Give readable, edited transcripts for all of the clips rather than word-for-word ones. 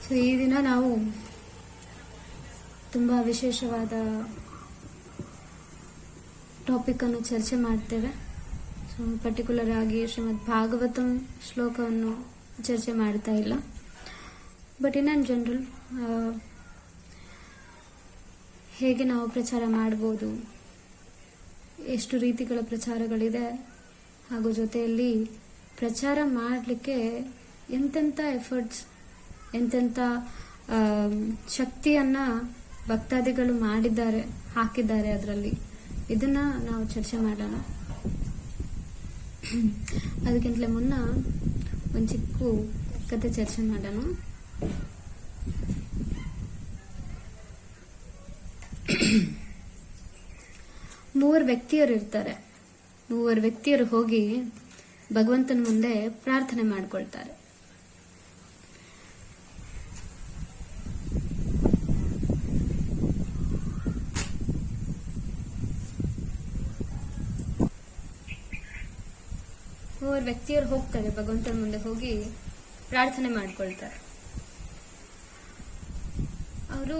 So ಈ ದಿನ ನಾವು ತುಂಬ ವಿಶೇಷವಾದ ಟಾಪಿಕ್ ಅನ್ನು ಚರ್ಚೆ ಮಾಡ್ತೇವೆ. ಸೊ ಪರ್ಟಿಕ್ಯುಲರ್ ಆಗಿ ಶ್ರೀಮದ್ ಭಾಗವತಂ ಶ್ಲೋಕವನ್ನು ಚರ್ಚೆ ಮಾಡ್ತಾ ಇಲ್ಲ, ಬಟ್ ಇನ್ ಜನರಲ್ ಹೇಗೆ ನಾವು ಪ್ರಚಾರ ಮಾಡ್ಬೋದು, ಎಷ್ಟು ರೀತಿಗಳ ಪ್ರಚಾರಗಳಿದೆ, ಹಾಗೂ ಜೊತೆಯಲ್ಲಿ ಪ್ರಚಾರ ಮಾಡಲಿಕ್ಕೆ ಎಂತೆಂಥ ಎಫರ್ಟ್ಸ್, ಎಂತೆಂಥ ಶಕ್ತಿಯನ್ನ ಭಕ್ತಾದಿಗಳು ಹಾಕಿದ್ದಾರೆ ಅದರಲ್ಲಿ, ಇದನ್ನ ನಾವು ಚರ್ಚೆ ಮಾಡೋಣ. ಅದಕ್ಕಿಂತಲೇ ಮುನ್ನ ಒಂದು ಚಿಕ್ಕ ಕತೆ ಚರ್ಚೆ ಮಾಡೋಣ. ಮೂವರು ವ್ಯಕ್ತಿಯರು ಇರ್ತಾರೆ. ಮೂವರು ವ್ಯಕ್ತಿಯರು ಹೋಗಿ ಭಗವಂತನ ಮುಂದೆ ಪ್ರಾರ್ಥನೆ ಮಾಡ್ಕೊಳ್ತಾರೆ. ಮೂವರು ವ್ಯಕ್ತಿಯರು ಹೋಗ್ತಾರೆ, ಭಗವಂತನ ಮುಂದೆ ಹೋಗಿ ಪ್ರಾರ್ಥನೆ ಮಾಡ್ಕೊಳ್ತಾರೆ. ಅವರು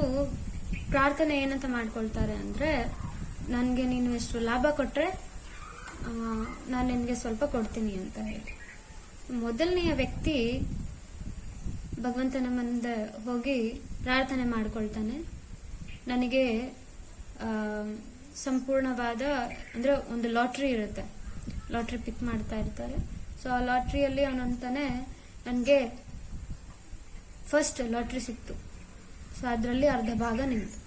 ಪ್ರಾರ್ಥನೆ ಏನಂತ ಮಾಡ್ಕೊಳ್ತಾರೆ ಅಂದ್ರೆ, ನನಗೆ ನೀನು ಎಷ್ಟು ಲಾಭ ಕೊಟ್ರೆ ನಾನು ನಿನಗೆ ಸ್ವಲ್ಪ ಕೊಡ್ತೀನಿ ಅಂತ ಹೇಳಿ. ಮೊದಲನೆಯ ವ್ಯಕ್ತಿ ಭಗವಂತನ ಮುಂದೆ ಹೋಗಿ ಪ್ರಾರ್ಥನೆ ಮಾಡ್ಕೊಳ್ತಾನೆ, ನನಗೆ ಸಂಪೂರ್ಣವಾದ ಅಂದ್ರೆ ಒಂದು ಲಾಟ್ರಿ ಇರುತ್ತೆ, ಲಾಟ್ರಿ ಪಿಕ್ ಮಾಡ್ತಾ ಇರ್ತಾರೆ. ಸೊ ಆ ಲಾಟ್ರಿಯಲ್ಲಿ ಅವನಂತಾನೆ, ನನಗೆ ಫಸ್ಟ್ ಲಾಟ್ರಿ ಸಿಕ್ತು, ಸೊ ಅದರಲ್ಲಿ ಅರ್ಧ ಭಾಗ ನಿಂತು,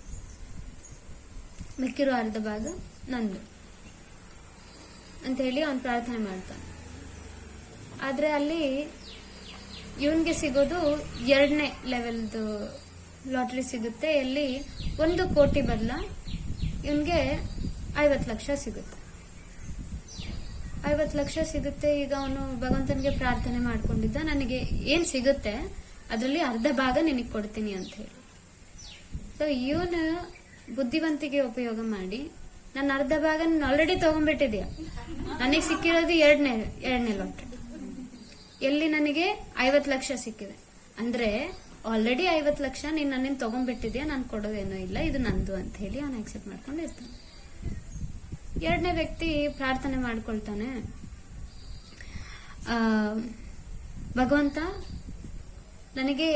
ಮಿಕ್ಕಿರೋ ಅರ್ಧ ಭಾಗ ನಂದು ಅಂತ ಹೇಳಿ ಅವನು ಪ್ರಾರ್ಥನೆ ಮಾಡ್ತಾನೆ. ಆದ್ರೆ ಅಲ್ಲಿ ಇವನ್ಗೆ ಸಿಗೋದು 2ನೇ ಲೆವೆಲ್ದು ಲಾಟ್ರಿ ಸಿಗುತ್ತೆ. ಎಲ್ಲಿ 1 ಕೋಟಿ ಬದಲ ಇವನ್ಗೆ 50 ಲಕ್ಷ ಸಿಗುತ್ತೆ. 50 ಲಕ್ಷ ಸಿಗುತ್ತೆ. ಈಗ ಅವನು ಭಗವಂತನಿಗೆ ಪ್ರಾರ್ಥನೆ ಮಾಡ್ಕೊಂಡಿದ್ದ, ನನಗೆ ಏನ್ ಸಿಗುತ್ತೆ ಅದರಲ್ಲಿ ಅರ್ಧ ಭಾಗ ನಿನಗೆ ಕೊಡ್ತೀನಿ ಅಂತ ಹೇಳಿ. ಸೊ ಇವನು ಬುದ್ಧಿವಂತಿಕೆ ಉಪಯೋಗ ಮಾಡಿ, ನನ್ನ ಅರ್ಧ ಭಾಗ ನೀನು ಆಲ್ರೆಡಿ ತಗೊಂಡ್ಬಿಟ್ಟಿದ್ಯಾ, ನನಗೆ ಸಿಕ್ಕಿರೋದು ಎರಡನೇ ಲಾಟ್ರಿ, ಎಲ್ಲಿ ನನಗೆ 50 ಲಕ್ಷ ಸಿಕ್ಕಿದೆ ಅಂದ್ರೆ ಆಲ್ರೆಡಿ 50 ಲಕ್ಷ ನೀನ್ ನನ್ನಿಂದ ತಗೊಂಡ್ಬಿಟ್ಟಿದ್ಯಾ, ನಾನು ಕೊಡೋದೇನೋ ಇಲ್ಲ, ಇದು ನಂದು ಅಂತ ಹೇಳಿ ಅವನು ಆಕ್ಸೆಪ್ಟ್ ಮಾಡ್ಕೊಂಡಿರ್ತಾನೆ. 2ನೇ ವ್ಯಕ್ತಿ ಪ್ರಾರ್ಥನೆ ಮಾಡ್ಕೊಳ್ತಾನೆ, ಭಗವಂತ ನನಗೆ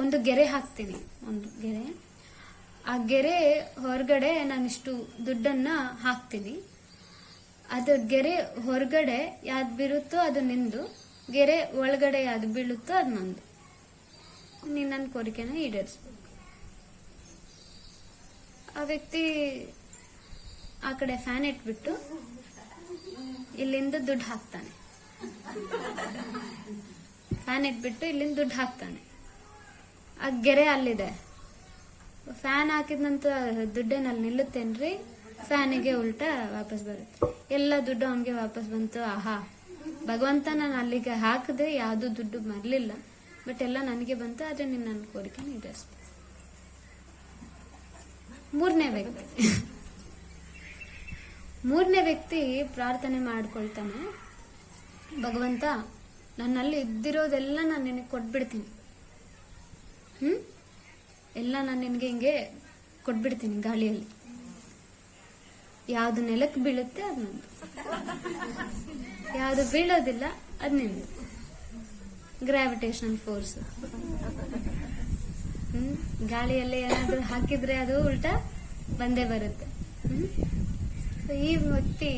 ಒಂದು ಗೆರೆ ಹಾಕ್ತೀನಿ, ಒಂದು ಗೆರೆ, ಆ ಗೆರೆ ಹೊರಗಡೆ ನಾನಿಷ್ಟು ದುಡ್ಡನ್ನ ಹಾಕ್ತೀನಿ, ಅದು ಗೆರೆ ಹೊರಗಡೆ ಯಾವ್ದು ಬೀಳುತ್ತೋ ಅದು ನಿಂದು, ಗೆರೆ ಒಳಗಡೆ ಯಾವ್ದು ಬೀಳುತ್ತೋ ಅದು ನಂದು, ನೀನ್ ನನ್ನ ಕೋರಿಕೆನ ಈಡೇರಿಸ್ಬೇಕು. ಆ ವ್ಯಕ್ತಿ ಆ ಕಡೆ ಫ್ಯಾನ್ ಇಟ್ಬಿಟ್ಟು ಇಲ್ಲಿಂದ ದುಡ್ಡು ಹಾಕ್ತಾನೆ, ಫ್ಯಾನ್ ಇಟ್ಬಿಟ್ಟು ಇಲ್ಲಿಂದ ದುಡ್ಡು ಹಾಕ್ತಾನೆ. ಆ ಗೆರೆ ಅಲ್ಲಿದೆ, ಫ್ಯಾನ್ ಹಾಕಿದ ನಂತರ ದುಡ್ಡೇನಲ್ಲಿ ನಿಲ್ಲುತ್ತೇನ್ರಿ, ಫ್ಯಾನಿಗೆ ಉಲ್ಟಾ ವಾಪಸ್ ಬರುತ್ತೆ, ಎಲ್ಲ ದುಡ್ಡು ಅವನಿಗೆ ವಾಪಸ್ ಬಂತು. ಆಹಾ, ಭಗವಂತ ನಾನು ಅಲ್ಲಿಗೆ ಹಾಕದೆ ಯಾವ್ದು ದುಡ್ಡು ಮರ್ಲಿಲ್ಲ, ಬಟ್ ಎಲ್ಲ ನನಗೆ ಬಂತು, ಆದ್ರೆ ನೀನ್ ನನ್ನ ಕೋರಿಕೆ ಈಡೇರಿಸ್ಬೇಕು. 3ನೇ ವ್ಯಕ್ತಿ ಪ್ರಾರ್ಥನೆ ಮಾಡ್ಕೊಳ್ತಾನೆ, ಭಗವಂತ ನನ್ನಲ್ಲಿ ಇದ್ದಿರೋದೆಲ್ಲ ನಾನು ನಿನಗೆ ಕೊಟ್ಬಿಡ್ತೀನಿ, ಎಲ್ಲ ನಾನು ನಿನ್ಗೆ ಹಿಂಗೆ ಕೊಟ್ಬಿಡ್ತೀನಿ ಗಾಳಿಯಲ್ಲಿ, ಯಾವ್ದು ನೆಲಕ್ಕೆ ಬೀಳುತ್ತೆ ಅದು ನಂದು, ಯಾವ್ದು ಬೀಳೋದಿಲ್ಲ ಅದ್ ನಿಂದು, ಗ್ರಾವಿಟೇಷನಲ್ ಫೋರ್ಸ್. ಗಾಳಿಯಲ್ಲಿ ಏನಾದ್ರೂ ಹಾಕಿದ್ರೆ ಅದು ಉಲ್ಟಾ ಬಂದೇ ಬರುತ್ತೆ. ಈ ವ್ಯಕ್ತಿ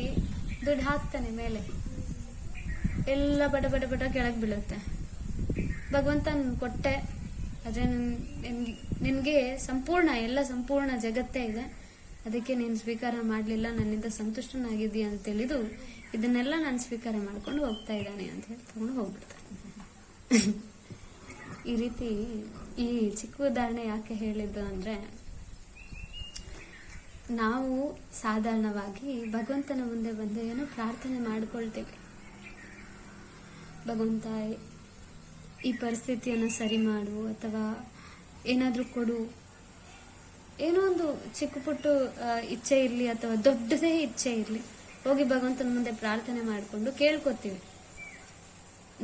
ದುಡ್ಡು ಹಾಕ್ತಾನೆ ಮೇಲೆ, ಎಲ್ಲ ಬಡ ಬಡ ಬಡ ಕೆಳಗೆ ಬೀಳುತ್ತೆ. ಭಗವಂತ ಕೊಟ್ಟೆ, ಆದ್ರೆ ನಿನ್ಗೆ ಸಂಪೂರ್ಣ ಜಗತ್ತೇ ಇದೆ, ಅದಕ್ಕೆ ನೀನು ಸ್ವೀಕಾರ ಮಾಡ್ಲಿಲ್ಲ, ನನ್ನಿಂದ ಸಂತುಷ್ಟನಾಗಿದ್ದೀಯ ಅಂತ ತಿಳಿದು ಇದನ್ನೆಲ್ಲ ನಾನು ಸ್ವೀಕಾರ ಮಾಡ್ಕೊಂಡು ಹೋಗ್ತಾ ಇದ್ದಾನೆ ಅಂತ ಹೇಳಿ ತಗೊಂಡು ಹೋಗ್ಬಿಡ್ತಾನೆ. ಈ ರೀತಿ ಈ ಚಿಕ್ಕ ಉದಾಹರಣೆ ಯಾಕೆ ಹೇಳಿದ್ದು ಅಂದ್ರೆ, ನಾವು ಸಾಧಾರಣವಾಗಿ ಭಗವಂತನ ಮುಂದೆ ಬಂದು ಏನೋ ಪ್ರಾರ್ಥನೆ ಮಾಡ್ಕೊಳ್ತೇವೆ, ಭಗವಂತ ಈ ಪರಿಸ್ಥಿತಿಯನ್ನು ಸರಿ ಮಾಡು ಅಥವಾ ಏನಾದ್ರೂ ಕೊಡು ಏನೋ ಒಂದು ಚಿಕ್ಕ ಪುಟ್ಟ ಇಚ್ಛೆ ಇರಲಿ ಅಥವಾ ದೊಡ್ಡದೇ ಇಚ್ಛೆ ಇರಲಿ, ಹೋಗಿ ಭಗವಂತನ ಮುಂದೆ ಪ್ರಾರ್ಥನೆ ಮಾಡಿಕೊಂಡು ಕೇಳ್ಕೊತೀವಿ.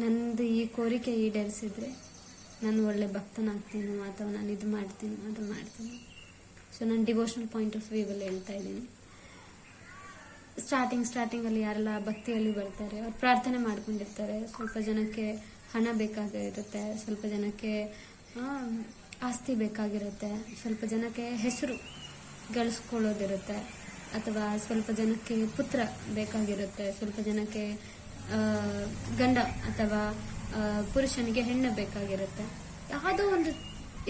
ನಂದು ಈ ಕೋರಿಕೆ ಈಡೇರಿಸಿದ್ರೆ ನಾನು ಒಳ್ಳೆ ಭಕ್ತನಾಗ್ತೀನೋ, ಅಥವಾ ನಾನು ಇದು ಮಾಡ್ತೀನಿ ಅದು ಮಾಡ್ತೀನಿ. ಸೊ ನಾನು ಡಿವೋಷನಲ್ ಪಾಯಿಂಟ್ ಆಫ್ ವ್ಯೂವಲ್ಲಿ ಹೇಳ್ತಾ ಇದ್ದೀನಿ. ಸ್ಟಾರ್ಟಿಂಗಲ್ಲಿ ಯಾರೆಲ್ಲ ಭಕ್ತಿಯಲ್ಲಿ ಬರ್ತಾರೆ ಅವ್ರು ಪ್ರಾರ್ಥನೆ ಮಾಡ್ಕೊಂಡಿರ್ತಾರೆ. ಸ್ವಲ್ಪ ಜನಕ್ಕೆ ಹಣ ಬೇಕಾಗಿರುತ್ತೆ, ಸ್ವಲ್ಪ ಜನಕ್ಕೆ ಆಸ್ತಿ ಬೇಕಾಗಿರುತ್ತೆ, ಸ್ವಲ್ಪ ಜನಕ್ಕೆ ಹೆಸರು ಗಳಿಸ್ಕೊಳ್ಳೋದಿರುತ್ತೆ, ಅಥವಾ ಸ್ವಲ್ಪ ಜನಕ್ಕೆ ಪುತ್ರ ಬೇಕಾಗಿರುತ್ತೆ, ಸ್ವಲ್ಪ ಜನಕ್ಕೆ ಗಂಡ ಅಥವಾ ಪುರುಷನಿಗೆ ಹೆಣ್ಣು ಬೇಕಾಗಿರುತ್ತೆ. ಯಾವುದೋ ಒಂದು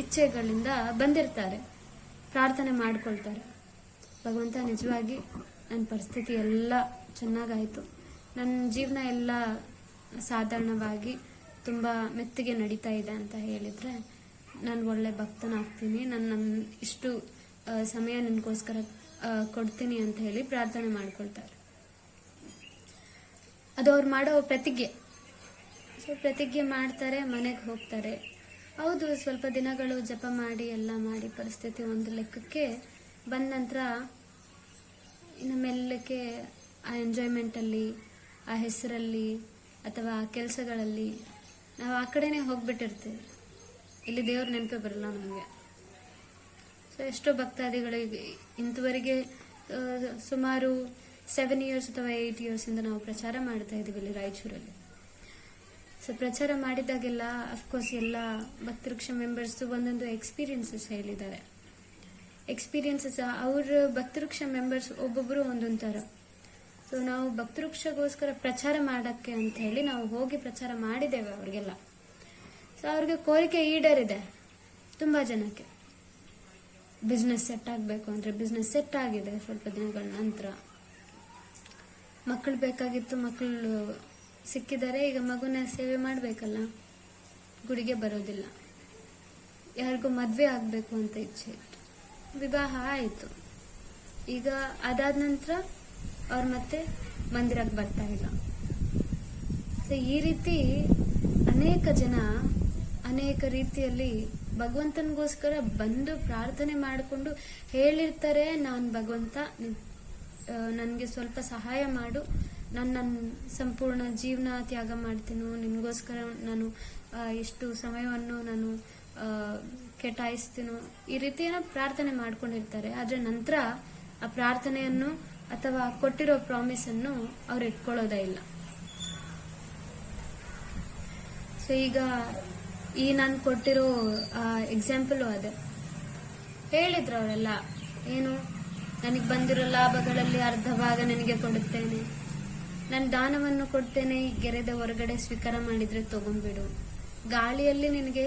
ಇಚ್ಛೆಗಳಿಂದ ಬಂದಿರ್ತಾರೆ, ಪ್ರಾರ್ಥನೆ ಮಾಡ್ಕೊಳ್ತಾರೆ. ಭಗವಂತ ನಿಜವಾಗಿ ನನ್ನ ಪರಿಸ್ಥಿತಿ ಎಲ್ಲ ಚೆನ್ನಾಗಾಯಿತು, ನನ್ನ ಜೀವನ ಎಲ್ಲ ಸಾಧಾರಣವಾಗಿ ತುಂಬ ಮೆತ್ತಿಗೆ ನಡೀತಾ ಇದೆ ಅಂತ ಹೇಳಿದರೆ ನಾನು ಒಳ್ಳೆ ಭಕ್ತನಾಗ್ತೀನಿ, ನನ್ನ ಇಷ್ಟು ಸಮಯ ನನಗೋಸ್ಕರ ಕೊಡ್ತೀನಿ ಅಂತ ಹೇಳಿ ಪ್ರಾರ್ಥನೆ ಮಾಡ್ಕೊಳ್ತಾರೆ. ಅದು ಅವ್ರು ಮಾಡೋ ಪ್ರತಿಜ್ಞೆ. ಸೊ ಪ್ರತಿಜ್ಞೆ ಮಾಡ್ತಾರೆ, ಮನೆಗೆ ಹೋಗ್ತಾರೆ. ಹೌದು, ಸ್ವಲ್ಪ ದಿನಗಳು ಜಪ ಮಾಡಿ ಎಲ್ಲ ಮಾಡಿ ಪರಿಸ್ಥಿತಿ ಒಂದು ಲೆಕ್ಕಕ್ಕೆ ಬಂದ ನಂತರ ಇನ್ನು ಮೆಲ್ಲಕ್ಕೆ ಆ ಎಂಜಾಯ್ಮೆಂಟಲ್ಲಿ, ಆ ಹೆಸರಲ್ಲಿ ಅಥವಾ ಆ ಕೆಲಸಗಳಲ್ಲಿ ನಾವು ಆ ಕಡೆನೇ ಹೋಗ್ಬಿಟ್ಟಿರ್ತೀವಿ. ಇಲ್ಲಿ ದೇವ್ರ ನೆನಪೇ ಬರಲ್ಲ ನಮಗೆ. ಸೊ ಎಷ್ಟೋ ಭಕ್ತಾದಿಗಳಿಗೆ ಇಂಥವರೆಗೆ ಸುಮಾರು 7 years ಅಥವಾ 8 years ಇಂದ ನಾವು ಪ್ರಚಾರ ಮಾಡ್ತಾ ಇದ್ದೀವಿ ಇಲ್ಲಿ ರಾಯಚೂರಲ್ಲಿ. ಸೊ ಪ್ರಚಾರ ಮಾಡಿದಾಗೆಲ್ಲ ಅಫ್ಕೋರ್ಸ್ ಎಲ್ಲ ಭಕ್ತವೃಕ್ಷ ಮೆಂಬರ್ಸ್ ಒಂದೊಂದು ಎಕ್ಸ್ಪೀರಿಯನ್ಸಸ್ ಹೇಳಿದ್ದಾರೆ. ಎಕ್ಸ್ಪೀರಿಯನ್ಸಸ್ ಅವ್ರ ಭಕ್ತವೃಕ್ಷ ಮೆಂಬರ್ಸ್ ಒಬ್ಬೊಬ್ಬರು ಒಂದೊಂದು ಥರ. ಸೊ ನಾವು ಭಕ್ತವೃಕ್ಷಗೋಸ್ಕರ ಪ್ರಚಾರ ಮಾಡಕ್ಕೆ ಅಂತ ಹೇಳಿ ನಾವು ಹೋಗಿ ಪ್ರಚಾರ ಮಾಡಿದ್ದೇವೆ ಅವ್ರಿಗೆಲ್ಲ. ಸೊ ಅವ್ರಿಗೆ ಕೋರಿಕೆ ಈಡೇರಿದೆ. ತುಂಬ ಜನಕ್ಕೆ ಬಿಸ್ನೆಸ್ ಸೆಟ್ ಆಗಬೇಕು ಅಂದರೆ ಬಿಸ್ನೆಸ್ ಸೆಟ್ ಆಗಿದೆ ಸ್ವಲ್ಪ ದಿನಗಳ ನಂತರ. ಮಕ್ಕಳು ಬೇಕಾಗಿತ್ತು, ಮಕ್ಕಳು ಸಿಕ್ಕಿದ್ದಾರೆ. ಈಗ ಮಗುನ ಸೇವೆ ಮಾಡಬೇಕಲ್ಲ, ಗುಡಿಗೆ ಬರೋದಿಲ್ಲ. ಯಾರಿಗೂ ಮದುವೆ ಆಗಬೇಕು ಅಂತ ಇಚ್ಛೆ ಇತ್ತು, ವಿವಾಹ ಆಯಿತು. ಈಗ ಅದಾದ ನಂತರ ಅವ್ರು ಮತ್ತೆ ಮಂದಿರಕ್ಕೆ ಬರ್ತಾ ಇಲ್ಲ. ಸೊ ಈ ರೀತಿ ಅನೇಕ ಜನ ಅನೇಕ ರೀತಿಯಲ್ಲಿ ಭಗವಂತನಿಗೋಸ್ಕರ ಬಂದು ಪ್ರಾರ್ಥನೆ ಮಾಡಿಕೊಂಡು ಹೇಳಿರ್ತಾರೆ, ನಾನು ಭಗವಂತ ನನಗೆ ಸ್ವಲ್ಪ ಸಹಾಯ ಮಾಡು, ನನ್ನ ಸಂಪೂರ್ಣ ಜೀವನ ತ್ಯಾಗ ಮಾಡ್ತೀನೋ, ನಿನಗೋಸ್ಕರ ನಾನು ಎಷ್ಟು ಸಮಯವನ್ನು ನಾನು ಕೆಟಾಯಿಸ್ತೀನೋ, ಈ ರೀತಿಯ ಪ್ರಾರ್ಥನೆ ಮಾಡ್ಕೊಂಡಿರ್ತಾರೆ. ಆದರೆ ನಂತರ ಆ ಪ್ರಾರ್ಥನೆಯನ್ನು ಅಥವಾ ಕೊಟ್ಟಿರೋ ಪ್ರಾಮಿಸ್ ಅನ್ನು ಅವ್ರು ಇಟ್ಕೊಳ್ಳೋದೇ ಇಲ್ಲ. ಸೊ ಈಗ ಈ ನಾನು ಕೊಟ್ಟಿರೋ ಎಕ್ಸಾಂಪಲು ಅದೇ. ಹೇಳಿದ್ರು ಅವರೆಲ್ಲ, ಏನು ನನಗೆ ಬಂದಿರೋ ಲಾಭಗಳಲ್ಲಿ ಅರ್ಧ ಭಾಗ ನನಗೆ ಕೊಡುತ್ತೇನೆ, ನಾನು ದಾನವನ್ನು ಕೊಡ್ತೇನೆ, ಈ ಗೆರೆದ ಹೊರಗಡೆ ಸ್ವೀಕಾರ ಮಾಡಿದ್ರೆ ತಗೊಂಡ್ಬಿಡು, ಗಾಳಿಯಲ್ಲಿ ನಿನಗೆ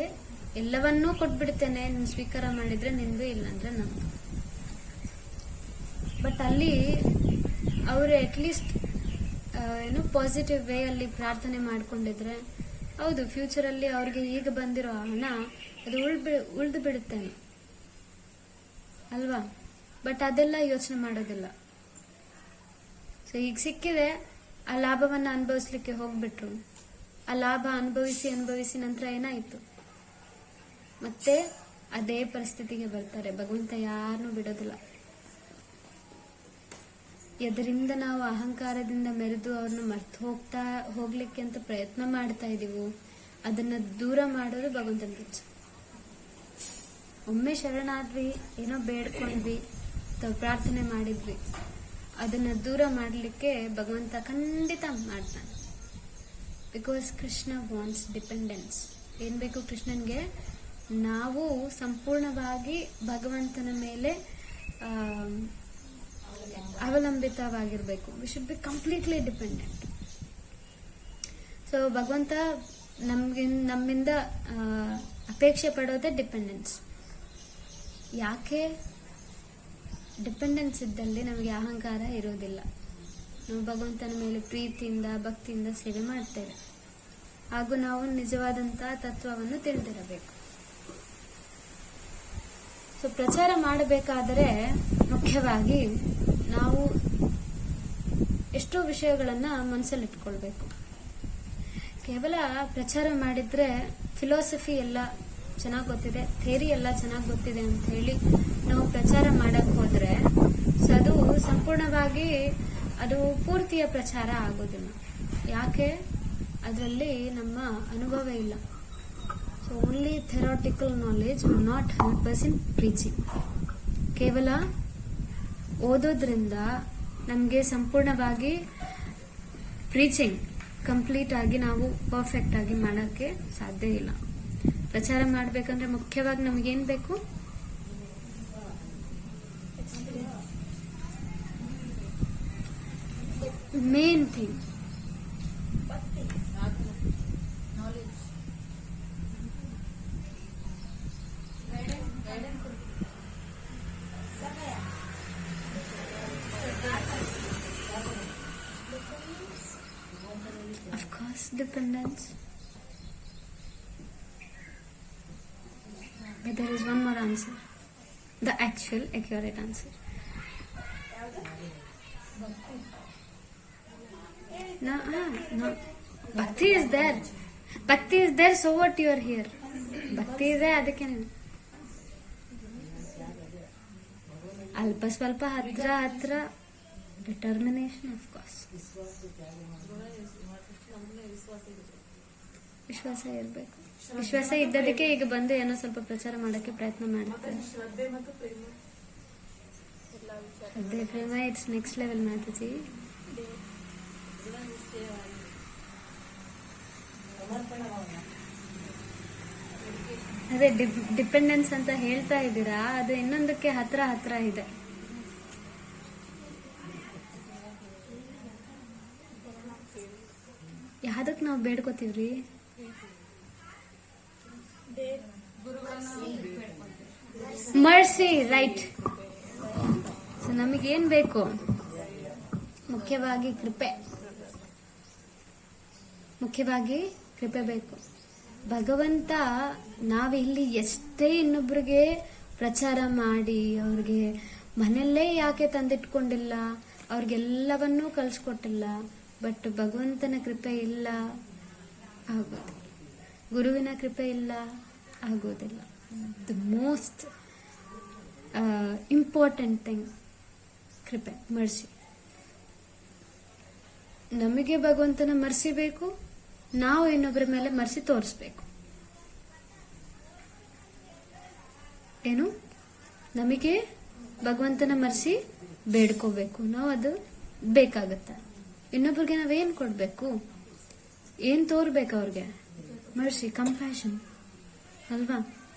ಎಲ್ಲವನ್ನೂ ಕೊಟ್ಬಿಡ್ತೇನೆ, ನೀನು ಸ್ವೀಕಾರ ಮಾಡಿದ್ರೆ ನಿನ್ಗೂ, ಇಲ್ಲಾಂದ್ರೆ ನಮ್ದು. ಬಟ್ ಅಲ್ಲಿ ಅವರು ಅಟ್ಲೀಸ್ಟ್ ಏನು ಪಾಸಿಟಿವ್ ವೇ ಅಲ್ಲಿ ಪ್ರಾರ್ಥನೆ ಮಾಡ್ಕೊಂಡಿದ್ರೆ, ಹೌದು ಫ್ಯೂಚರಲ್ಲಿ ಅವ್ರಿಗೆ ಈಗ ಬಂದಿರೋ ಹಣ ಅದು ಉಳ್ದು ಬಿಡುತ್ತೇನೆ ಅಲ್ವಾ. ಬಟ್ ಅದೆಲ್ಲ ಯೋಚನೆ ಮಾಡೋದಿಲ್ಲ. ಸೊ ಈಗ ಸಿಕ್ಕಿದೆ, ಆ ಲಾಭವನ್ನ ಅನುಭವಿಸ್ಲಿಕ್ಕೆ ಹೋಗ್ಬಿಟ್ರು. ಆ ಲಾಭ ಅನುಭವಿಸಿ ನಂತರ ಏನಾಯ್ತು, ಮತ್ತೆ ಅದೇ ಪರಿಸ್ಥಿತಿಗೆ ಬರ್ತಾರೆ. ಭಗವಂತ ಯಾರನ್ನೂ ಬಿಡೋದಿಲ್ಲ. ಎದರಿಂದ ನಾವು ಅಹಂಕಾರದಿಂದ ಮೆರೆದು ಅವ್ರನ್ನ ಮರ್ತು ಹೋಗ್ಲಿಕ್ಕೆ ಅಂತ ಪ್ರಯತ್ನ ಮಾಡ್ತಾ ಇದೀವೋ ಅದನ್ನ ದೂರ ಮಾಡೋದು ಭಗವಂತನ ಕೆಲಸ. ಒಮ್ಮೆ ಶರಣಾದ್ವಿ, ಏನೋ ಬೇಡ್ಕೊಂಡ್ವಿ ಅಥವಾ ಪ್ರಾರ್ಥನೆ ಮಾಡಿದ್ವಿ, ಅದನ್ನ ದೂರ ಮಾಡಲಿಕ್ಕೆ ಭಗವಂತ ಖಂಡಿತ ಮಾಡ್ತಾನೆ. Because Krishna wants dependence. ಏನ್ ಬೇಕು ಕೃಷ್ಣನ್ಗೆ? ನಾವು ಸಂಪೂರ್ಣವಾಗಿ ಭಗವಂತನ ಮೇಲೆ ಅವಲಂಬಿತವಾಗಿರ್ಬೇಕು. We should be completely dependent. So ಭಗವಂತ ನಮ್ಮಿಂದ ಅಪೇಕ್ಷೆ ಪಡೋದೇ ಡಿಪೆಂಡೆನ್ಸ್. ಯಾಕೆ? ಡಿಪೆಂಡೆನ್ಸ್ ಇದ್ದಲ್ಲಿ ನಮಗೆ ಅಹಂಕಾರ ಇರೋದಿಲ್ಲ. ನಾವು ಭಗವಂತನ ಮೇಲೆ ಪ್ರೀತಿಯಿಂದ ಭಕ್ತಿಯಿಂದ ಸೇವೆ ಮಾಡ್ತೇವೆ, ಹಾಗೂ ನಾವು ನಿಜವಾದಂತಹ ತತ್ವವನ್ನು ತಿಳಿದಿರಬೇಕು. ಸೊ ಪ್ರಚಾರ ಮಾಡಬೇಕಾದರೆ ಮುಖ್ಯವಾಗಿ ನಾವು ಎಷ್ಟೋ ವಿಷಯಗಳನ್ನ ಮನಸ್ಸಲ್ಲಿಟ್ಕೊಳ್ಬೇಕು. ಕೇವಲ ಪ್ರಚಾರ ಮಾಡಿದ್ರೆ ಫಿಲಾಸಫಿ ಎಲ್ಲ ಚೆನ್ನಾಗಿ ಗೊತ್ತಿದೆ, ಥಿಯರಿ ಎಲ್ಲ ಚೆನ್ನಾಗಿ ಗೊತ್ತಿದೆ ಅಂತ ಹೇಳಿ ನಾವು ಪ್ರಚಾರ ಮಾಡಕ್ ಹೋದ್ರೆ ಸೊ ಅದು ಸಂಪೂರ್ಣವಾಗಿ ಅದು ಪೂರ್ತಿಯ ಪ್ರಚಾರ ಆಗೋದಿಲ್ಲ. ಯಾಕೆ? ಅದರಲ್ಲಿ ನಮ್ಮ ಅನುಭವ ಇಲ್ಲ. So only theoretical knowledge will not help us in preaching. ಕೇವಲ ಓದೋದ್ರಿಂದ ನಮಗೆ ಸಂಪೂರ್ಣವಾಗಿ ಪ್ರೀಚಿಂಗ್ ಕಂಪ್ಲೀಟ್ ಆಗಿ ನಾವು ಪರ್ಫೆಕ್ಟ್ ಆಗಿ ಮಾಡೋಕ್ಕೆ ಸಾಧ್ಯ ಇಲ್ಲ. ಪ್ರಚಾರ ಮಾಡಬೇಕಂದ್ರೆ ಮುಖ್ಯವಾಗಿ ನಮಗೇನ್ ಬೇಕು? Main thing dependence. But there is one more answer, the actual accurate answer. No. Bhakti is there, so what? You are here. Bhakti is there, ಅದಕ್ಕೆ ಅಲ್ಪ ಸ್ವಲ್ಪ ಹತ್ರ ಡಿಟರ್ಮಿನೇಷನ್ ಆಫ್ ಕೋರ್ಸ್. ವಿಶ್ವಾಸ ಇರಬೇಕು. ವಿಶ್ವಾಸ ಇದ್ದದಕ್ಕೆ ಈಗ ಬಂದು ಏನೋ ಸ್ವಲ್ಪ ಪ್ರಚಾರ ಮಾಡಕ್ಕೆ ಪ್ರಯತ್ನ ಮಾಡ್ತಾರೆ. ಶ್ರದ್ಧೆ ಪ್ರೇಮ ಇಟ್ಸ್ ನೆಕ್ಸ್ಟ್ ಲೆವೆಲ್ ಮಾತಾಜಿ. ಅದೇ ಡಿಪೆಂಡೆನ್ಸ್ ಅಂತ ಹೇಳ್ತಾ ಇದ್ದೀರಾ, ಅದು ಇನ್ನೊಂದಕ್ಕೆ ಹತ್ರ ಇದೆ. ಯಾವ್ದಕ್ ನಾವು ಬೇಡ್ಕೋತೀವ್ರಿ? Mercy, right. ಸೊ ನಮಗೇನ್ ಬೇಕು? ಮುಖ್ಯವಾಗಿ ಕೃಪೆ ಬೇಕು. ಭಗವಂತ ನಾವಿಲ್ಲಿ ಎಷ್ಟೇ ಇನ್ನೊಬ್ರಿಗೆ ಪ್ರಚಾರ ಮಾಡಿ ಅವ್ರಿಗೆ ಮನೆಯಲ್ಲೇ ಯಾಕೆ ತಂದಿಟ್ಕೊಂಡಿಲ್ಲ, ಅವ್ರಿಗೆಲ್ಲವನ್ನೂ ಕಳ್ಸಿಕೊಟ್ಟಿಲ್ಲ, ಬಟ್ ಭಗವಂತನ ಕೃಪೆ ಇಲ್ಲ ಆಗೋದು, ಗುರುವಿನ ಕೃಪೆ ಇಲ್ಲ ಆಗೋದಿಲ್ಲ. ದ ಮೋಸ್ಟ್ ಇಂಪಾರ್ಟೆಂಟ್ ಥಿಂಗ್ ಕೃಪೆ, ಮರ್ಸಿ. ನಮಗೆ ಭಗವಂತನ ಮರ್ಸಿ ಬೇಕು, ನಾವು ಇನ್ನೊಬ್ಬರ ಮೇಲೆ ಮರ್ಸಿ ತೋರಿಸ್ಬೇಕು. ಏನು? ನಮಗೆ ಭಗವಂತನ ಮರ್ಸಿ ಬೇಡ್ಕೋಬೇಕು, ನಾವು ಅದು ಬೇಕಾಗತ್ತೆ. ಇನ್ನೊಬ್ರಿಗೆ ನಾವೇನ್ ಕೊಡ್ಬೇಕು? ಏನ್ ತೋರ್ಬೇಕು ಅವ್ರಿಗೆ? ಮರ್ಸಿ, ಕಂಪ್ಯಾಷನ್ ಅಲ್ವಾ?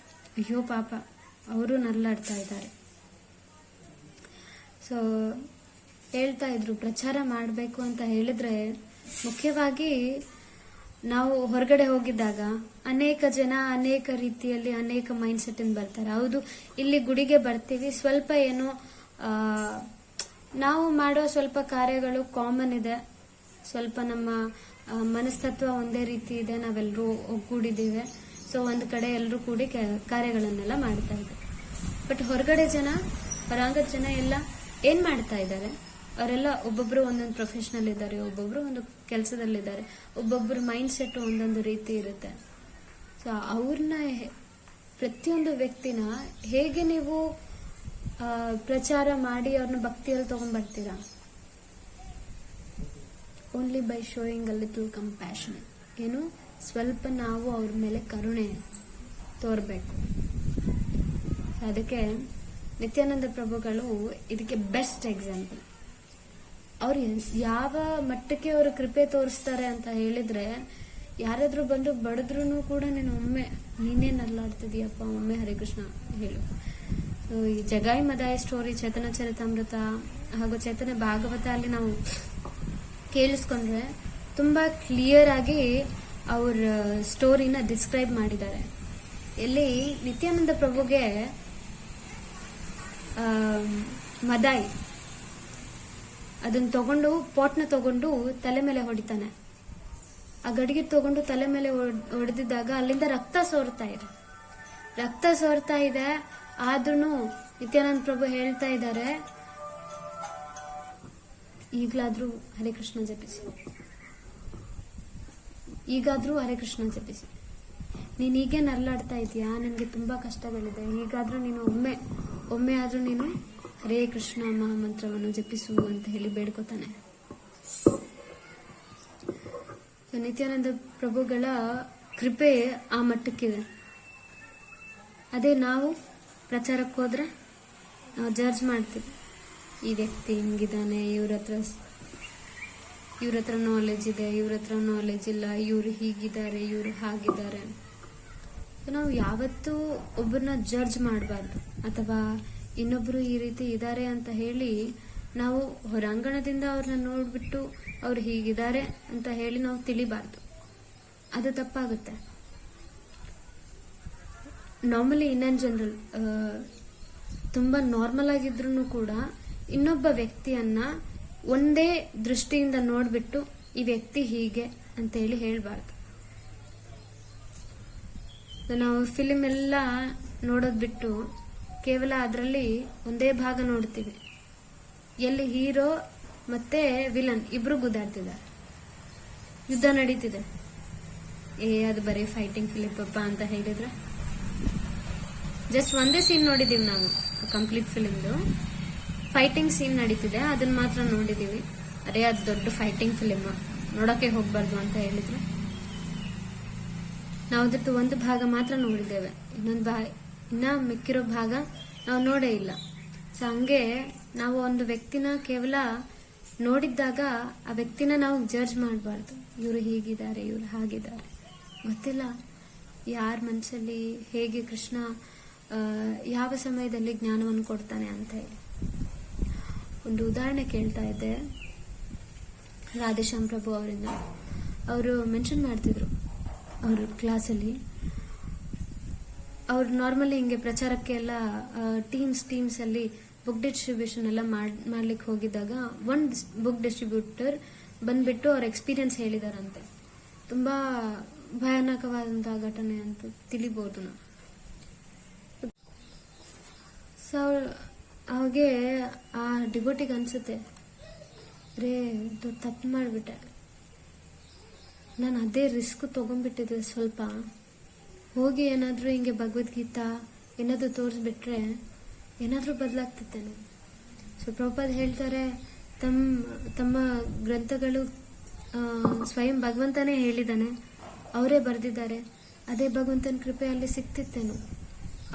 ಅಯ್ಯೋ ಪಾಪ, ಅವರು ನರಳಾಡ್ತಾ ಇದ್ದಾರೆ. ಸೊ ಹೇಳ್ತಾ ಇದ್ರು ಪ್ರಚಾರ ಮಾಡಬೇಕು ಅಂತ ಹೇಳಿದ್ರೆ ಮುಖ್ಯವಾಗಿ ನಾವು ಹೊರಗಡೆ ಹೋಗಿದ್ದಾಗ ಅನೇಕ ಜನ ಅನೇಕ ರೀತಿಯಲ್ಲಿ ಅನೇಕ ಮೈಂಡ್ ಸೆಟ್ ಇಂದ ಬರ್ತಾರೆ. ಹೌದು, ಇಲ್ಲಿ ಗುಡಿಗೆ ಬರ್ತೀವಿ, ಸ್ವಲ್ಪ ಏನೋ ನಾವು ಮಾಡೋ ಸ್ವಲ್ಪ ಕಾರ್ಯಗಳು ಕಾಮನ್ ಇದೆ, ಸ್ವಲ್ಪ ನಮ್ಮ ಮನಸ್ತತ್ವ ಒಂದೇ ರೀತಿ ಇದೆ, ನಾವೆಲ್ಲರೂ ಒಗ್ಗೂಡಿದ್ದೀವಿ, ಸೊ ಒಂದು ಕಡೆ ಎಲ್ಲರೂ ಕೂಡಿ ಕಾರ್ಯಗಳನ್ನೆಲ್ಲ ಮಾಡ್ತಾ ಇದ್ದಾರೆ. ಬಟ್ ಹೊರಗಡೆ ಜನ, ಹೊರಾಂಗದ ಜನ ಎಲ್ಲ ಏನ್ ಮಾಡ್ತಾ ಇದ್ದಾರೆ? ಅವರೆಲ್ಲ ಒಬ್ಬೊಬ್ರು ಒಂದೊಂದು ಪ್ರೊಫೆಷನಲ್ ಇದ್ದಾರೆ, ಒಬ್ಬೊಬ್ರು ಒಂದು ಕೆಲಸದಲ್ಲಿದ್ದಾರೆ, ಒಬ್ಬೊಬ್ರು ಮೈಂಡ್ ಸೆಟ್ ಒಂದೊಂದು ರೀತಿ ಇರುತ್ತೆ. ಸೊ ಅವ್ರನ್ನ, ಪ್ರತಿಯೊಂದು ವ್ಯಕ್ತಿನ ಹೇಗೆ ನೀವು ಪ್ರಚಾರ ಮಾಡಿ ಅವ್ರನ್ನ ಭಕ್ತಿಯಲ್ಲಿ ತಗೊಂಡ್ಬರ್ತೀರಾ? Only by showing a little compassion. ಏನು? ಸ್ವಲ್ಪ ನಾವು ಅವ್ರ ಮೇಲೆ ಕರುಣೆ ತೋರ್ಬೇಕು. ಅದಕ್ಕೆ ನಿತ್ಯಾನಂದ ಪ್ರಭುಗಳು ಇದಕ್ಕೆ ಬೆಸ್ಟ್ ಎಕ್ಸಾಂಪಲ್. ಅವ್ರು ಯಾವ ಮಟ್ಟಕ್ಕೆ ಅವರು ಕೃಪೆ ತೋರಿಸ್ತಾರೆ ಅಂತ ಹೇಳಿದ್ರೆ, ಯಾರಾದ್ರೂ ಬಂದು ಬಡದ್ರೂ ಕೂಡ ನೀನೇ ನರಳಾಡ್ತಿದೀಯಪ್ಪ, ಒಮ್ಮೆ ಹರಿಕೃಷ್ಣ ಹೇಳು. ಈ ಜಗಾಯಿ ಮದಾಯ ಸ್ಟೋರಿ, ಚೇತನ ಚರಿತಾಮೃತ ಹಾಗೂ ಚೇತನ ಭಾಗವತ ಅಲ್ಲಿ ನಾವು ಕೇಳಿಸ್ಕೊಂಡ್ರೆ ತುಂಬಾ ಕ್ಲಿಯರ್ ಆಗಿ ಅವ್ರ ಸ್ಟೋರಿನ ಡಿಸ್ಕ್ರೈಬ್ ಮಾಡಿದ್ದಾರೆ. ಇಲ್ಲಿ ನಿತ್ಯಾನಂದ ಪ್ರಭುಗೆ ಮದಾಯಿ ಅದನ್ನ ತಗೊಂಡು, ಪಾಟ್ನ ತಗೊಂಡು ತಲೆ ಮೇಲೆ ಹೊಡಿತಾನೆ. ಆ ಗಡಿಗೆ ತಗೊಂಡು ತಲೆ ಮೇಲೆ ಹೊಡೆದಿದ್ದಾಗ ಅಲ್ಲಿಂದ ರಕ್ತ ಸೋರ್ತಾ ಇದೆ. ಆದ್ರೂ ನಿತ್ಯಾನಂದ ಪ್ರಭು ಹೇಳ್ತಾ ಇದ್ದಾರೆ, ಈಗಲಾದ್ರೂ ಹರಿಕೃಷ್ಣ ಜಪಿಸಿ, ನೀನ್ ಹೀಗೆ ನರಳಾಡ್ತಾ ಇದೀಯಾ, ನನ್ಗೆ ತುಂಬಾ ಕಷ್ಟಗಳಿದೆ, ಹೀಗಾದ್ರೂ ನೀನು ಒಮ್ಮೆ ಒಮ್ಮೆ ಆದ್ರೂ ನೀನು ಹರೇ ಕೃಷ್ಣ ಮಹಾಮಂತ್ರವನ್ನು ಜಪಿಸು ಅಂತ ಹೇಳಿ ಬೇಡ್ಕೋತಾನೆ. ನಿತ್ಯಾನಂದ ಪ್ರಭುಗಳ ಕೃಪೆ ಆ ಮಟ್ಟಕ್ಕಿದೆ. ಅದೇ ನಾವು ಪ್ರಚಾರಕ್ಕೆ ಹೋದ್ರೆ ನಾವು ಜಡ್ಜ್ ಮಾಡ್ತೀವಿ, ಈ ವ್ಯಕ್ತಿ ಹಿಂಗಿದ್ದಾನೆ, ಇವ್ರ ಹತ್ರ ನಾಲೆಜ್ ಇದೆ, ಇವ್ರ ಹತ್ರ ನಾಲೆಜ್ ಇಲ್ಲ, ಇವ್ರು ಹೀಗಿದ್ದಾರೆ, ಇವ್ರು ಹಾಗಿದ್ದಾರೆ. ನಾವು ಯಾವತ್ತೂ ಒಬ್ಬರನ್ನ ಜಡ್ಜ್ ಮಾಡಬಾರ್ದು, ಅಥವಾ ಇನ್ನೊಬ್ರು ಈ ರೀತಿ ಇದ್ದಾರೆ ಅಂತ ಹೇಳಿ ನಾವು ಹೊರಾಂಗಣದಿಂದ ಅವ್ರನ್ನ ನೋಡ್ಬಿಟ್ಟು ಅವ್ರು ಹೀಗಿದ್ದಾರೆ ಅಂತ ಹೇಳಿ ನಾವು ತಿಳಿಬಾರ್ದು. ಅದು ತಪ್ಪಾಗುತ್ತೆ. ನಾರ್ಮಲಿ ಇನ್ ಜನರಲ್ ತುಂಬಾ ನಾರ್ಮಲ್ ಆಗಿದ್ರು ಕೂಡ ಇನ್ನೊಬ್ಬ ವ್ಯಕ್ತಿಯನ್ನ ಒಂದೇ ದೃಷ್ಟಿಯಿಂದ ನೋಡ್ಬಿಟ್ಟು ಈ ವ್ಯಕ್ತಿ ಹೀಗೆ ಅಂತ ಹೇಳಿ ಹೇಳ್ಬಾರ್ದು. ನಾವು ಫಿಲಿಮ್ ಎಲ್ಲ ನೋಡೋದ್ ಬಿಟ್ಟು ಕೇವಲ ಅದರಲ್ಲಿ ಒಂದೇ ಭಾಗ ನೋಡ್ತೀವಿ, ಎಲ್ಲಿ ಹೀರೋ ಮತ್ತೆ ವಿಲನ್ ಇಬ್ರು ಗುದ್ದಾಡ್ತಿದ್ದಾರೆ, ಯುದ್ಧ ನಡೀತಿದೆ, ಅದು ಬರೀ ಫೈಟಿಂಗ್ ಫಿಲಿಮ್ ಪಪ್ಪ ಅಂತ ಹೇಳಿದ್ರೆ ಜಸ್ಟ್ ಒಂದೇ ಸೀನ್ ನೋಡಿದೀವಿ ನಾವು. ಕಂಪ್ಲೀಟ್ ಫಿಲಿಮ್ದು ಫೈಟಿಂಗ್ ಸೀನ್ ನಡೀತಿದೆ, ಅದನ್ನ ಮಾತ್ರ ನೋಡಿದೀವಿ. ಅದೇ ಅದು ದೊಡ್ಡ ಫೈಟಿಂಗ್ ಫಿಲಿಮ್, ನೋಡಕ್ಕೆ ಹೋಗ್ಬಾರ್ದು ಅಂತ ಹೇಳಿದ್ರೆ ನಾವು ಅದ್ರದ್ದು ಒಂದು ಭಾಗ ಮಾತ್ರ ನೋಡಿದ್ದೇವೆ, ಇನ್ನ ಮಿಕ್ಕಿರೋ ಭಾಗ ನಾವು ನೋಡೇ ಇಲ್ಲ. ಸೊ ಹಂಗೆ ನಾವು ಒಂದು ವ್ಯಕ್ತಿನ ಕೇವಲ ನೋಡಿದ್ದಾಗ ಆ ವ್ಯಕ್ತಿನ ನಾವು ಜಡ್ಜ್ ಮಾಡಬಾರ್ದು, ಇವರು ಹೀಗಿದ್ದಾರೆ, ಇವರು ಹಾಗಿದ್ದಾರೆ. ಗೊತ್ತಿಲ್ಲ ಯಾರ ಮನಸ್ಸಲ್ಲಿ ಹೇಗೆ ಕೃಷ್ಣ ಯಾವ ಸಮಯದಲ್ಲಿ ಜ್ಞಾನವನ್ನು ಕೊಡ್ತಾನೆ ಅಂತ ಹೇಳಿ. ಒಂದು ಉದಾಹರಣೆ ಕೇಳ್ತಾ ಇದ್ದೆ ರಾಧೇಶ್ಯಾಮ್ ಪ್ರಭು ಅವರಿಂದ. ಅವರು ಮೆನ್ಷನ್ ಮಾಡ್ತಿದ್ರು ಅವ್ರ ಕ್ಲಾಸಲ್ಲಿ, ಅವ್ರು ನಾರ್ಮಲಿ ಹಿಂಗೆ ಪ್ರಚಾರಕ್ಕೆ ಎಲ್ಲ ಟೀಮ್ಸ್ ಅಲ್ಲಿ ಬುಕ್ ಡಿಸ್ಟ್ರಿಬ್ಯೂಷನ್ ಎಲ್ಲ ಮಾಡ್ಲಿಕ್ಕೆ ಹೋಗಿದ್ದಾಗ ಒಂದು ಬುಕ್ ಡಿಸ್ಟ್ರಿಬ್ಯೂಟರ್ ಬಂದ್ಬಿಟ್ಟು ಅವ್ರ ಎಕ್ಸ್ಪೀರಿಯನ್ಸ್ ಹೇಳಿದಾರಂತೆ. ತುಂಬಾ ಭಯಾನಕವಾದಂತಹ ಘಟನೆ ಅಂತ ತಿಳಿಬಹುದು ನಾವು. ಸೊ ಅವಾಗೆ ಆ ಡಿಬೋಟಿಗೆ ಅನ್ಸುತ್ತೆ, ರೇ ದೊಡ್ಡ ತಪ್ಪು ಮಾಡಿಬಿಟ್ಟೆ, ನಾನು ಅದೇ ರಿಸ್ಕ್ ತಗೊಂಡ್ಬಿಟ್ಟಿದ್ದೆ, ಸ್ವಲ್ಪ ಹೋಗಿ ಏನಾದರೂ ಹಿಂಗೆ ಭಗವದ್ಗೀತಾ ಏನಾದರೂ ತೋರಿಸ್ಬಿಟ್ರೆ ಏನಾದರೂ ಬದಲಾಗ್ತಿತ್ತೇನೆ. ಸೊ ಪ್ರಭುಪಾದ್ ಹೇಳ್ತಾರೆ, ತಮ್ಮ ಗ್ರಂಥಗಳು ಸ್ವಯಂ ಭಗವಂತನೇ ಹೇಳಿದಾನೆ, ಅವರೇ ಬರೆದಿದ್ದಾರೆ, ಅದೇ ಭಗವಂತನ ಕೃಪೆ ಅಲ್ಲಿ ಸಿಕ್ತಿತ್ತೇನೋ,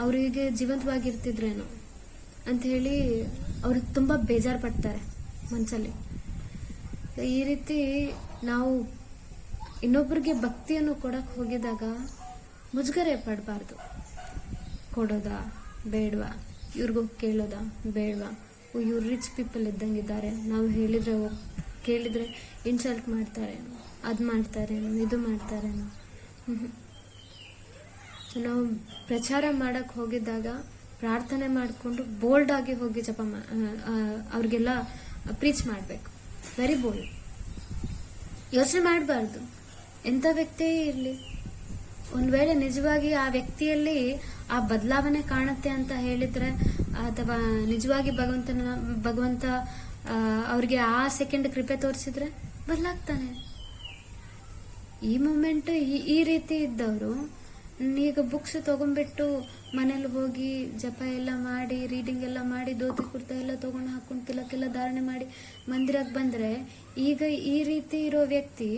ಅವರಿಗೆ ಜೀವಂತವಾಗಿರ್ತಿದ್ರೇನೋ ಅಂತ ಹೇಳಿ ಅವರು ತುಂಬಾ ಬೇಜಾರು ಪಡ್ತಾರೆ ಮನಸ್ಸಲ್ಲಿ. ಈ ರೀತಿ ನಾವು ಇನ್ನೊಬ್ಬರಿಗೆ ಭಕ್ತಿಯನ್ನು ಕೊಡಕ್ ಹೋಗಿದಾಗ ಮುಜುಗರೆ ಪಡಬಾರ್ದು. ಕೊಡೋದಾ ಬೇಡವಾ, ಇವ್ರಿಗೂ ಕೇಳೋದಾ ಬೇಡವಾ, ಇವ್ರು ರಿಚ್ ಪೀಪಲ್ ಇದ್ದಂಗಿದ್ದಾರೆ, ನಾವು ಕೇಳಿದ್ರೆ ಇನ್ಸಲ್ಟ್ ಮಾಡ್ತಾರೇನೋ, ಅದು ಮಾಡ್ತಾರೇನೋ, ಇದು ಮಾಡ್ತಾರೇನೋ. ನಾವು ಪ್ರಚಾರ ಮಾಡಕ್ ಹೋಗಿದ್ದಾಗ ಪ್ರಾರ್ಥನೆ ಮಾಡಿಕೊಂಡು ಬೋಲ್ಡ್ ಆಗಿ ಹೋಗಿ ಜಪ ಅವ್ರಿಗೆಲ್ಲ ಪ್ರೀಚ್ ಮಾಡಬೇಕು. Very bold. ಯೋಚನೆ ಮಾಡಬಾರ್ದು ಎಂಥ ವ್ಯಕ್ತಿಯೇ ಇರಲಿ, ಒಂದ್ ವೇಳೆ ನಿಜವಾಗಿ ಆ ವ್ಯಕ್ತಿಯಲ್ಲಿ ಆ ಬದಲಾವಣೆ ಕಾಣುತ್ತೆ ಅಂತ ಹೇಳಿದ್ರೆ, ಅಥವಾ ನಿಜವಾಗಿ ಭಗವಂತ ಅವ್ರಿಗೆ ಆ ಸೆಕೆಂಡ್ ಕೃಪೆ ತೋರಿಸಿದ್ರೆ ಬದಲಾಗ್ತಾನೆ. ಈ ಮೂಮೆಂಟ್ ಈ ರೀತಿ ಇದ್ದವರು ಈಗ ಬುಕ್ಸ್ ತಗೊಂಡ್ಬಿಟ್ಟು ಮನೇಲಿ ಹೋಗಿ ಜಪ ಎಲ್ಲ ಮಾಡಿ, ರೀಡಿಂಗ್ ಎಲ್ಲ ಮಾಡಿ, ಧೋತಿ ಕುರ್ತಾ ಎಲ್ಲ ತಗೊಂಡು ಹಾಕೊಂಡು ತಿಲಕ್ಕೆಲ್ಲ ಧಾರಣೆ ಮಾಡಿ ಮಂದಿರಕ್ಕೆ ಬಂದ್ರೆ, ಈಗ ಈ ರೀತಿ ಇರೋ ವ್ಯಕ್ತಿ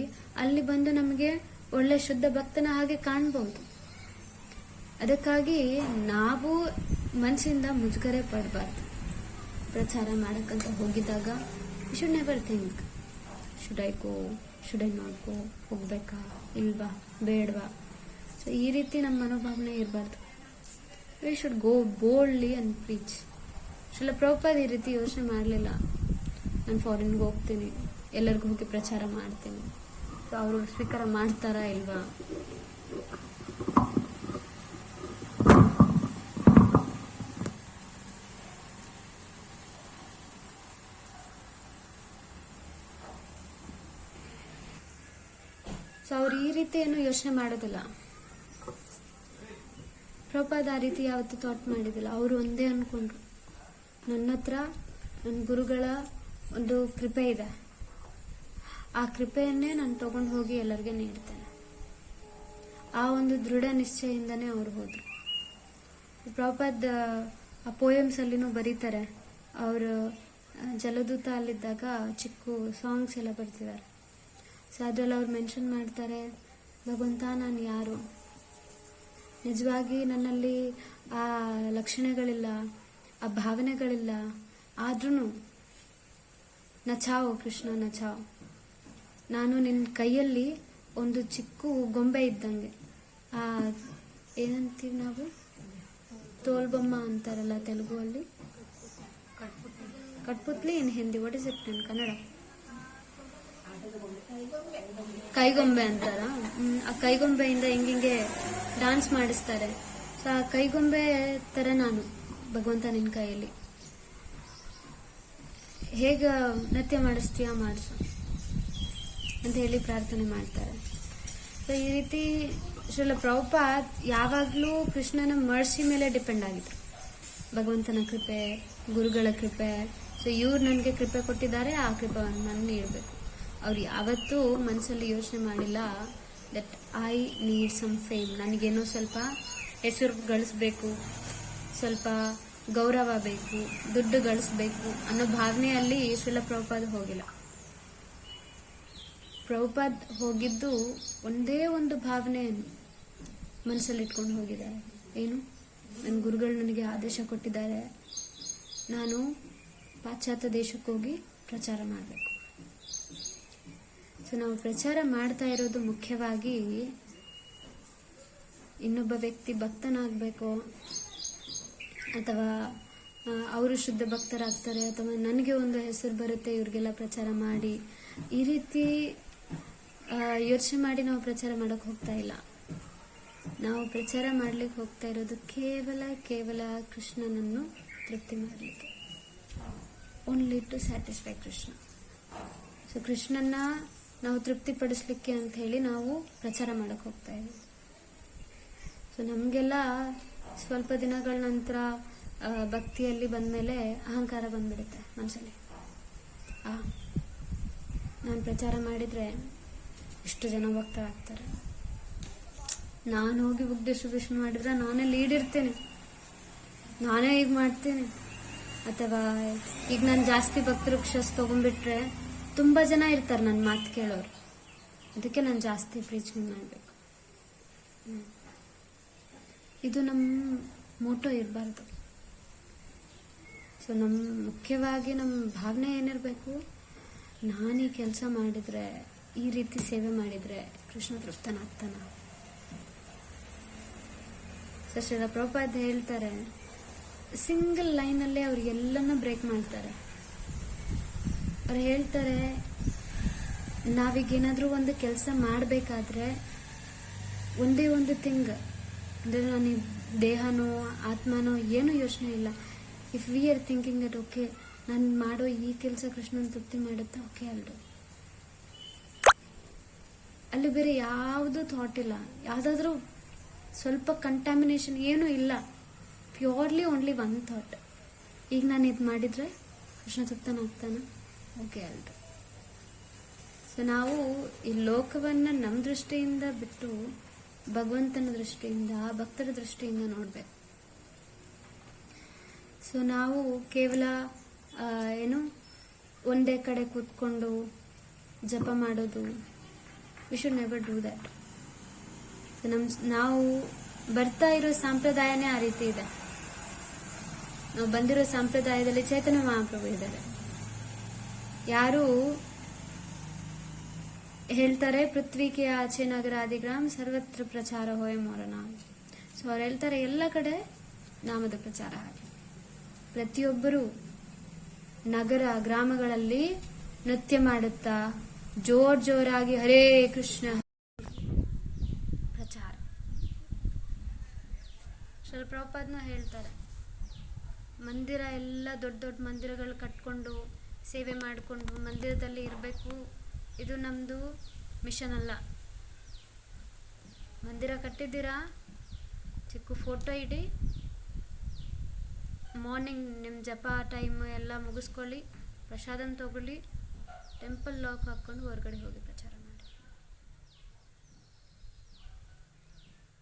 ಅಲ್ಲಿ ಬಂದು ನಮಗೆ ಒಳ್ಳೆ ಶುದ್ಧ ಭಕ್ತನ ಹಾಗೆ ಕಾಣಬಹುದು. ಅದಕ್ಕಾಗಿ ನಾವು ಮನಸ್ಸಿಂದ ಮುಜುಗರೆ ಪಡಬಾರ್ದು. ಪ್ರಚಾರ ಮಾಡಕ್ಕಂತ ಹೋಗಿದ್ದಾಗ you should never think should I go, should I not go, ಹೋಗ್ಬೇಕಾ ಇಲ್ವಾ ಬೇಡವಾ. ಸೊ ಈ ರೀತಿ ನಮ್ಮ ಮನೋಭಾವನೆ ಇರಬಾರ್ದು. We should go boldly and preach. Srila Prabhupad ಈ ರೀತಿ ಯೋಚನೆ ಮಾಡಲಿಲ್ಲ, ನಾನು ಫಾರಿನ್ಗೆ ಹೋಗ್ತೀನಿ, ಎಲ್ಲರಿಗೂ ಹೋಗಿ ಪ್ರಚಾರ ಮಾಡ್ತೀನಿ, ಸೊ ಅವರು ಸ್ವೀಕಾರ ಮಾಡ್ತಾರಾ ಇಲ್ವಾ. ಸೊ ಅವ್ರು ಈ ರೀತಿ ಏನು ಯೋಚನೆ ಮಾಡೋದಿಲ್ಲ. ಪ್ರಭುಪಾದ್ ಆ ರೀತಿ ಯಾವತ್ತೂ ಥಾಟ್ ಮಾಡಿದಿಲ್ಲ. ಅವರು ಒಂದೇ ಅನ್ಕೊಂಡ್ರು, ನನ್ನ ಹತ್ರ ನನ್ನ ಗುರುಗಳ ಒಂದು ಕೃಪೆ ಇದೆ, ಆ ಕೃಪೆಯನ್ನೇ ನಾನು ತಗೊಂಡು ಹೋಗಿ ಎಲ್ಲರಿಗೆ ನೀಡ್ತೇನೆ. ಆ ಒಂದು ದೃಢ ನಿಶ್ಚಯದಿಂದನೇ ಅವ್ರು ಹೋದ್ರು. ಪ್ರಭುಪಾದ್ ಆ ಪೋಯಮ್ಸಲ್ಲಿನೂ ಬರೀತಾರೆ. ಅವರು ಜಲದೂತ ಅಲ್ಲಿದ್ದಾಗ ಚಿಕ್ಕ ಸಾಂಗ್ಸ್ ಎಲ್ಲ ಬರ್ತಿದ್ದಾರೆ. ಸೊ ಅದರಲ್ಲಿ ಅವ್ರು ಮೆನ್ಷನ್ ಮಾಡ್ತಾರೆ, ಭಗವಂತ ನಾನು ಯಾರು, ನಿಜವಾಗಿ ನನ್ನಲ್ಲಿ ಆ ಲಕ್ಷಣಗಳಿಲ್ಲ, ಆ ಭಾವನೆಗಳಿಲ್ಲ, ಆದ್ರೂ ನಚಾವ್ ಕೃಷ್ಣ ನಚಾವ್, ನಾನು ನಿನ್ನ ಕೈಯಲ್ಲಿ ಒಂದು ಚಿಕ್ಕ ಗೊಂಬೆ ಇದ್ದಂಗೆ. ಆ ಏನಂತೀವಿ ನಾವು, ತೋಲ್ಬೊಮ್ಮ ಅಂತಾರಲ್ಲ ತೆಲುಗು ಅಲ್ಲಿ, ಕಟ್ಪುತ್ಲಿ in Hindi, what is it in Kannada? ಕೈಗೊಂಬೆ ಅಂತಾರ. ಆ ಕೈಗೊಂಬೆಯಿಂದ ಹಿಂಗೆ ಡಾನ್ಸ್ ಮಾಡಿಸ್ತಾರೆ. ಸೊ ಆ ಕೈಗೊಂಬೆ ತರ ನಾನು ಭಗವಂತ ನಿನ್ನ ಕೈಯಲ್ಲಿ ಹೇಗ ನೃತ್ಯ ಮಾಡಿಸ್ತೀಯ ಮಾಡಿಸು ಅಂತ ಹೇಳಿ ಪ್ರಾರ್ಥನೆ ಮಾಡ್ತಾರೆ. ಸೊ ಈ ರೀತಿ ಶ್ರೀಲ ಪ್ರಭುಪಾದ್ ಯಾವಾಗಲೂ ಕೃಷ್ಣನ ಮರ್ಸಿ ಮೇಲೆ ಡಿಪೆಂಡ್ ಆಗಿದ್ರು. ಭಗವಂತನ ಕೃಪೆ, ಗುರುಗಳ ಕೃಪೆ. ಸೊ ಇವ್ರು ನನಗೆ ಕೃಪೆ ಕೊಟ್ಟಿದ್ದಾರೆ, ಆ ಕೃಪೆ ನಾನು ನೀಡಬೇಕು. ಅವ್ರು ಯಾವತ್ತೂ ಮನಸ್ಸಲ್ಲಿ ಯೋಚನೆ ಮಾಡಿಲ್ಲ that I need some fame, ನನಗೇನೋ ಸ್ವಲ್ಪ ಹೆಸರು ಗಳಿಸ್ಬೇಕು, ಸ್ವಲ್ಪ ಗೌರವ ಬೇಕು, ದುಡ್ಡು ಗಳಿಸ್ಬೇಕು ಅನ್ನೋ ಭಾವನೆಯಲ್ಲಿ ಶ್ರೀಲ ಪ್ರಭುಪಾದ್ ಹೋಗಿಲ್ಲ. ಪ್ರಭುಪಾದ್ ಹೋಗಿದ್ದು ಒಂದೇ ಒಂದು ಭಾವನೆ ಮನಸ್ಸಲ್ಲಿ ಇಟ್ಕೊಂಡು ಹೋಗಿದ್ದಾರೆ. ಏನು? ನನ್ನ ಗುರುಗಳು ನನಗೆ ಆದೇಶ ಕೊಟ್ಟಿದ್ದಾರೆ, ನಾನು ಪಾಶ್ಚಾತ್ಯ ದೇಶಕ್ಕೆ ಹೋಗಿ ಪ್ರಚಾರ ಮಾಡಬೇಕು. ಸೊ ನಾವು ಪ್ರಚಾರ ಮಾಡ್ತಾ ಇರೋದು ಮುಖ್ಯವಾಗಿ ಇನ್ನೊಬ್ಬ ವ್ಯಕ್ತಿ ಭಕ್ತನಾಗಬೇಕು, ಅಥವಾ ಅವರು ಶುದ್ಧ ಭಕ್ತರಾಗ್ತಾರೆ, ಅಥವಾ ನನಗೆ ಒಂದು ಹೆಸರು ಬರುತ್ತೆ ಇವ್ರಿಗೆಲ್ಲ ಪ್ರಚಾರ ಮಾಡಿ, ಈ ರೀತಿ ಯೋಚನೆ ಮಾಡಿ ನಾವು ಪ್ರಚಾರ ಮಾಡೋಕೆ ಹೋಗ್ತಾ ಇಲ್ಲ. ನಾವು ಪ್ರಚಾರ ಮಾಡ್ಲಿಕ್ಕೆ ಹೋಗ್ತಾ ಇರೋದು ಕೇವಲ ಕೃಷ್ಣನನ್ನು ತೃಪ್ತಿ ಮಾಡಲಿಕ್ಕೆ, only to satisfy Krishna. So ಕೃಷ್ಣನ್ನ ನಾವು ತೃಪ್ತಿಪಡಿಸ್ಲಿಕ್ಕೆ ಅಂತ ಹೇಳಿ ನಾವು ಪ್ರಚಾರ ಮಾಡಕ್ಕೆ ಹೋಗ್ತಾ ಇದ್ದೀವಿ. ಸೊ ನಮಗೆಲ್ಲ ಸ್ವಲ್ಪ ದಿನಗಳ ನಂತರ ಭಕ್ತಿಯಲ್ಲಿ ಬಂದಮೇಲೆ ಅಹಂಕಾರ ಬಂದ್ಬಿಡುತ್ತೆ ಮನಸ್ಸಲ್ಲಿ. ನಾನು ಪ್ರಚಾರ ಮಾಡಿದರೆ ಇಷ್ಟು ಜನ ಭಕ್ತರಾಗ್ತಾರೆ, ನಾನು ಹೋಗಿ ಬುಕ್ ಡಿಸ್ಟ್ರಿಬ್ಯೂಷನ್ ಮಾಡಿದ್ರೆ ನಾನೇ ಲೀಡ್ ಇರ್ತೇನೆ, ನಾನೇ ಈಗ ಮಾಡ್ತೇನೆ, ಅಥವಾ ಈಗ ನಾನು ಜಾಸ್ತಿ ಭಕ್ತೃಕ್ಷಸ್ ತೊಗೊಂಡ್ಬಿಟ್ರೆ ತುಂಬ ಜನ ಇರ್ತಾರೆ ನನ್ನ ಮಾತು ಕೇಳೋರು, ಅದಕ್ಕೆ ನಾನು ಜಾಸ್ತಿ ಪ್ರೀಚಿಂಗ್ ಮಾಡಬೇಕು. ಇದು ನಮ್ಮ ಮೋಟೋ ಇರಬಾರ್ದು. ಸೊ ಮುಖ್ಯವಾಗಿ ನಮ್ಮ ಭಾವನೆ ಏನಿರಬೇಕು, ನಾನು ಈ ಕೆಲಸ ಮಾಡಿದರೆ, ಈ ರೀತಿ ಸೇವೆ ಮಾಡಿದರೆ ಕೃಷ್ಣ ತೃಪ್ತನಾಗ್ತಾನ. ಸೊ ಶ್ರೀಲ ಪ್ರಭುಪಾದ್ ಹೇಳ್ತಾರೆ, ಸಿಂಗಲ್ ಲೈನಲ್ಲೇ ಅವ್ರು ಎಲ್ಲನೂ ಬ್ರೇಕ್ ಮಾಡ್ತಾರೆ. ಅವ್ರು ಹೇಳ್ತಾರೆ, ನಾವೀಗೇನಾದರೂ ಒಂದು ಕೆಲಸ ಮಾಡಬೇಕಾದ್ರೆ ಒಂದೇ ಒಂದು ಥಿಂಗ್ ಅಂದರೆ, ನಾನು ದೇಹನೋ ಆತ್ಮನೋ ಏನೂ ಯೋಚನೆ ಇಲ್ಲ. If we are thinking that okay, ನಾನು ಮಾಡೋ ಈ ಕೆಲಸ ಕೃಷ್ಣನ ತೃಪ್ತಿ ಮಾಡುತ್ತಾ, ಓಕೆ ಅಲ್ರು, ಅಲ್ಲಿ ಬೇರೆ ಯಾವುದೂ ಥಾಟ್ ಇಲ್ಲ, ಯಾವುದಾದ್ರೂ ಸ್ವಲ್ಪ ಕಂಟ್ಯಾಮಿನೇಷನ್ ಏನೂ ಇಲ್ಲ, ಪ್ಯೂರ್ಲಿ ಓನ್ಲಿ ಒನ್ ಥಾಟ್, ಈಗ ನಾನು ಇದು ಮಾಡಿದರೆ ಕೃಷ್ಣ ತೃಪ್ತನಾಗ್ತಾನ, ಓಕೆ ಅಲ್ರು. ಸೊ ನಾವು ಈ ಲೋಕವನ್ನು ನಮ್ಮ ದೃಷ್ಟಿಯಿಂದ ಬಿಟ್ಟು ಭಗವಂತನ ದೃಷ್ಟಿಯಿಂದ, ಭಕ್ತರ ದೃಷ್ಟಿಯಿಂದ ನೋಡಬೇಕು. ಸೊ ನಾವು ಕೇವಲ ಒಂದೇ ಕಡೆ ಕೂತ್ಕೊಂಡು ಜಪ ಮಾಡೋದು, we should never do that. ನಾವು ಬರ್ತಾ ಇರೋ ಸಂಪ್ರದಾಯನೇ ಆ ರೀತಿ ಇದೆ. ನಾವು ಬಂದಿರೋ ಸಂಪ್ರದಾಯದಲ್ಲಿ ಚೈತನ್ಯ ಮಹಾಪ್ರಭು ಇದ್ದಾರೆ. ಯಾರು ಹೇಳ್ತಾರೆ, ಪೃಥ್ವಿಗೆ ಆಚೆ ನಗರ ಆದಿಗ್ರಾಮ್ ಸರ್ವತ್ರ ಪ್ರಚಾರ ಹೋಯ ಮೋರನ. ಸೊ ಅವ್ರು ಹೇಳ್ತಾರೆ, ಎಲ್ಲ ಕಡೆ ನಾಮದ ಪ್ರಚಾರ ಹಾಗೆ. ಪ್ರತಿಯೊಬ್ಬರು ನಗರ ಗ್ರಾಮಗಳಲ್ಲಿ ನೃತ್ಯ ಮಾಡುತ್ತಾ ಜೋರಾಗಿ ಹರೇ ಕೃಷ್ಣ ಪ್ರಚಾರ. ಶ್ರೀಲ ಪ್ರಭುಪಾದ್ನ ಹೇಳ್ತಾರೆ, ಮಂದಿರ ಎಲ್ಲ ದೊಡ್ಡ ದೊಡ್ಡ ಮಂದಿರಗಳು ಕಟ್ಕೊಂಡು ಸೇವೆ ಮಾಡಿಕೊಂಡು ಮಂದಿರದಲ್ಲಿ ಇರಬೇಕು, ಇದು ನಮ್ಮದು ಮಿಷನ್ ಅಲ್ಲ. ಮಂದಿರ ಕಟ್ಟಿದ್ದೀರಾ, ಚಿಕ್ಕ ಫೋಟೋ ಇಡಿ, ಮಾರ್ನಿಂಗ್ ನಿಮ್ಮ ಜಪ ಟೈಮ್ ಎಲ್ಲ ಮುಗಿಸ್ಕೊಳ್ಳಿ, ಪ್ರಸಾದನ ತಗೊಳ್ಳಿ, ಟೆಂಪಲ್ ಲಾಕ್ ಹಾಕ್ಕೊಂಡು ಹೊರಗಡೆ ಹೋಗಿ ಪ್ರಚಾರ ಮಾಡಿ.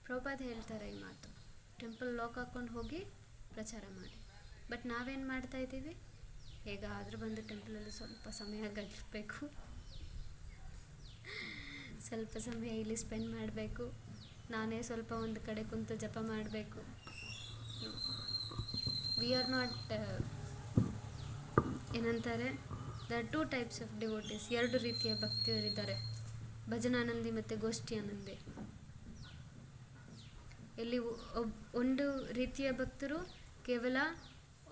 ಪ್ರಭುಪಾದ್ ಹೇಳ್ತಾರೆ ಈ ಮಾತು, ಟೆಂಪಲ್ ಲಾಕ್ ಹಾಕ್ಕೊಂಡು ಹೋಗಿ ಪ್ರಚಾರ ಮಾಡಿ. ಬಟ್ ನಾವೇನು ಮಾಡ್ತಾ ಇದ್ದೀವಿ, ಹೇಗಾದರೂ ಬಂದು ಟೆಂಪಲಲ್ಲಿ ಸ್ವಲ್ಪ ಸಮಯ ಗಡಿಸ್ಬೇಕು, ಸ್ವಲ್ಪ ಸಮಯ ಇಲ್ಲಿ ಸ್ಪೆಂಡ್ ಮಾಡಬೇಕು, ನಾನೇ ಸ್ವಲ್ಪ ಒಂದು ಕಡೆ ಕುಂತು ಜಪ ಮಾಡಬೇಕು. ವಿ ಆರ್ ನಾಟ್, ಏನಂತಾರೆ, there are 2 types of devotees, 2 ರೀತಿಯ ಭಕ್ತಿಯರಿದ್ದಾರೆ, ಭಜನಾನಂದಿ ಮತ್ತು ಗೋಷ್ಠಿ ಆನಂದಿ. ಇಲ್ಲಿ ಒಂದು ರೀತಿಯ ಭಕ್ತರು ಕೇವಲ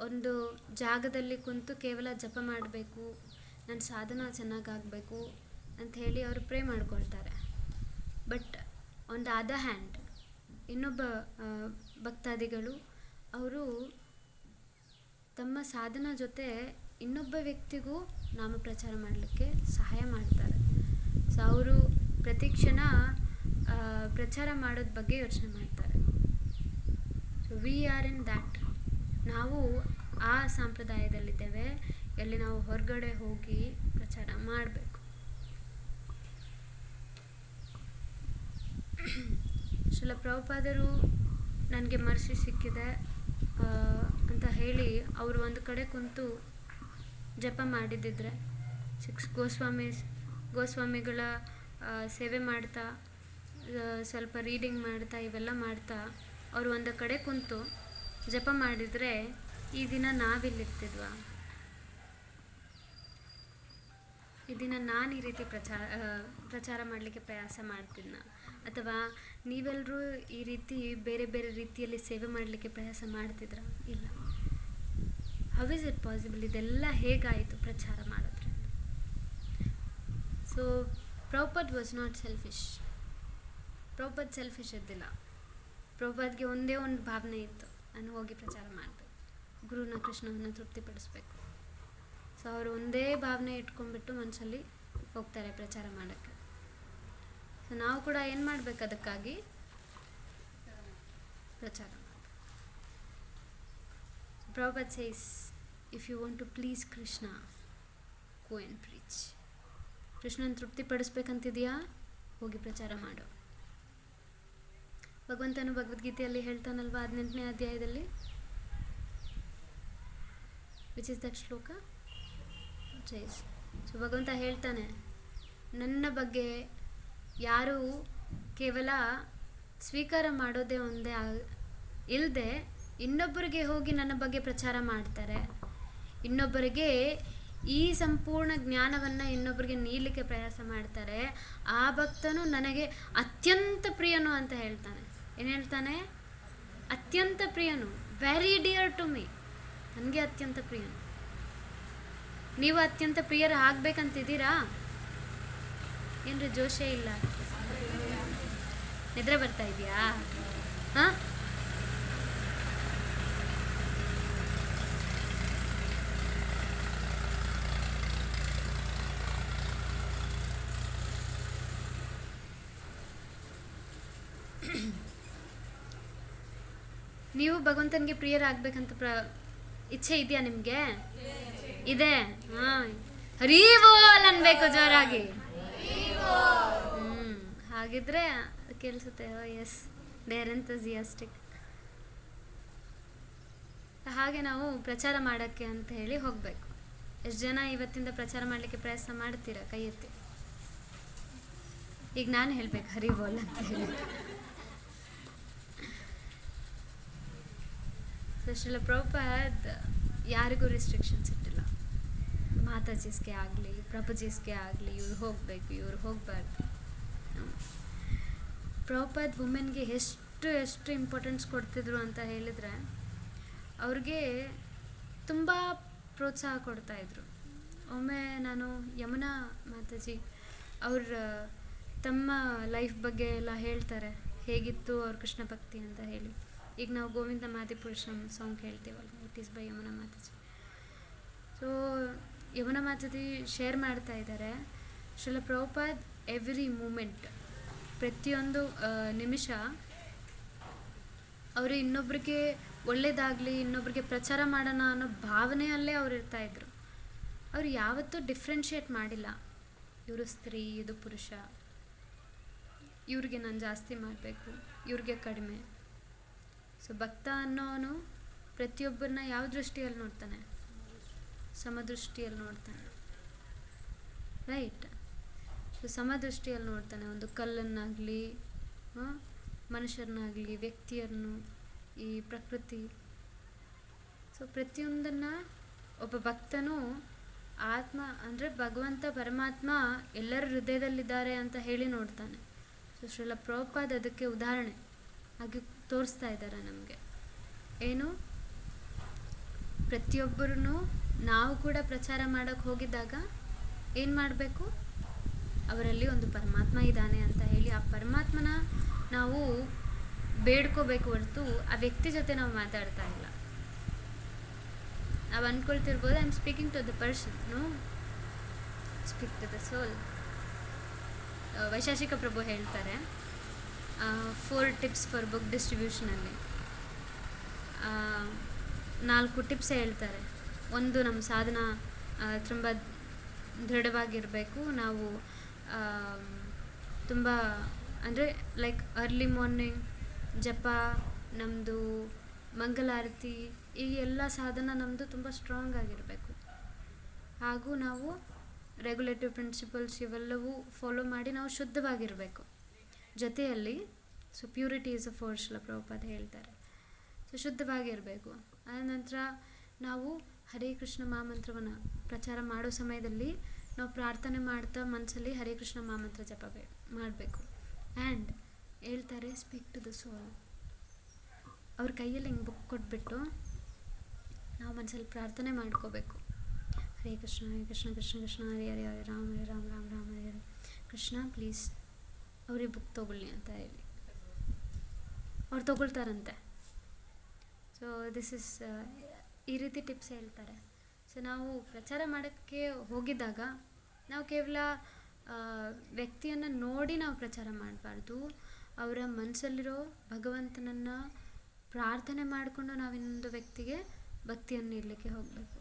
ಒಂದು ಜಾಗದಲ್ಲಿ ಕುಂತು ಕೇವಲ ಜಪ ಮಾಡಬೇಕು, ನನ್ನ ಸಾಧನ ಚೆನ್ನಾಗಾಗಬೇಕು ಅಂತ ಹೇಳಿ ಅವರು ಪ್ರೇ ಮಾಡ್ಕೊಳ್ತಾರೆ. But on the other hand ಇನ್ನೊಬ್ಬ ಭಕ್ತಾದಿಗಳು ಅವರು ತಮ್ಮ ಸಾಧನ ಜೊತೆ ಇನ್ನೊಬ್ಬ ವ್ಯಕ್ತಿಗೂ ನಾಮ ಪ್ರಚಾರ ಮಾಡಲಿಕ್ಕೆ ಸಹಾಯ ಮಾಡ್ತಾರೆ. ಸೊ ಅವರು ಪ್ರತಿ ಕ್ಷಣ ಪ್ರಚಾರ ಮಾಡೋದ ಬಗ್ಗೆ ಯೋಚನೆ ಮಾಡ್ತಾರೆ. So we are in that. ನಾವು ಆ ಸಂಪ್ರದಾಯದಲ್ಲಿದ್ದೇವೆ, ಎಲ್ಲಿ ನಾವು ಹೊರಗಡೆ ಹೋಗಿ ಪ್ರಚಾರ ಮಾಡಬೇಕು. ಶ್ರೀಲ ಪ್ರಭುಪಾದರು ನನಗೆ ಮರ್ಸಿ ಸಿಕ್ಕಿದೆ ಅಂತ ಹೇಳಿ ಅವರು ಒಂದು ಕಡೆ ಕುಂತು ಜಪ ಮಾಡಿದ್ದಿದ್ರೆ, 6 ಗೋಸ್ವಾಮಿಗಳ ಸೇವೆ ಮಾಡ್ತಾ, ಸ್ವಲ್ಪ ರೀಡಿಂಗ್ ಮಾಡ್ತಾ, ಇವೆಲ್ಲ ಮಾಡ್ತಾ ಅವರು ಒಂದು ಕಡೆ ಕುಂತು ಜಪ ಮಾಡಿದರೆ ಈ ದಿನ ನಾವಿಲ್ಲಿರ್ತಿದ್ವಾ? ಈ ದಿನ ನಾನು ಈ ರೀತಿ ಪ್ರಚಾರ ಮಾಡಲಿಕ್ಕೆ ಪ್ರಯಾಸ ಮಾಡ್ತಿದ್ನ? ಅಥವಾ ನೀವೆಲ್ಲರೂ ಈ ರೀತಿ ಬೇರೆ ಬೇರೆ ರೀತಿಯಲ್ಲಿ ಸೇವೆ ಮಾಡಲಿಕ್ಕೆ ಪ್ರಯಾಸ ಮಾಡ್ತಿದ್ರ? ಇಲ್ಲ. How is it possible? ಇದೆಲ್ಲ ಹೇಗಾಯಿತು ಪ್ರಚಾರ ಮಾಡಿದ್ರೆ? So Prabhupad was not selfish. Prabhupad selfish ಇದ್ದಿಲ್ಲ. ಪ್ರಭುಪಾದ್ಗೆ ಒಂದೇ ಒಂದು ಭಾವನೆ ಇತ್ತು, ನಾನು ಹೋಗಿ ಪ್ರಚಾರ ಮಾಡಬೇಕು, ಗುರುನ ಕೃಷ್ಣವನ್ನು ತೃಪ್ತಿಪಡಿಸ್ಬೇಕು. ಸೊ ಅವರು ಒಂದೇ ಭಾವನೆ ಇಟ್ಕೊಂಡ್ಬಿಟ್ಟು ಮನಸ್ಸಲ್ಲಿ ಹೋಗ್ತಾರೆ ಪ್ರಚಾರ ಮಾಡೋಕ್ಕೆ. ಸೊ ನಾವು ಕೂಡ ಏನು ಮಾಡಬೇಕು? ಅದಕ್ಕಾಗಿ ಪ್ರಚಾರ ಮಾಡಬೇಕು. Prabhupad says, if you want to please Krishna, go and preach. ಕೃಷ್ಣನ ತೃಪ್ತಿಪಡಿಸ್ಬೇಕಂತಿದೆಯಾ? ಹೋಗಿ ಪ್ರಚಾರ ಮಾಡು. ಭಗವಂತನು ಭಗವದ್ಗೀತೆಯಲ್ಲಿ ಹೇಳ್ತಾನಲ್ವ, 18ನೇ ಅಧ್ಯಾಯದಲ್ಲಿ, ವಿಚ್ ಇಸ್ ದಟ್ ಶ್ಲೋಕ? ಜೈಸ್. ಸೊ ಭಗವಂತ ಹೇಳ್ತಾನೆ, ನನ್ನ ಬಗ್ಗೆ ಯಾರು ಕೇವಲ ಸ್ವೀಕಾರ ಮಾಡೋದೇ ಒಂದೇ ಇಲ್ಲದೆ ಇನ್ನೊಬ್ಬರಿಗೆ ಹೋಗಿ ನನ್ನ ಬಗ್ಗೆ ಪ್ರಚಾರ ಮಾಡ್ತಾರೆ, ಇನ್ನೊಬ್ಬರಿಗೆ ಈ ಸಂಪೂರ್ಣ ಜ್ಞಾನವನ್ನು ಇನ್ನೊಬ್ಬರಿಗೆ ನೀಡಲಿಕ್ಕೆ ಪ್ರಯಾಸ ಮಾಡ್ತಾರೆ, ಆ ಭಕ್ತನು ನನಗೆ ಅತ್ಯಂತ ಪ್ರಿಯನು ಅಂತ ಹೇಳ್ತಾನೆ. ಏನು ಹೇಳ್ತಾನೆ? ಅತ್ಯಂತ ಪ್ರಿಯನು, ವೆರಿ ಡಿಯರ್ ಟು ಮೀ. ನನಗೆ ಅತ್ಯಂತ ಪ್ರಿಯನು. ನೀವು ಅತ್ಯಂತ ಪ್ರಿಯರು ಆಗ್ಬೇಕಂತಿದ್ದೀರಾ? ಏನ್ರಿ ಜೋಶೇ ಇಲ್ಲ? ನಿದ್ರೆ ಬರ್ತಾ ಇದೆಯಾ? ಹಾಂ, ನೀವು ಭಗವಂತನಿಗೆ ಪ್ರಿಯರಾಗಬೇಕಂತ ಇಚ್ಛೆ ಇದೆಯಾ ನಿಮಗೆ? ಇದೆ. ಹಾಂ, ಹರಿ ಬೋಲ್ ಅನ್ಬೇಕು ಜೋರಾಗಿ. ಹಾಗಿದ್ರೆ ಕೇಳಿಸುತ್ತೆ. Yes, they are enthusiastic. ಹಾಗೆ ನಾವು ಪ್ರಚಾರ ಮಾಡೋಕ್ಕೆ ಅಂತ ಹೇಳಿ ಹೋಗಬೇಕು. ಎಷ್ಟು ಜನ ಇವತ್ತಿಂದ ಪ್ರಚಾರ ಮಾಡಲಿಕ್ಕೆ ಪ್ರಯತ್ನ ಮಾಡ್ತೀರಾ? ಕೈ ಎತ್ತಿ. ಈಗ ನಾನು ಹೇಳ್ಬೇಕು ಹರಿ ಬೋಲ್ ಅಂತ ಹೇಳಿ. ಶ್ರೀಲ ಪ್ರಭುಪಾದ್ ಯಾರಿಗೂ ರಿಸ್ಟ್ರಿಕ್ಷನ್ಸ್ ಇಟ್ಟಿಲ್ಲ. ಮಾತಾಜೀಸ್ಗೆ ಆಗಲಿ, ಪ್ರಭುಜೀಸ್ಗೆ ಆಗಲಿ, ಇವ್ರು ಹೋಗಬೇಕು, ಇವ್ರು ಹೋಗಬಾರ್ದು. ಪ್ರಭುಪಾದ್ ವುಮೆನ್ಗೆ ಎಷ್ಟು ಇಂಪಾರ್ಟೆನ್ಸ್ ಕೊಡ್ತಿದ್ರು ಅಂತ ಹೇಳಿದರೆ, ಅವ್ರಿಗೆ ತುಂಬ ಪ್ರೋತ್ಸಾಹ ಕೊಡ್ತಾಯಿದ್ರು. ಒಮ್ಮೆ ನಾನು ಯಮುನಾ ಮಾತಾಜಿ ಅವ್ರ ತಮ್ಮ ಲೈಫ್ ಬಗ್ಗೆ ಎಲ್ಲ ಹೇಳ್ತಾರೆ, ಹೇಗಿತ್ತು ಅವ್ರ ಕೃಷ್ಣ ಭಕ್ತಿ ಅಂತ ಹೇಳಿ. ಈಗ ನಾವು ಗೋವಿಂದ ಮಾದಿಪುರುಷಂ ಸಾಂಗ್ ಹೇಳ್ತೀವಲ್ಲ, it is by Yamuna Mataji. So Yamuna Mataji share ಮಾಡ್ತಾ ಇದ್ದಾರೆ, ಶ್ರೀಲ ಪ್ರಭುಪಾದ್ ಎವ್ರಿ ಮೂಮೆಂಟ್, ಪ್ರತಿಯೊಂದು ನಿಮಿಷ ಅವರು ಇನ್ನೊಬ್ರಿಗೆ ಒಳ್ಳೇದಾಗಲಿ, ಇನ್ನೊಬ್ರಿಗೆ ಪ್ರಚಾರ ಮಾಡೋಣ ಅನ್ನೋ ಭಾವನೆಯಲ್ಲೇ ಅವ್ರು ಇರ್ತಾಯಿದ್ರು. ಅವ್ರು ಯಾವತ್ತೂ ಡಿಫ್ರೆನ್ಷಿಯೇಟ್ ಮಾಡಿಲ್ಲ, ಇವರು ಸ್ತ್ರೀ, ಇದು ಪುರುಷ, ಇವ್ರಿಗೆ ನಾನು ಜಾಸ್ತಿ ಮಾಡಬೇಕು, ಇವ್ರಿಗೆ ಕಡಿಮೆ. ಸೊ ಭಕ್ತ ಅನ್ನೋನು ಪ್ರತಿಯೊಬ್ಬರನ್ನ ಯಾವ ದೃಷ್ಟಿಯಲ್ಲಿ ನೋಡ್ತಾನೆ? ಸಮದೃಷ್ಟಿಯಲ್ಲಿ ನೋಡ್ತಾನೆ, ರೈಟ್? ಸೊ ಸಮದೃಷ್ಟಿಯಲ್ಲಿ ನೋಡ್ತಾನೆ. ಒಂದು ಕಲ್ಲನ್ನಾಗಲಿ, ಮನುಷ್ಯರನ್ನಾಗಲಿ, ವ್ಯಕ್ತಿಯನ್ನು, ಈ ಪ್ರಕೃತಿ. ಸೊ ಪ್ರತಿಯೊಂದನ್ನು ಒಬ್ಬ ಭಕ್ತನು ಆತ್ಮ ಅಂದರೆ ಭಗವಂತ ಪರಮಾತ್ಮ ಎಲ್ಲರ ಹೃದಯದಲ್ಲಿದ್ದಾರೆ ಅಂತ ಹೇಳಿ ನೋಡ್ತಾನೆ. ಸೊ ಶ್ರೀಲ ಪ್ರಭುಪಾದ ಅದಕ್ಕೆ ಉದಾಹರಣೆ ಆಗಿ ತೋರಿಸ್ತಾ ಇದ್ದಾರೆ ನಮಗೆ. ಏನು? ಪ್ರತಿಯೊಬ್ಬರೂ ನಾವು ಕೂಡ ಪ್ರಚಾರ ಮಾಡೋಕ್ಕೆ ಹೋಗಿದ್ದಾಗ ಏನು ಮಾಡಬೇಕು? ಅವರಲ್ಲಿ ಒಂದು ಪರಮಾತ್ಮ ಇದ್ದಾನೆ ಅಂತ ಹೇಳಿ ಆ ಪರಮಾತ್ಮನ ನಾವು ಬೇಡ್ಕೋಬೇಕು ಹೊರತು ಆ ವ್ಯಕ್ತಿ ಜೊತೆ ನಾವು ಮಾತಾಡ್ತಾ ಇಲ್ಲ. ನಾವು ಅಂದ್ಕೊಳ್ತಿರ್ಬೋದು, I am speaking to the person. No, speak to the soul. Vaishakhika Prabhu ಹೇಳ್ತಾರೆ 4 ಟಿಪ್ಸ್ ಫಾರ್ ಬುಕ್ ಡಿಸ್ಟ್ರಿಬ್ಯೂಷನಲ್ಲಿ 4 ಟಿಪ್ಸ್ ಹೇಳ್ತಾರೆ. ಒಂದು, ನಮ್ಮ ಸಾಧನ ತುಂಬ ದೃಢವಾಗಿರಬೇಕು. ನಾವು ತುಂಬ ಅಂದರೆ ಲೈಕ್ ಅರ್ಲಿ ಮಾರ್ನಿಂಗ್ ಜಪ, ನಮ್ಮದು ಮಂಗಲಾರತಿ, ಈ ಎಲ್ಲ ಸಾಧನ ನಮ್ಮದು ತುಂಬ ಸ್ಟ್ರಾಂಗ್ ಆಗಿರಬೇಕು. ಹಾಗೂ ನಾವು ರೆಗ್ಯುಲೇಟಿವ್ ಪ್ರಿನ್ಸಿಪಲ್ಸ್ ಇವೆಲ್ಲವೂ ಫಾಲೋ ಮಾಡಿ ನಾವು ಶುದ್ಧವಾಗಿರಬೇಕು. ಜೊತೆಯಲ್ಲಿ so purity is a force, Prabhupada ಹೇಳ್ತಾರೆ. ಸೊ ಶುದ್ಧವಾಗಿರಬೇಕು. ಆನಂತರ ನಾವು ಹರೇ ಕೃಷ್ಣ ಮಹಾಮಂತ್ರವನ್ನು ಪ್ರಚಾರ ಮಾಡೋ ಸಮಯದಲ್ಲಿ ನಾವು ಪ್ರಾರ್ಥನೆ ಮಾಡ್ತಾ ಮನಸ್ಸಲ್ಲಿ ಹರೇ ಕೃಷ್ಣ ಮಹಾಮಂತ್ರ ಜಪ ಮಾಡಬೇಕು. ಆ್ಯಂಡ್ ಹೇಳ್ತಾರೆ ಸ್ಪೀಕ್ ಟು ದ ಸೋಲ್. ಅವ್ರ ಕೈಯಲ್ಲಿ ಹಿಂಗೆ ಬುಕ್ ಕೊಟ್ಬಿಟ್ಟು ನಾವು ಮನಸ್ಸಲ್ಲಿ ಪ್ರಾರ್ಥನೆ ಮಾಡ್ಕೋಬೇಕು. ಹರೇ ಕೃಷ್ಣ ಕೃಷ್ಣ ಕೃಷ್ಣ ಕೃಷ್ಣ ಹರೇ ಹರೇ ಹರೇ ರಾಮ ಹರೇ ರಾಮ ರಾಮ ರಾಮ ಹರೇ ಹರೇ ಕೃಷ್ಣ, ಪ್ಲೀಸ್ ಅವ್ರಿಗೆ ಬುಕ್ ತೊಗೊಳ್ಳಿ ಅಂತ ಹೇಳಿ ಅವ್ರು ತೊಗೊಳ್ತಾರಂತೆ. ಸೊ ದಿಸ್ ಇಸ್ ಈ ರೀತಿ ಟಿಪ್ಸ್ ಹೇಳ್ತಾರೆ. ಸೊ ನಾವು ಪ್ರಚಾರ ಮಾಡೋಕ್ಕೆ ಹೋಗಿದ್ದಾಗ ನಾವು ಕೇವಲ ವ್ಯಕ್ತಿಯನ್ನು ನೋಡಿ ನಾವು ಪ್ರಚಾರ ಮಾಡಬಾರ್ದು. ಅವರ ಮನಸ್ಸಲ್ಲಿರೋ ಭಗವಂತನನ್ನು ಪ್ರಾರ್ಥನೆ ಮಾಡಿಕೊಂಡು ನಾವು ಇನ್ನೊಂದು ವ್ಯಕ್ತಿಗೆ ಭಕ್ತಿಯನ್ನು ನೀಡಲಿಕ್ಕೆ ಹೋಗಬೇಕು.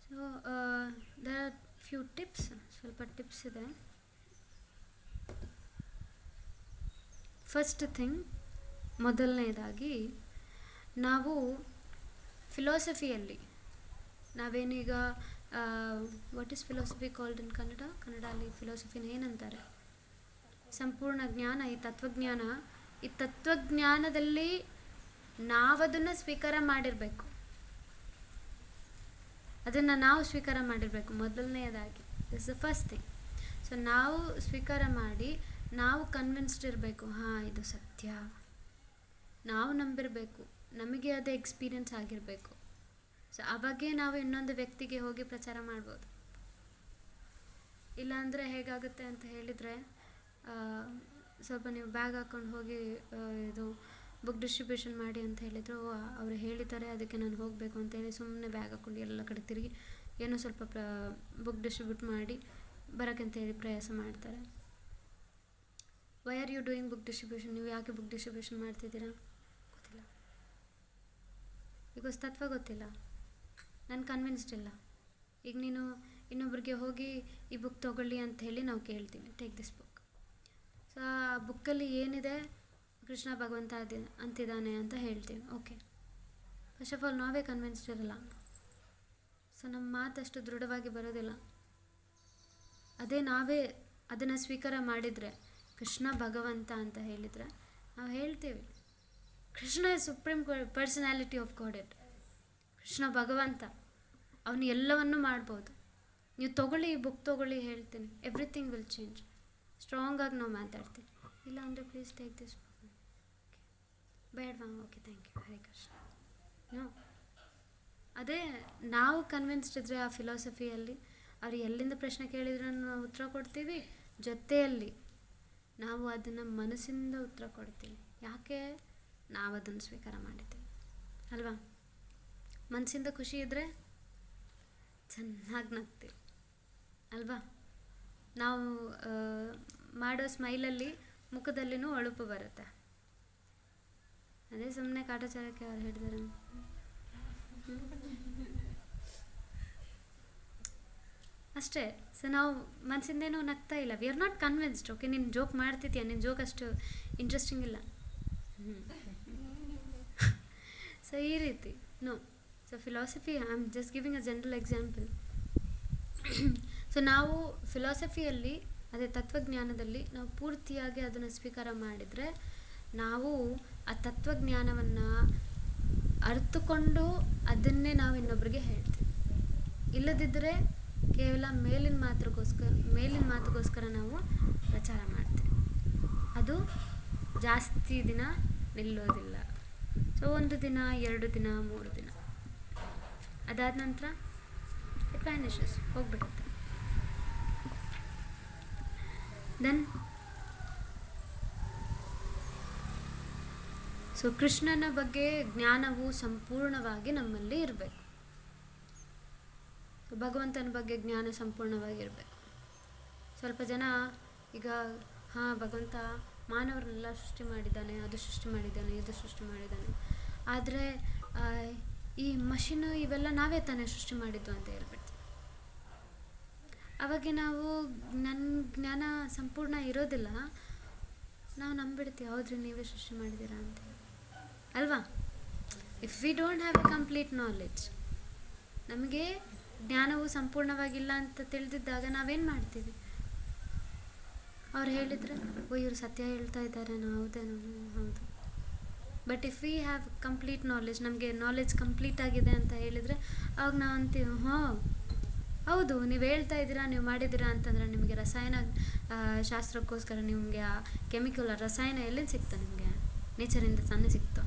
So there are few tips, ಸ್ವಲ್ಪ ಟಿಪ್ಸ್ ಇದೆ. ಫಸ್ಟ್ ಥಿಂಗ್, ಮೊದಲನೇದಾಗಿ ನಾವು ಫಿಲಾಸಫಿಯಲ್ಲಿ ನಾವೇನೀಗ what is philosophy called in Kannada? ಕನ್ನಡಲ್ಲಿ ಫಿಲಾಸಫಿನ ಏನಂತಾರೆ? ಸಂಪೂರ್ಣ ಜ್ಞಾನ, ಈ ತತ್ವಜ್ಞಾನ. ಈ ತತ್ವಜ್ಞಾನದಲ್ಲಿ ನಾವದನ್ನು ಸ್ವೀಕಾರ ಮಾಡಿರಬೇಕು, ಅದನ್ನು ನಾವು ಸ್ವೀಕಾರ ಮಾಡಿರಬೇಕು ಮೊದಲನೇದಾಗಿ. This the first thing. So ನಾವು ಸ್ವೀಕಾರ ಮಾಡಿ ನಾವು ಕನ್ವಿನ್ಸ್ಡ್ ಇರಬೇಕು, ಹಾಂ ಇದು ಸತ್ಯ, ನಾವು ನಂಬಿರಬೇಕು, ನಮಗೆ ಅದೇ ಎಕ್ಸ್ಪೀರಿಯನ್ಸ್ ಆಗಿರಬೇಕು. ಸೊ ಅವಾಗೇ ನಾವು ಇನ್ನೊಂದು ವ್ಯಕ್ತಿಗೆ ಹೋಗಿ ಪ್ರಚಾರ ಮಾಡ್ಬೋದು. ಇಲ್ಲಾಂದರೆ ಹೇಗಾಗುತ್ತೆ ಅಂತ ಹೇಳಿದರೆ, ಸ್ವಲ್ಪ ನೀವು ಬ್ಯಾಗ್ ಹಾಕ್ಕೊಂಡು ಹೋಗಿ ಇದು ಬುಕ್ ಡಿಸ್ಟ್ರಿಬ್ಯೂಷನ್ ಮಾಡಿ ಅಂತ ಹೇಳಿದರು, ಅವರು ಹೇಳಿದ್ದಾರೆ ಅದಕ್ಕೆ ನಾನು ಹೋಗಬೇಕು ಅಂತೇಳಿ ಸುಮ್ಮನೆ ಬ್ಯಾಗ್ ಹಾಕ್ಕೊಂಡು ಎಲ್ಲ ಕಡೆ ತಿರುಗಿ ಏನೋ ಸ್ವಲ್ಪ ಬುಕ್ ಡಿಸ್ಟ್ರಿಬ್ಯೂಟ್ ಮಾಡಿ ಬರೋಕ್ಕಂತ ಹೇಳಿ ಪ್ರಯಾಸ ಮಾಡ್ತಾರೆ. Why are you doing book distribution? ನೀವು ಯಾಕೆ ಬುಕ್ ಡಿಸ್ಟ್ರಿಬ್ಯೂಷನ್ ಮಾಡ್ತಿದ್ದೀರಾ? ಗೊತ್ತಿಲ್ಲ. ಬಿಕಾಸ್ ತತ್ವ ಗೊತ್ತಿಲ್ಲ, ನಾನು ಕನ್ವಿನ್ಸ್ಡ್ ಇಲ್ಲ. ಈಗ ನೀನು ಇನ್ನೊಬ್ರಿಗೆ ಹೋಗಿ ಈ ಬುಕ್ ತೊಗೊಳ್ಳಿ ಅಂತ ಹೇಳಿ ನಾವು ಕೇಳ್ತೀವಿ, ಟೇಕ್ ದಿಸ್ ಬುಕ್. ಸೊ ಆ ಬುಕ್ಕಲ್ಲಿ ಏನಿದೆ, ಕೃಷ್ಣ ಭಗವಂತ ಅಂತಿದ್ದಾನೆ ಅಂತ ಹೇಳ್ತೀವಿ. ಓಕೆ, ಫಸ್ಟ್ ಆಫ್ ಆಲ್ ನಾವೇ ಕನ್ವಿನ್ಸ್ಡ್ ಇರಲ್ಲ. ಸೊ ನಮ್ಮ ಮಾತಷ್ಟು ದೃಢವಾಗಿ ಬರೋದಿಲ್ಲ. ಅದೇ ನಾವೇ ಅದನ್ನು ಸ್ವೀಕಾರ ಮಾಡಿದರೆ, ಕೃಷ್ಣ ಭಗವಂತ ಅಂತ ಹೇಳಿದರೆ ನಾವು ಹೇಳ್ತೀವಿ Krishna is supreme personality of god. Krishna ಭಗವಂತ, ಅವನು ಎಲ್ಲವನ್ನೂ ಮಾಡ್ಬೋದು. ನೀವು ತೊಗೊಳ್ಳಿ, ಈ ಬುಕ್ ತೊಗೊಳ್ಳಿ ಹೇಳ್ತೀನಿ, ಎವ್ರಿಥಿಂಗ್ ವಿಲ್ ಚೇಂಜ್. ಸ್ಟ್ರಾಂಗಾಗಿ ನಾವು ಮಾತಾಡ್ತೀವಿ. ಇಲ್ಲ ಅಂದರೆ ಪ್ಲೀಸ್ ಟೇಕ್ ದಿಸ್ ಬುಕ್. ಬೇಡವಾ? Okay, thank you, Hare Krishna. No, ಅದೇ ನಾವು ಕನ್ವಿನ್ಸ್ಡ್ ಇದ್ದರೆ ಆ ಫಿಲಾಸಫಿಯಲ್ಲಿ ಅವ್ರು ಎಲ್ಲಿಂದ ಪ್ರಶ್ನೆ ಕೇಳಿದ್ರು ನಾವು ಉತ್ತರ ಕೊಡ್ತೀವಿ. ಜೊತೆಯಲ್ಲಿ ನಾವು ಅದನ್ನು ಮನಸ್ಸಿಂದ ಉತ್ತರ ಕೊಡ್ತೀವಿ. ಯಾಕೆ? ನಾವು ಅದನ್ನು ಸ್ವೀಕಾರ ಮಾಡಿದ್ದೀವಿ ಅಲ್ವಾ? ಮನಸ್ಸಿಂದ ಖುಷಿ ಇದ್ದರೆ ಚೆನ್ನಾಗಿ ನಗ್ತೀವಿ ಅಲ್ವಾ? ನಾವು ಮಾಡೋ ಸ್ಮೈಲಲ್ಲಿ ಮುಖದಲ್ಲಿನೂ ಹೊಳಪು ಬರುತ್ತೆ. ಅದೇ ಸುಮ್ಮನೆ ಕಾಟಾಚಾರಕ್ಕೆ ಅವ್ರು ಹೇಳಿದ್ದಾರೆ ಅಷ್ಟೇ. ಸೊ ನಾವು ಮನಸ್ಸಿಂದೇನೂ ನಗ್ತಾ ಇಲ್ಲ, we are not convinced. Okay, ನೀನು ಜೋಕ್ ಮಾಡ್ತಿದ್ಯಾ, ನಿನ್ನ ಜೋಕ್ ಅಷ್ಟು ಇಂಟ್ರೆಸ್ಟಿಂಗ್ ಇಲ್ಲ. ಸೊ ಈ ರೀತಿ no. So philosophy, I am just giving a general example. So ನಾವು ಫಿಲಾಸಫಿಯಲ್ಲಿ, ಅದೇ ತತ್ವಜ್ಞಾನದಲ್ಲಿ ನಾವು ಪೂರ್ತಿಯಾಗಿ ಅದನ್ನು ಸ್ವೀಕಾರ ಮಾಡಿದರೆ ನಾವು ಆ ತತ್ವಜ್ಞಾನವನ್ನು ಅರ್ಥಕೊಂಡು ಅದನ್ನೇ ನಾವು ಇನ್ನೊಬ್ಬರಿಗೆ ಹೇಳ್ತೀವಿ. ಇಲ್ಲದಿದ್ದರೆ ಕೇವಲ ಮೇಲಿನ ಮಾತುಗೋಸ್ಕರ ನಾವು ಪ್ರಚಾರ ಮಾಡ್ತೀವಿ. ಅದು ಜಾಸ್ತಿ ದಿನ ನಿಲ್ಲೋದಿಲ್ಲ. ಸೊ 1 ದಿನ, 2 ದಿನ, 3 ದಿನ, ಅದಾದ ನಂತರ ಇಟ್ ವ್ಯಾನಿಷಸ್, ಹೋಗ್ಬಿಡುತ್ತೆ. ದೆನ್ ಸೊ ಕೃಷ್ಣನ ಬಗ್ಗೆ ಜ್ಞಾನವು ಸಂಪೂರ್ಣವಾಗಿ ನಮ್ಮಲ್ಲಿ ಇರಬೇಕು. ಭಗವಂತನ ಬಗ್ಗೆ ಜ್ಞಾನ ಸಂಪೂರ್ಣವಾಗಿರಬೇಕು. ಸ್ವಲ್ಪ ಜನ ಈಗ ಭಗವಂತ ಮಾನವರನ್ನೆಲ್ಲ ಸೃಷ್ಟಿ ಮಾಡಿದ್ದಾನೆ, ಅದು ಸೃಷ್ಟಿ ಮಾಡಿದ್ದಾನೆ, ಇದು ಸೃಷ್ಟಿ ಮಾಡಿದ್ದಾನೆ, ಆದರೆ ಈ ಮಷಿನು ಇವೆಲ್ಲ ನಾವೇ ತಾನೇ ಸೃಷ್ಟಿ ಮಾಡಿದ್ದು ಅಂತ ಹೇಳ್ಬಿಡ್ತೀವಿ. ಅವಾಗ ನಾವು ನನ್ನ ಜ್ಞಾನ ಸಂಪೂರ್ಣ ಇರೋದಿಲ್ಲ, ನಾವು ನಂಬಿಡ್ತೀವಿ, ಹೌದ್ರಿ ನೀವೇ ಸೃಷ್ಟಿ ಮಾಡಿದ್ದೀರಾ ಅಂತ ಅಲ್ವಾ. If we don't have A complete knowledge, ನಮಗೆ ಜ್ಞಾನವು ಸಂಪೂರ್ಣವಾಗಿಲ್ಲ ಅಂತ ತಿಳಿದಿದ್ದಾಗ ನಾವೇನು ಮಾಡ್ತೀವಿ? ಅವ್ರು ಹೇಳಿದರೆ ಇವರು ಸತ್ಯ ಹೇಳ್ತಾ ಇದ್ದಾರೆ, ಹೌದೇನೋ, ಹೌದು. But if we have complete knowledge, ನಮಗೆ ನಾಲೆಡ್ಜ್ ಕಂಪ್ಲೀಟ್ ಆಗಿದೆ ಅಂತ ಹೇಳಿದರೆ ಅವಾಗ ನಾವು ಅಂತೀವಿ, ಹೌದು ನೀವು ಹೇಳ್ತಾ ಇದ್ದೀರಾ, ನೀವು ಮಾಡಿದ್ದೀರಾ ಅಂತಂದರೆ ನಿಮಗೆ ರಸಾಯನ ಶಾಸ್ತ್ರಕ್ಕೋಸ್ಕರ ನಿಮಗೆ ಆ ಕೆಮಿಕಲ್ ರಸಾಯನ ಎಲ್ಲಿಂದ ಸಿಗ್ತಾ? ನಿಮಗೆ ನೇಚರಿಂದ ತಾನೇ ಸಿಗ್ತಾ?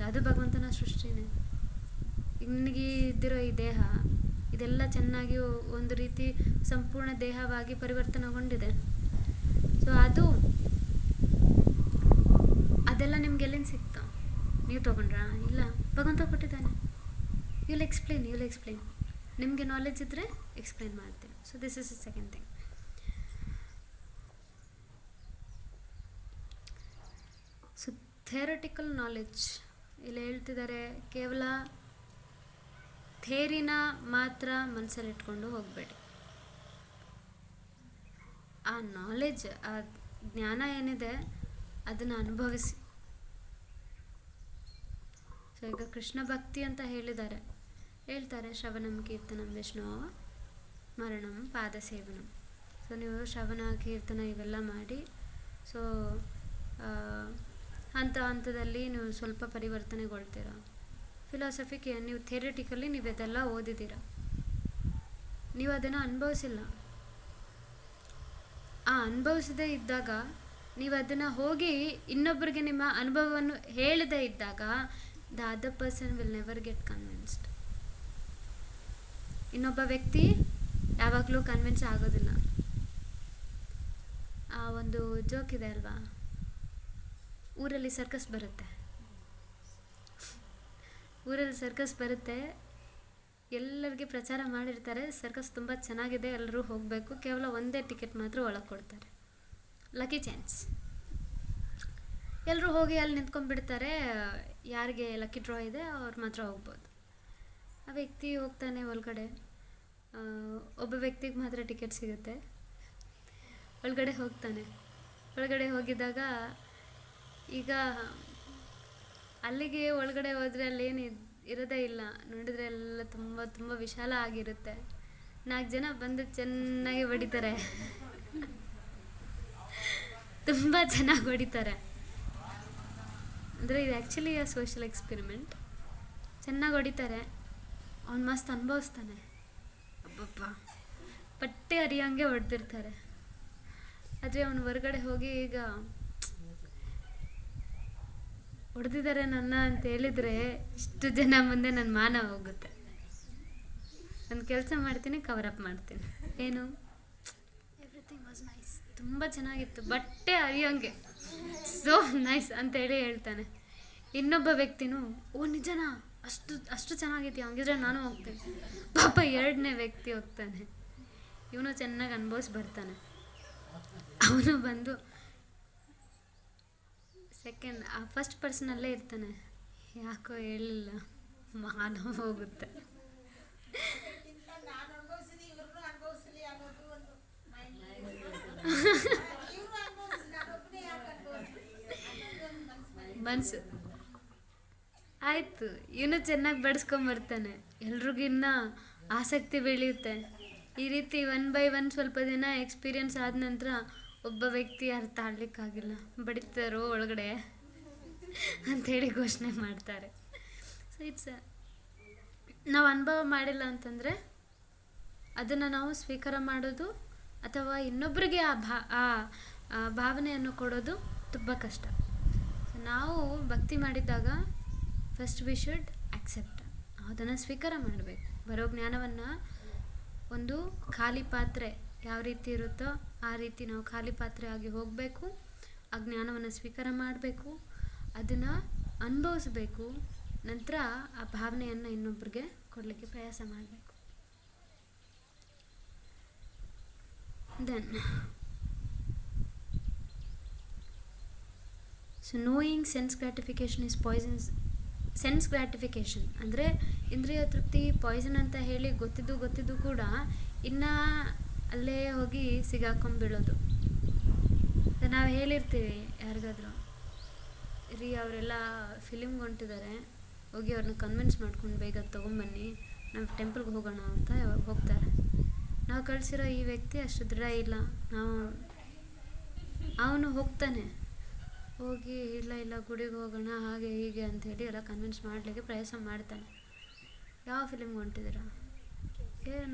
ಅದು ಭಗವಂತನ ಸೃಷ್ಟಿನೇ. ಈಗ ನಿನಗೆ ಇದ್ದಿರೋ ಈ ದೇಹ ಇದೆಲ್ಲ ಚೆನ್ನಾಗಿ ಒಂದು ರೀತಿ ಸಂಪೂರ್ಣ ದೇಹವಾಗಿ ಪರಿವರ್ತನೆಗೊಂಡಿದೆ. ಸೊ ಅದೆಲ್ಲ ನಿಮ್ಗೆ ಎಲ್ಲಿಂದ ಸಿಗ್ತಾ? ನೀವು ತೊಗೊಂಡ್ರಾ? ಇಲ್ಲ, ಭಗವಂತ ಕೊಟ್ಟಿದ್ದಾನೆ. You'll explain. ನಿಮಗೆ ನಾಲೆಜ್ ಇದ್ದರೆ ಎಕ್ಸ್ಪ್ಲೇನ್ ಮಾಡ್ತೀನಿ. So this is the second thing. So theoretical knowledge ಇಲ್ಲಿ ಹೇಳ್ತಿದ್ದಾರೆ, ಕೇವಲ ಥೇರಿನ ಮಾತ್ರ ಮನಸ್ಸಲ್ಲಿಟ್ಕೊಂಡು ಹೋಗಬೇಡಿ. ಆ ನಾಲೆಜ್, ಆ ಜ್ಞಾನ ಏನಿದೆ ಅದನ್ನು ಅನುಭವಿಸಿ. ಸೊ ಈಗ ಕೃಷ್ಣ ಭಕ್ತಿ ಅಂತ ಹೇಳ್ತಾರೆ ಶ್ರವಣಂ ಕೀರ್ತನಂ ವಿಷ್ಣು ಸ್ಮರಣಂ ಪಾದಸೇವನಂ. ಸೊ ನೀವು ಶ್ರವಣ ಕೀರ್ತನ ಇವೆಲ್ಲ ಮಾಡಿ, ಸೊ ಹಂತದಲ್ಲಿ ನೀವು ಸ್ವಲ್ಪ ಪರಿವರ್ತನೆಗೊಳ್ತೀರ. ಫಿಲಾಸಫಿಗೆ ನೀವು ಥಿಯರಿಟಿಕಲಿ ನೀವು ಇದೆಲ್ಲ ಓದಿದ್ದೀರ, ನೀವು ಅದನ್ನು ಅನುಭವಿಸಿಲ್ಲ. ಆ ಅನುಭವಿಸದೇ ಇದ್ದಾಗ, ನೀವು ಅದನ್ನು ಹೋಗಿ ಇನ್ನೊಬ್ಬರಿಗೆ ನಿಮ್ಮ ಅನುಭವವನ್ನು ಹೇಳದೇ ಇದ್ದಾಗ, the other person will never get convinced. ಇನ್ನೊಬ್ಬ ವ್ಯಕ್ತಿ ಯಾವಾಗಲೂ ಕನ್ವಿನ್ಸ್ ಆಗೋದಿಲ್ಲ. ಆ ಒಂದು ಜೋಕ್ ಇದೆ ಅಲ್ವಾ, ಊರಲ್ಲಿ ಸರ್ಕಸ್ ಬರುತ್ತೆ, ಎಲ್ಲರಿಗೆ ಪ್ರಚಾರ ಮಾಡಿರ್ತಾರೆ, ಸರ್ಕಸ್ ತುಂಬ ಚೆನ್ನಾಗಿದೆ, ಎಲ್ಲರೂ ಹೋಗಬೇಕು, ಕೇವಲ ಒಂದೇ ಟಿಕೆಟ್ ಮಾತ್ರ ಒಳಗೆ ಕೊಡ್ತಾರೆ, ಲಕ್ಕಿ ಚಾನ್ಸ್. ಎಲ್ಲರೂ ಹೋಗಿ ಅಲ್ಲಿ ನಿಂತ್ಕೊಂಡ್ಬಿಡ್ತಾರೆ, ಯಾರಿಗೆ ಲಕ್ಕಿ ಡ್ರಾ ಇದೆ ಅವ್ರು ಮಾತ್ರ ಹೋಗ್ಬೋದು. ಆ ವ್ಯಕ್ತಿ ಹೋಗ್ತಾನೆ ಒಳಗಡೆ, ಒಬ್ಬ ವ್ಯಕ್ತಿಗೆ ಮಾತ್ರ ಟಿಕೆಟ್ ಸಿಗುತ್ತೆ. ಒಳಗಡೆ ಹೋಗಿದ್ದಾಗ ಈಗ ಅಲ್ಲಿಗೆ ಒಳಗಡೆ ಹೋದರೆ ಅಲ್ಲೇನು ಇರೋದೇ ಇಲ್ಲ, ನೋಡಿದರೆ ಎಲ್ಲ ತುಂಬ ತುಂಬ ವಿಶಾಲ ಆಗಿರುತ್ತೆ. 4 ಜನ ಬಂದು ಚೆನ್ನಾಗಿ ಹೊಡಿತಾರೆ, ತುಂಬ ಚೆನ್ನಾಗಿ ಹೊಡಿತಾರೆ. ಅಂದರೆ ಇದು ಆ್ಯಕ್ಚುಲಿ ಆ ಸೋಷಿಯಲ್ ಎಕ್ಸ್ಪೆರಿಮೆಂಟ್. ಚೆನ್ನಾಗಿ ಹೊಡಿತಾರೆ, ಅವ್ನು ಮಸ್ತ್ ಅನುಭವಿಸ್ತಾನೆ, ಅಬ್ಬಬ್ಬ ಪಟ್ಟೆ ಹರಿಯಂಗೆ ಹೊಡೆದಿರ್ತಾರೆ. ಆದರೆ ಅವನು ಹೊರಗಡೆ ಹೋಗಿ ಈಗ ಹೊಡೆದಿದ್ದಾರೆ ನನ್ನ ಅಂತ ಹೇಳಿದರೆ ಇಷ್ಟು ಜನ ಮುಂದೆ ನನ್ನ ಮಾನ ಹೋಗುತ್ತೆ. ನಾನು ಕೆಲಸ ಮಾಡ್ತೀನಿ, ಕವರಪ್ ಮಾಡ್ತೀನಿ. ಏನು, ಎವ್ರಿಥಿಂಗ್ ವಾಸ್ ನೈಸ್, ತುಂಬ ಚೆನ್ನಾಗಿತ್ತು, ಬಟ್ಟೆ ಹರಿಯೋಂಗೆ, ಸೋ ನೈಸ್ ಅಂತೇಳಿ ಹೇಳ್ತಾನೆ. ಇನ್ನೊಬ್ಬ ವ್ಯಕ್ತಿನೂ ನಿಜನಾ, ಅಷ್ಟು ಚೆನ್ನಾಗಿತ್ತು, ಹಂಗಿದ್ರೆ ನಾನು ಹೋಗ್ತೇನೆ. ಪಾಪ 2ನೇ ವ್ಯಕ್ತಿ ಹೋಗ್ತಾನೆ, ಇವನು ಚೆನ್ನಾಗಿ ಅನುಭವಿಸಿ ಬರ್ತಾನೆ. ಅವನು ಬಂದು ಫಸ್ಟ್ ಪರ್ಸನಲ್ಲೇ ಇರ್ತಾನೆ, ಯಾಕೋ ಹೇಳಿಲ್ಲ, ಮಾನ ಹೋಗುತ್ತೆ. ಮನಸ್ಸು ಆಯಿತು, ಇವನು ಚೆನ್ನಾಗಿ ಬಡಿಸ್ಕೊಂಬರ್ತಾನೆ, ಎಲ್ರಿಗೂ ಇನ್ನೂ ಆಸಕ್ತಿ ಬೆಳೆಯುತ್ತೆ. ಈ ರೀತಿ 1 by 1 ಸ್ವಲ್ಪ ದಿನ ಎಕ್ಸ್ಪೀರಿಯನ್ಸ್ ಆದ ನಂತರ ಒಬ್ಬ ವ್ಯಕ್ತಿ ಯಾರು ತಾಳ್ಲಿಕ್ಕಾಗಿಲ್ಲ, ಬಡಿತಾರೋ ಒಳಗಡೆ ಅಂಥೇಳಿ ಘೋಷಣೆ ಮಾಡ್ತಾರೆ. ಸೊ ನಾವು ಅನುಭವ ಮಾಡಿಲ್ಲ ಅಂತಂದರೆ ಅದನ್ನು ನಾವು ಸ್ವೀಕಾರ ಮಾಡೋದು ಅಥವಾ ಇನ್ನೊಬ್ಬರಿಗೆ ಆ ಭಾವನೆಯನ್ನು ಕೊಡೋದು ತುಂಬ ಕಷ್ಟ. ಸೊ ನಾವು ಭಕ್ತಿ ಮಾಡಿದಾಗ ಫಸ್ಟ್ ವಿ ಶುಡ್ ಆಕ್ಸೆಪ್ಟ್, ಅದನ್ನು ಸ್ವೀಕಾರ ಮಾಡಬೇಕು. ಬರೋ ಜ್ಞಾನವನ್ನು ಒಂದು ಖಾಲಿ ಪಾತ್ರೆ ಯಾವ ರೀತಿ ಇರುತ್ತೋ ಆ ರೀತಿ ನಾವು ಖಾಲಿ ಪಾತ್ರೆ ಆಗಿ ಹೋಗಬೇಕು. ಆ ಜ್ಞಾನವನ್ನು ಸ್ವೀಕಾರ ಮಾಡಬೇಕು, ಅದನ್ನು ಅನುಭವಿಸ್ಬೇಕು. ನಂತರ ಆ ಭಾವನೆಯನ್ನು ಇನ್ನೊಬ್ಬರಿಗೆ ಕೊಡಲಿಕ್ಕೆ ಪ್ರಯಾಸ ಮಾಡಬೇಕು. Then so knowing sense gratification is poisons. Sense gratification ಅಂದರೆ ಇಂದ್ರಿಯ ತೃಪ್ತಿ ಪಾಯ್ಸನ್ ಅಂತ ಹೇಳಿ ಗೊತ್ತಿದ್ದು ಕೂಡ ಇನ್ನು ಅಲ್ಲೇ ಹೋಗಿ ಸಿಗಾಕೊಂಡ್ಬೀಳೋದು. ನಾವು ಹೇಳಿರ್ತೀವಿ ಯಾರಿಗಾದ್ರೂ, ರೀ ಅವರೆಲ್ಲ ಫಿಲಿಮ್ಗೆ ಹೊಂಟಿದ್ದಾರೆ, ಹೋಗಿ ಅವ್ರನ್ನ ಕನ್ವಿನ್ಸ್ ಮಾಡ್ಕೊಂಡು ಬೇಗ ತೊಗೊಂಬನ್ನಿ, ನಾವು ಟೆಂಪಲ್ಗೆ ಹೋಗೋಣ ಅಂತ ಹೋಗ್ತಾರೆ. ನಾವು ಕಳಿಸಿರೋ ಈ ವ್ಯಕ್ತಿ ಅಷ್ಟು ದೃಢ ಇಲ್ಲ, ಅವನು ಹೋಗ್ತಾನೆ, ಹೋಗಿ ಇಲ್ಲ ಗುಡಿಗೆ ಹೋಗೋಣ ಹಾಗೆ ಹೀಗೆ ಅಂಥೇಳಿ ಎಲ್ಲ ಕನ್ವಿನ್ಸ್ ಮಾಡಲಿಕ್ಕೆ ಪ್ರಯಾಸ ಮಾಡ್ತಾನೆ. ಯಾವ ಫಿಲಿಮ್ಗೆ ಹೊಂಟಿದ್ದೀರಾ?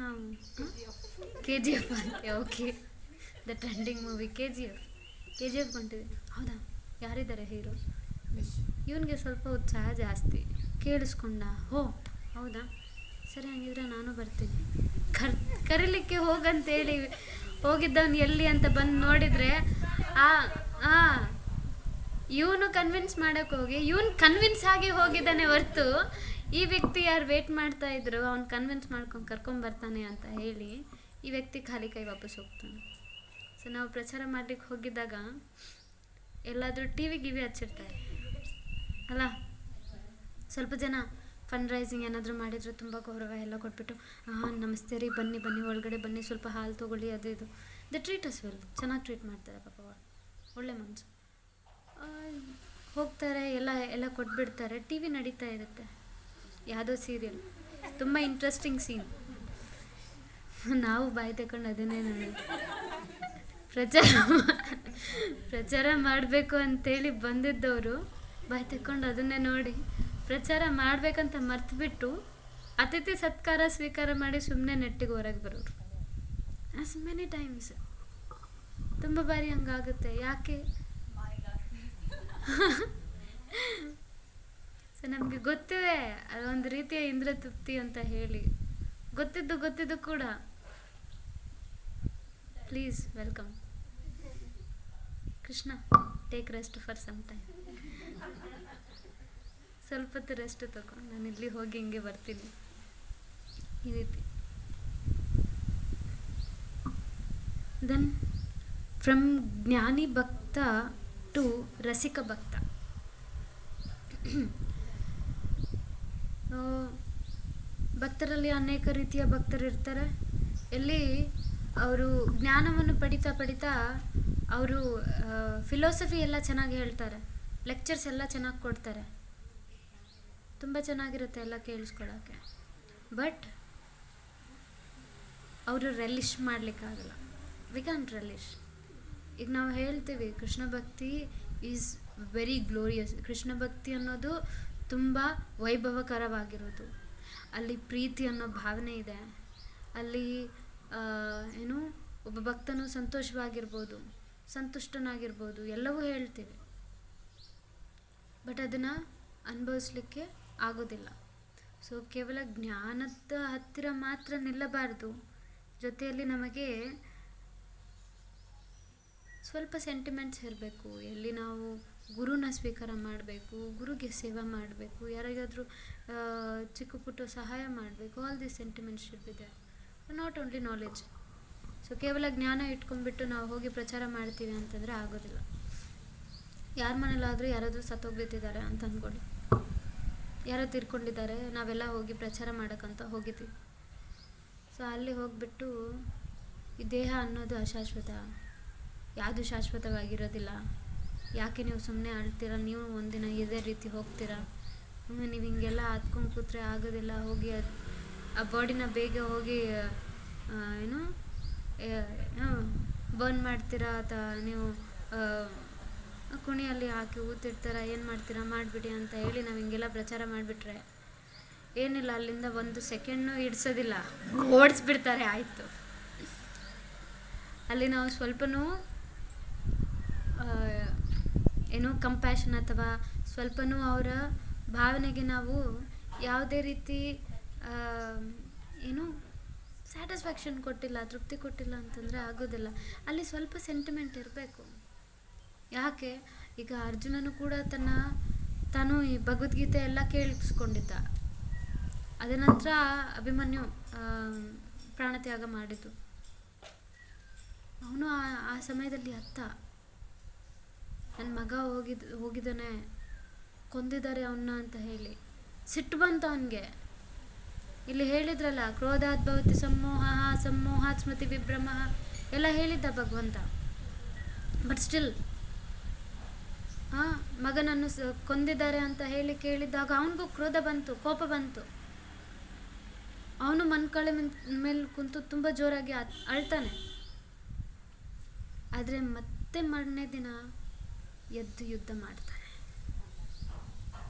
ನಾವು KGF ಅಂತೆ. Okay, the trending movie KGF ಹೊಂಟಿದ್ದೀವಿ. ಹೌದಾ, ಯಾರಿದ್ದಾರೆ ಹೀರೋ? ಇವನಿಗೆ ಸ್ವಲ್ಪ ಉತ್ಸಾಹ ಜಾಸ್ತಿ. ಕೇಳಿಸ್ಕೊಂಡ, ಹೌದಾ ಸರಿ, ಹಂಗಿದ್ರೆ ನಾನು ಬರ್ತೀನಿ. ಕರೀಲಿಕ್ಕೆ ಹೋಗಂತೇಳಿ ಹೋಗಿದ್ದವನು ಎಲ್ಲಿ ಅಂತ ಬಂದು ನೋಡಿದರೆ ಇವನು ಕನ್ವಿನ್ಸ್ ಮಾಡೋಕ್ಕೆ ಹೋಗಿ ಇವನು ಕನ್ವಿನ್ಸ್ ಆಗಿ ಹೋಗಿದ್ದಾನೆ ಹೊರ್ತು ಈ ವ್ಯಕ್ತಿ ಯಾರು ವೇಟ್ ಮಾಡ್ತಾ ಇದ್ರು ಅವ್ನು ಕನ್ವಿನ್ಸ್ ಮಾಡ್ಕೊಂಡು ಕರ್ಕೊಂಬರ್ತಾನೆ ಅಂತ ಹೇಳಿ ಈ ವ್ಯಕ್ತಿ ಖಾಲಿ ಕೈ ವಾಪಸ್ ಹೋಗ್ತಾನೆ. ಸೊ ನಾವು ಪ್ರಚಾರ ಮಾಡ್ಲಿಕ್ಕೆ ಹೋಗಿದ್ದಾಗ ಎಲ್ಲಾದರೂ ಟಿವಿ ಹಚ್ಚಿರ್ತಾರೆ ಅಲ್ಲ, ಸ್ವಲ್ಪ ಜನ ಫಂಡ್ ರೈಸಿಂಗ್ ಏನಾದರೂ ಮಾಡಿದ್ರು ತುಂಬ ಗೌರವ ಎಲ್ಲ ಕೊಟ್ಬಿಟ್ಟು ನಮಸ್ತೆ ರೀ, ಬನ್ನಿ ಒಳಗಡೆ ಬನ್ನಿ, ಸ್ವಲ್ಪ ಹಾಲು ತೊಗೊಳ್ಳಿ, ಅದು ಇದು ದ ಟ್ರೀಟ್ ಅಸ್ ವೆಲ್, ಚೆನ್ನಾಗಿ ಟ್ರೀಟ್ ಮಾಡ್ತಾರೆ ಪಾಪ, ಒಳ್ಳೆ ಮನಸ್ಸು. ಹೋಗ್ತಾರೆ, ಎಲ್ಲ ಕೊಟ್ಬಿಡ್ತಾರೆ. ಟಿವಿ ನಡೀತಾ ಇರುತ್ತೆ, ಯಾವುದೋ ಸೀರಿಯಲ್, ತುಂಬ ಇಂಟ್ರೆಸ್ಟಿಂಗ್ ಸೀನ್. ನಾವು ಬಾಯಿ ತಗೊಂಡು ಅದನ್ನೇ ನೋಡಿ ಪ್ರಚಾರ ಮಾಡಬೇಕು ಅಂತೇಳಿ ಬಂದಿದ್ದವರು ಬಾಯಿ ತಗೊಂಡು ಅದನ್ನೇ ನೋಡಿ ಪ್ರಚಾರ ಮಾಡಬೇಕಂತ ಮರ್ತುಬಿಟ್ಟು ಅತಿಥಿ ಸತ್ಕಾರ ಸ್ವೀಕಾರ ಮಾಡಿ ಸುಮ್ಮನೆ ನೆಟ್ಟಿಗೆ ಹೊರಗೆ ಬರೋರು. ಆಸ್ ಮೆನಿ ಟೈಮ್ಸ್ ತುಂಬ ಬಾರಿ ಹಂಗಾಗುತ್ತೆ. ಯಾಕೆ? ಸೊ ನಮಗೆ ಗೊತ್ತಿದೆ ಅದೊಂದು ರೀತಿಯ ಇಂದ್ರ ತೃಪ್ತಿ ಅಂತ ಹೇಳಿ, ಗೊತ್ತಿದ್ದು ಕೂಡ please welcome Krishna, take rest for some time. ಸ್ವಲ್ಪ ಹೊತ್ತು ರೆಸ್ಟ್ ತಗೋ, ನಾನು ಇಲ್ಲಿ ಹೋಗಿ ಹಿಂಗೆ ಬರ್ತೀನಿ, ಈ ರೀತಿ. ದೆನ್ ಫ್ರಮ್ ಜ್ಞಾನಿ ಭಕ್ತ ಟು ರಸಿಕ ಭಕ್ತ. ಭಕ್ತರಲ್ಲಿ ಅನೇಕ ರೀತಿಯ ಭಕ್ತರಿರ್ತಾರೆ. ಎಲ್ಲಿ ಅವರು ಜ್ಞಾನವನ್ನು ಪಡಿತಾ ಅವರು ಫಿಲಾಸಫಿ ಎಲ್ಲ ಚೆನ್ನಾಗಿ ಹೇಳ್ತಾರೆ, ಲೆಕ್ಚರ್ಸ್ ಎಲ್ಲ ಚೆನ್ನಾಗಿ ಕೊಡ್ತಾರೆ, ತುಂಬ ಚೆನ್ನಾಗಿರುತ್ತೆ ಎಲ್ಲ ಕೇಳಿಸ್ಕೊಳ್ಳೋಕ್ಕೆ. ಬಟ್ ಅವರು ರೆಲಿಶ್ ಮಾಡಲಿಕ್ಕಾಗಲ್ಲ. We can ರೆಲಿಶ್. ಈಗ ನಾವು ಹೇಳ್ತೀವಿ ಕೃಷ್ಣ ಭಕ್ತಿ ಈಸ್ ವೆರಿ ಗ್ಲೋರಿಯಸ್. ಕೃಷ್ಣ ಭಕ್ತಿ ಅನ್ನೋದು ತುಂಬ ವೈಭವಕರವಾಗಿರೋದು. ಅಲ್ಲಿ ಪ್ರೀತಿ ಅನ್ನೋ ಭಾವನೆ ಇದೆ. ಅಲ್ಲಿ ಒಬ್ಬ ಭಕ್ತನು ಸಂತೋಷವಾಗಿರ್ಬೋದು, ಸಂತುಷ್ಟನಾಗಿರ್ಬೋದು, ಎಲ್ಲವೂ ಹೇಳ್ತೀವಿ. ಬಟ್ ಅದನ್ನು ಅನುಭವಿಸ್ಲಿಕ್ಕೆ ಆಗೋದಿಲ್ಲ. ಸೊ ಕೇವಲ ಜ್ಞಾನದ ಹತ್ತಿರ ಮಾತ್ರ ನಿಲ್ಲಬಾರ್ದು, ಜೊತೆಯಲ್ಲಿ ನಮಗೆ ಸ್ವಲ್ಪ ಸೆಂಟಿಮೆಂಟ್ಸ್ ಇರಬೇಕು. ಎಲ್ಲಿ ನಾವು ಗುರುನ ಸ್ವೀಕಾರ ಮಾಡಬೇಕು, ಗುರುಗೆ ಸೇವೆ ಮಾಡಬೇಕು, ಯಾರಿಗಾದರೂ ಚಿಕ್ಕ ಪುಟ್ಟ ಸಹಾಯ ಮಾಡಬೇಕು. All this sentiments should be there, not only knowledge. So ಕೇವಲ ಜ್ಞಾನ ಇಟ್ಕೊಂಡ್ಬಿಟ್ಟು ನಾವು ಹೋಗಿ ಪ್ರಚಾರ ಮಾಡ್ತೀವಿ ಅಂತಂದರೆ ಆಗೋದಿಲ್ಲ. ಯಾರ ಮನೇಲಾದರೂ ಯಾರಾದರೂ ಸತ್ತೋಗ್ಬಿಟ್ಟಿದ್ದಾರೆ ಅಂತ ಅಂದ್ಕೊಳ್ಳಿ, ಯಾರೋ ತೀರ್ಕೊಂಡಿದ್ದಾರೆ, ನಾವೆಲ್ಲ ಹೋಗಿ ಪ್ರಚಾರ ಮಾಡೋಕ್ಕಂತ ಹೋಗಿದ್ದೀವಿ. ಸೊ ಅಲ್ಲಿ ಹೋಗಿಬಿಟ್ಟು ಈ ದೇಹ ಅನ್ನೋದು ಅಶಾಶ್ವತ, ಯಾವುದು ಶಾಶ್ವತವಾಗಿರೋದಿಲ್ಲ, ಯಾಕೆ ನೀವು ಸುಮ್ಮನೆ ಆಳ್ತೀರಾ, ನೀವು ಒಂದಿನ ಇದೇ ರೀತಿ ಹೋಗ್ತೀರಾ ನೀವು ಹಿಂಗೆಲ್ಲ ಹತ್ಕೊಂಡು ಕೂತ್ರೆ ಆಗೋದಿಲ್ಲ, ಹೋಗಿ ಆ ಬಾಡಿನ ಬೇಗ ಹೋಗಿ ಏನು ಬರ್ನ್ ಮಾಡ್ತೀರಾ ಅಥವಾ ನೀವು ಕುಣಿಯಲ್ಲಿ ಹಾಕಿ ಊತಿರ್ತಾರ, ಏನು ಮಾಡ್ತೀರಾ ಮಾಡಿಬಿಡಿ ಅಂತ ಹೇಳಿ ನಾವು ಹಿಂಗೆಲ್ಲ ಪ್ರಚಾರ ಮಾಡಿಬಿಟ್ರೆ ಏನಿಲ್ಲ, ಅಲ್ಲಿಂದ ಒಂದು ಸೆಕೆಂಡ್ನು ಇಡ್ಸೋದಿಲ್ಲ, ಓಡಿಸ್ಬಿಡ್ತಾರೆ. ಆಯಿತು, ಅಲ್ಲಿ ನಾವು ಸ್ವಲ್ಪನೂ ಏನೋ ಕಂಪ್ಯಾಷನ್ ಅಥವಾ ಸ್ವಲ್ಪನೂ ಅವರ ಭಾವನೆಗೆ ನಾವು ಯಾವುದೇ ರೀತಿ ಏನು ಸ್ಯಾಟಿಸ್ಫ್ಯಾಕ್ಷನ್ ಕೊಟ್ಟಿಲ್ಲ, ತೃಪ್ತಿ ಕೊಟ್ಟಿಲ್ಲ ಅಂತಂದರೆ ಆಗೋದಿಲ್ಲ. ಅಲ್ಲಿ ಸ್ವಲ್ಪ ಸೆಂಟಿಮೆಂಟ್ ಇರಬೇಕು. ಯಾಕೆ, ಈಗ ಅರ್ಜುನನು ಕೂಡ ತಾನು ಈ ಭಗವದ್ಗೀತೆ ಎಲ್ಲ ಕೇಳಿಸ್ಕೊಂಡಿದ್ದ. ಅದ ನಂತರ ಅಭಿಮನ್ಯು ಪ್ರಾಣತ್ಯಾಗ ಮಾಡಿದ್ದು. ಅವನು ಆ ಸಮಯದಲ್ಲಿ ನನ್ನ ಮಗ ಹೋಗಿದ್ದಾನೆ, ಕೊಂದಿದ್ದಾರೆ ಅವನ್ನ ಅಂತ ಹೇಳಿ ಸಿಟ್ಟು ಬಂತು ಅವನಿಗೆ. ಇಲ್ಲಿ ಹೇಳಿದ್ರಲ್ಲ, ಕ್ರೋಧಾತ್ ಭವತಿ ಸಮೋಹ, ಸಮೋಹಾತ್ ಸ್ಮೃತಿ ವಿಭ್ರಮ ಎಲ್ಲ ಹೇಳಿದ್ದ ಭಗವಂತ. ಬಟ್ ಸ್ಟಿಲ್ ಮಗನನ್ನು ಕೊಂದಿದ್ದಾರೆ ಅಂತ ಹೇಳಿ ಕೇಳಿದಾಗ ಅವನಿಗೂ ಕ್ರೋಧ ಬಂತು, ಕೋಪ ಬಂತು. ಅವನು ಮನ್ಕಳೆ ಮೇಲೆ ಕುಂತು ತುಂಬ ಜೋರಾಗಿ ಅಳ್ತಾನೆ. ಆದರೆ ಮತ್ತೆ ಮಾರನೇ ದಿನ ಎದ್ದು ಯುದ್ಧ ಮಾಡ್ತಾನೆ.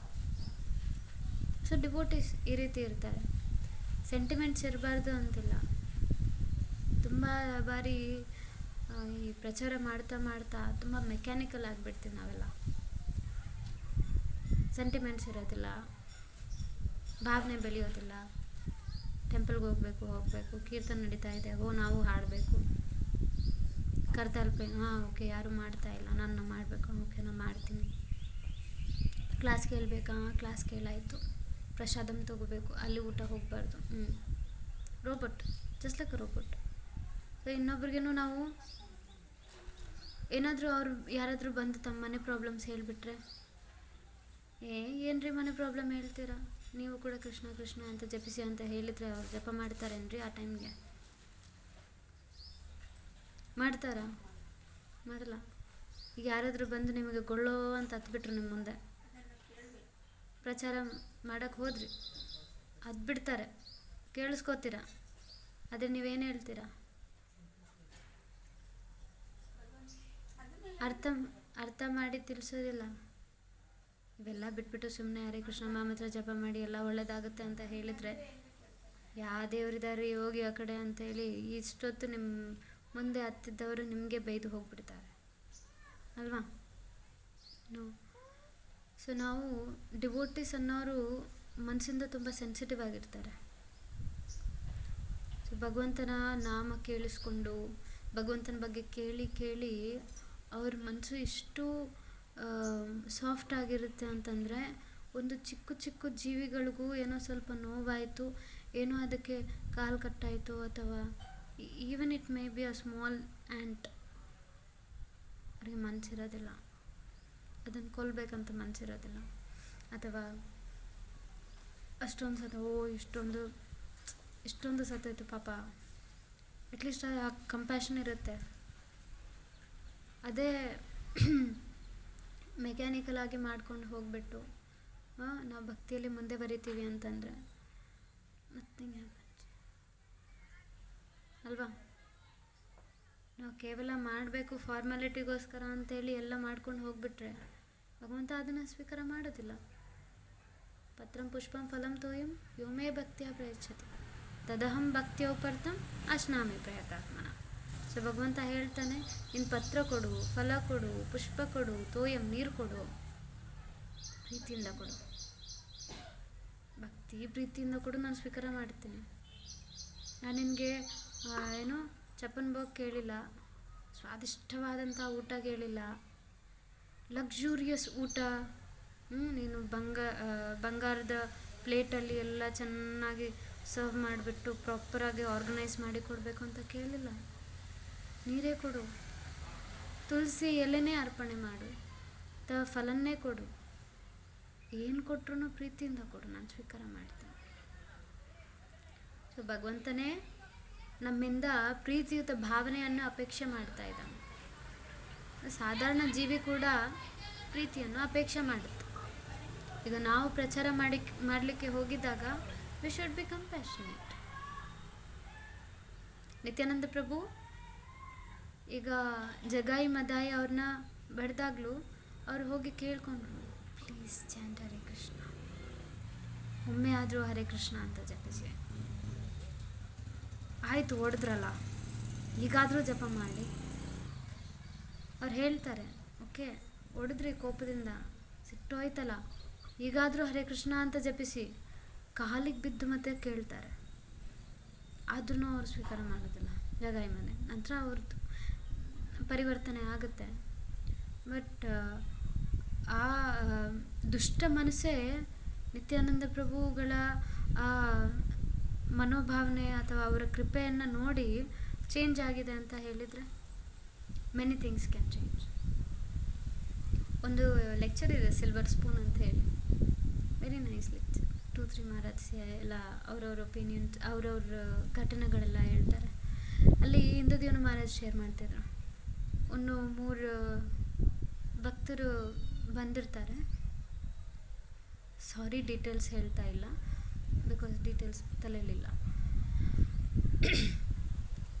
ಸೊ ಡಿವೋಟೀಸ್ ಈ ರೀತಿ ಇರ್ತಾರೆ. ಸೆಂಟಿಮೆಂಟ್ಸ್ ಇರಬಾರ್ದು ಅಂತಿಲ್ಲ. ತುಂಬ ಬಾರಿ ಈ ಪ್ರಚಾರ ಮಾಡ್ತಾ ತುಂಬ ಮೆಕ್ಯಾನಿಕಲ್ ಆಗಿಬಿಡ್ತೀವಿ ನಾವೆಲ್ಲ. ಸೆಂಟಿಮೆಂಟ್ಸ್ ಇರೋದಿಲ್ಲ, ಭಾವನೆ ಬೆಳೆಯೋದಿಲ್ಲ. ಟೆಂಪಲ್ಗೆ ಹೋಗಬೇಕು, ಕೀರ್ತನೆ ನಡೀತಾ ಇದೆ, ನಾವು ಹಾಡಬೇಕು. ಕರ್ತಲ್ಪ, ಓಕೆ ಯಾರು ಮಾಡ್ತಾ ಇಲ್ಲ, ನಾನು ಮಾಡಬೇಕು, ಓಕೆ ನಾನು ಮಾಡ್ತೀನಿ. ಕ್ಲಾಸ್ ಕೇಳಬೇಕಾ, ಕ್ಲಾಸ್ ಕೇಳಾಯಿತು. ಪ್ರಸಾದಂ ತೊಗೋಬೇಕು, ಅಲ್ಲಿ ಊಟ ಹೋಗಬಾರ್ದು. Robot, just like robot. So ಇನ್ನೊಬ್ರಿಗೇನು ನಾವು ಏನಾದರೂ ಯಾರಾದರೂ ಬಂದು ತಮ್ಮ ಮನೆ ಪ್ರಾಬ್ಲಮ್ಸ್ ಹೇಳಿಬಿಟ್ರೆ, ಏನ್ರಿ ಮನೆ ಪ್ರಾಬ್ಲಮ್ ಹೇಳ್ತೀರಾ, ನೀವು ಕೂಡ ಕೃಷ್ಣ ಕೃಷ್ಣ ಅಂತ ಜಪಿಸಿ ಅಂತ ಹೇಳಿದರೆ ಅವ್ರು ಜಪ ಮಾಡ್ತಾರೇನ್ರಿ? ಆ ಟೈಮ್ಗೆ ಮಾಡ್ತಾರಾ? ಮಾಡಲ್ಲ. ಈಗ ಯಾರಾದರೂ ಬಂದು ನಿಮಗೆ ಗೊಳ್ಳೋ ಅಂತ ಹತ್ಬಿಟ್ರು ನಿಮ್ಮ ಮುಂದೆ, ಪ್ರಚಾರ ಮಾಡೋಕ್ಕೆ ಹೋದ್ರಿ, ಬಿಡ್ತಾರೆ, ಕೇಳಿಸ್ಕೋತೀರಾ. ಆದರೆ ನೀವೇನು ಹೇಳ್ತೀರಾ? ಅರ್ಥ ಮಾಡಿ ತಿಳಿಸೋದಿಲ್ಲ. ಇವೆಲ್ಲ ಬಿಟ್ಬಿಟ್ಟು ಸುಮ್ಮನೆ ಹರೇ ಕೃಷ್ಣ ಮಾತ್ರ ಜಪ ಮಾಡಿ ಎಲ್ಲ ಒಳ್ಳೇದಾಗುತ್ತೆ ಅಂತ ಹೇಳಿದರೆ, ಯಾವ ದೇವರಿದ್ದಾರೆ ಹೋಗಿ ಆ ಕಡೆ ಅಂತೇಳಿ ಇಷ್ಟೊತ್ತು ನಿಮ್ಮ ಮುಂದೆ ಹತ್ತಿದ್ದವರು ನಿಮಗೆ ಬೈದು ಹೋಗ್ಬಿಡ್ತಾರೆ ಅಲ್ವಾ? ಸೊ ನಾವು ಡಿವೋಟೀಸ್ ಅನ್ನೋರು ಮನಸ್ಸಿಂದ ತುಂಬ ಸೆನ್ಸಿಟಿವ್ ಆಗಿರ್ತಾರೆ. ಸೊ ಭಗವಂತನ ನಾಮ ಕೇಳಿಸ್ಕೊಂಡು ಭಗವಂತನ ಬಗ್ಗೆ ಕೇಳಿ ಅವ್ರ ಮನಸ್ಸು ಇಷ್ಟು ಸಾಫ್ಟ್ ಆಗಿರುತ್ತೆ ಅಂತಂದರೆ, ಒಂದು ಚಿಕ್ಕ ಜೀವಿಗಳಿಗೂ ಏನೋ ಸ್ವಲ್ಪ ನೋವಾಯಿತು, ಏನೋ ಅದಕ್ಕೆ ಕಾಲು ಕಟ್ಟಾಯಿತು, ಅಥವಾ even it may be a small ant, ಅವ್ರಿಗೆ ಮನಸ್ಸಿರೋದಿಲ್ಲ, ಅದನ್ನು ಕೊಲ್ಲಬೇಕಂತ ಮನಸ್ಸಿರೋದಿಲ್ಲ. ಅಥವಾ ಅಷ್ಟೊಂದು ಸತ ಇಷ್ಟೊಂದು ಸತ್ತೋಯ್ತು ಪಾಪ, ಅಟ್ಲೀಸ್ಟ್ ಆ ಕಂಪ್ಯಾಷನ್ ಇರುತ್ತೆ. ಅದೇ ಮೆಕ್ಯಾನಿಕಲ್ ಆಗಿ ಮಾಡ್ಕೊಂಡು ಹೋಗ್ಬಿಟ್ಟು ನಾವು ಭಕ್ತಿಯಲ್ಲಿ ಮುಂದೆ ಬರಿತೀವಿ ಅಂತಂದರೆ ನಥಿಂಗ್ ಹ್ಯಾಪನ್ಸ್ ಅಲ್ವಾ? ನಾವು ಕೇವಲ ಮಾಡಬೇಕು ಫಾರ್ಮಾಲಿಟಿಗೋಸ್ಕರ ಅಂತೇಳಿ ಎಲ್ಲ ಮಾಡ್ಕೊಂಡು ಹೋಗ್ಬಿಟ್ರೆ ಭಗವಂತ ಅದನ್ನು ಸ್ವೀಕಾರ ಮಾಡೋದಿಲ್ಲ. ಪತ್ರಂ ಪುಷ್ಪಂ ಫಲಂ ತೋಯಂ ಯೋಮೇ ಭಕ್ತಿಯ ಪ್ರಯಚ್ಛತಿ ತದಹಂ ಭಕ್ತಿಯೋಪರ್ತಂ ಅಶ್ನಾಮಿ ಪ್ರಯತಾತ್ಮನ. ಸೊ ಭಗವಂತ ಹೇಳ್ತಾನೆ, ಇನ್ನು ಪತ್ರ ಕೊಡು, ಫಲ ಕೊಡು, ಪುಷ್ಪ ಕೊಡು, ತೋಯಂ ನೀರು ಕೊಡು, ಪ್ರೀತಿಯಿಂದ ಕೊಡು, ಪ್ರೀತಿಯಿಂದ ಕೊಡು, ನಾನು ಸ್ವೀಕಾರ ಮಾಡ್ತೀನಿ. ನಾನು ನಿನಗೆ ಏನು ಚಪ್ಪನ್ ಭೋಗ್ ಕೇಳಿಲ್ಲ, ಸ್ವಾದಿಷ್ಟವಾದಂಥ ಊಟ ಕೇಳಿಲ್ಲ, ಲಕ್ಸುರಿಯಸ್ ಊಟ, ನೀನು ಬಂಗಾರದ ಪ್ಲೇಟಲ್ಲಿ ಎಲ್ಲ ಚೆನ್ನಾಗಿ ಸರ್ವ್ ಮಾಡಿಬಿಟ್ಟು ಪ್ರಾಪರಾಗಿ ಆರ್ಗನೈಸ್ ಮಾಡಿ ಕೊಡಬೇಕು ಅಂತ ಕೇಳಿಲ್ಲ. ನೀರೇ ಕೊಡು, ತುಳಸಿ ಎಲೆನೇ ಅರ್ಪಣೆ ಮಾಡು, ಫಲನ್ನೇ ಕೊಡು, ಏನು ಕೊಟ್ಟರು ಪ್ರೀತಿಯಿಂದ ಕೊಡು, ನಾನು ಸ್ವೀಕಾರ ಮಾಡ್ತೀನಿ. ಸೊ ಭಗವಂತನೇ ನಮ್ಮಿಂದ ಪ್ರೀತಿಯುತ ಭಾವನೆಯನ್ನು ಅಪೇಕ್ಷೆ ಮಾಡ್ತಾ ಇದ್ದಾನೆ. ಸಾಧಾರಣ ಜೀವಿ ಕೂಡ ಪ್ರೀತಿಯನ್ನು ಅಪೇಕ್ಷೆ ಮಾಡುತ್ತೆ. ಈಗ ನಾವು ಪ್ರಚಾರ ಮಾಡಲಿಕ್ಕೆ ಹೋಗಿದ್ದಾಗ we should be compassionate. Nityananda Prabhu ಈಗ ಜಗಾಯಿ ಮದಾಯಿ ಅವ್ರನ್ನ ಬಡ್ದಾಗ್ಲೂ ಅವ್ರು ಹೋಗಿ ಕೇಳ್ಕೊಂಡ್ರು, ಪ್ಲೀಸ್ ಚಾಂಟ್ ಹರೇ ಕೃಷ್ಣ, ಒಮ್ಮೆ ಆದರೂ ಹರೇ ಕೃಷ್ಣ ಅಂತ ಜಪಿಸಿ. ಆಯಿತು, ಹೊಡೆದ್ರಲ್ಲ, ಈಗಾದರೂ ಜಪ ಮಾಡಿ. ಅವ್ರು ಹೇಳ್ತಾರೆ, ಓಕೆ ಹೊಡೆದ್ರಿ ಕೋಪದಿಂದ, ಸಿಟ್ಟೋಯ್ತಲ್ಲ, ಈಗಾದರೂ ಹರೇ ಕೃಷ್ಣ ಅಂತ ಜಪಿಸಿ. ಕಾಲಿಗೆ ಬಿದ್ದು ಮತ್ತೆ ಕೇಳ್ತಾರೆ, ಆದ್ರೂ ಅವ್ರು ಸ್ವೀಕಾರ ಮಾಡೋದಿಲ್ಲ ಜಗಾಯಿ ಮನೆ. ನಂತರ ಅವ್ರದ್ದು ಪರಿವರ್ತನೆ ಆಗುತ್ತೆ. ಬಟ್ ಆ ದುಷ್ಟ ಮನಸ್ಸೇ ನಿತ್ಯಾನಂದ ಪ್ರಭುಗಳ ಆ ಮನೋಭಾವನೆ ಅಥವಾ ಅವರ ಕೃಪೆಯನ್ನು ನೋಡಿ ಚೇಂಜ್ ಆಗಿದೆ ಅಂತ ಹೇಳಿದರೆ ಮೆನಿ ಥಿಂಗ್ಸ್ ಕ್ಯಾನ್ ಚೇಂಜ್. ಒಂದು ಲೆಕ್ಚರ್ ಇದೆ ಸಿಲ್ವರ್ ಸ್ಪೂನ್ ಅಂತ ಹೇಳಿ, ವೆರಿ ನೈಸ್ ಲೆಕ್ಚರ್. 2-3 ಮಹಾರಾಜ್ ಎಲ್ಲ ಅವ್ರವ್ರ ಒಪಿನಿಯನ್ಸ್, ಅವ್ರವ್ರ ಘಟನೆಗಳೆಲ್ಲ ಹೇಳ್ತಾರೆ. ಅಲ್ಲಿ ಇಂದುದೇವನ ಮಹಾರಾಜ್ ಶೇರ್ ಮಾಡ್ತಿದ್ರು. ಒಂದು 3 ಭಕ್ತರು ಬಂದಿರ್ತಾರೆ. ಸಾರಿ ಡೀಟೇಲ್ಸ್ ಹೇಳ್ತಾ ಇಲ್ಲ, ಬಿಕಾಸ್ ಡೀಟೇಲ್ಸ್ ತಲೆಯಲ್ಲಿಲ್ಲ.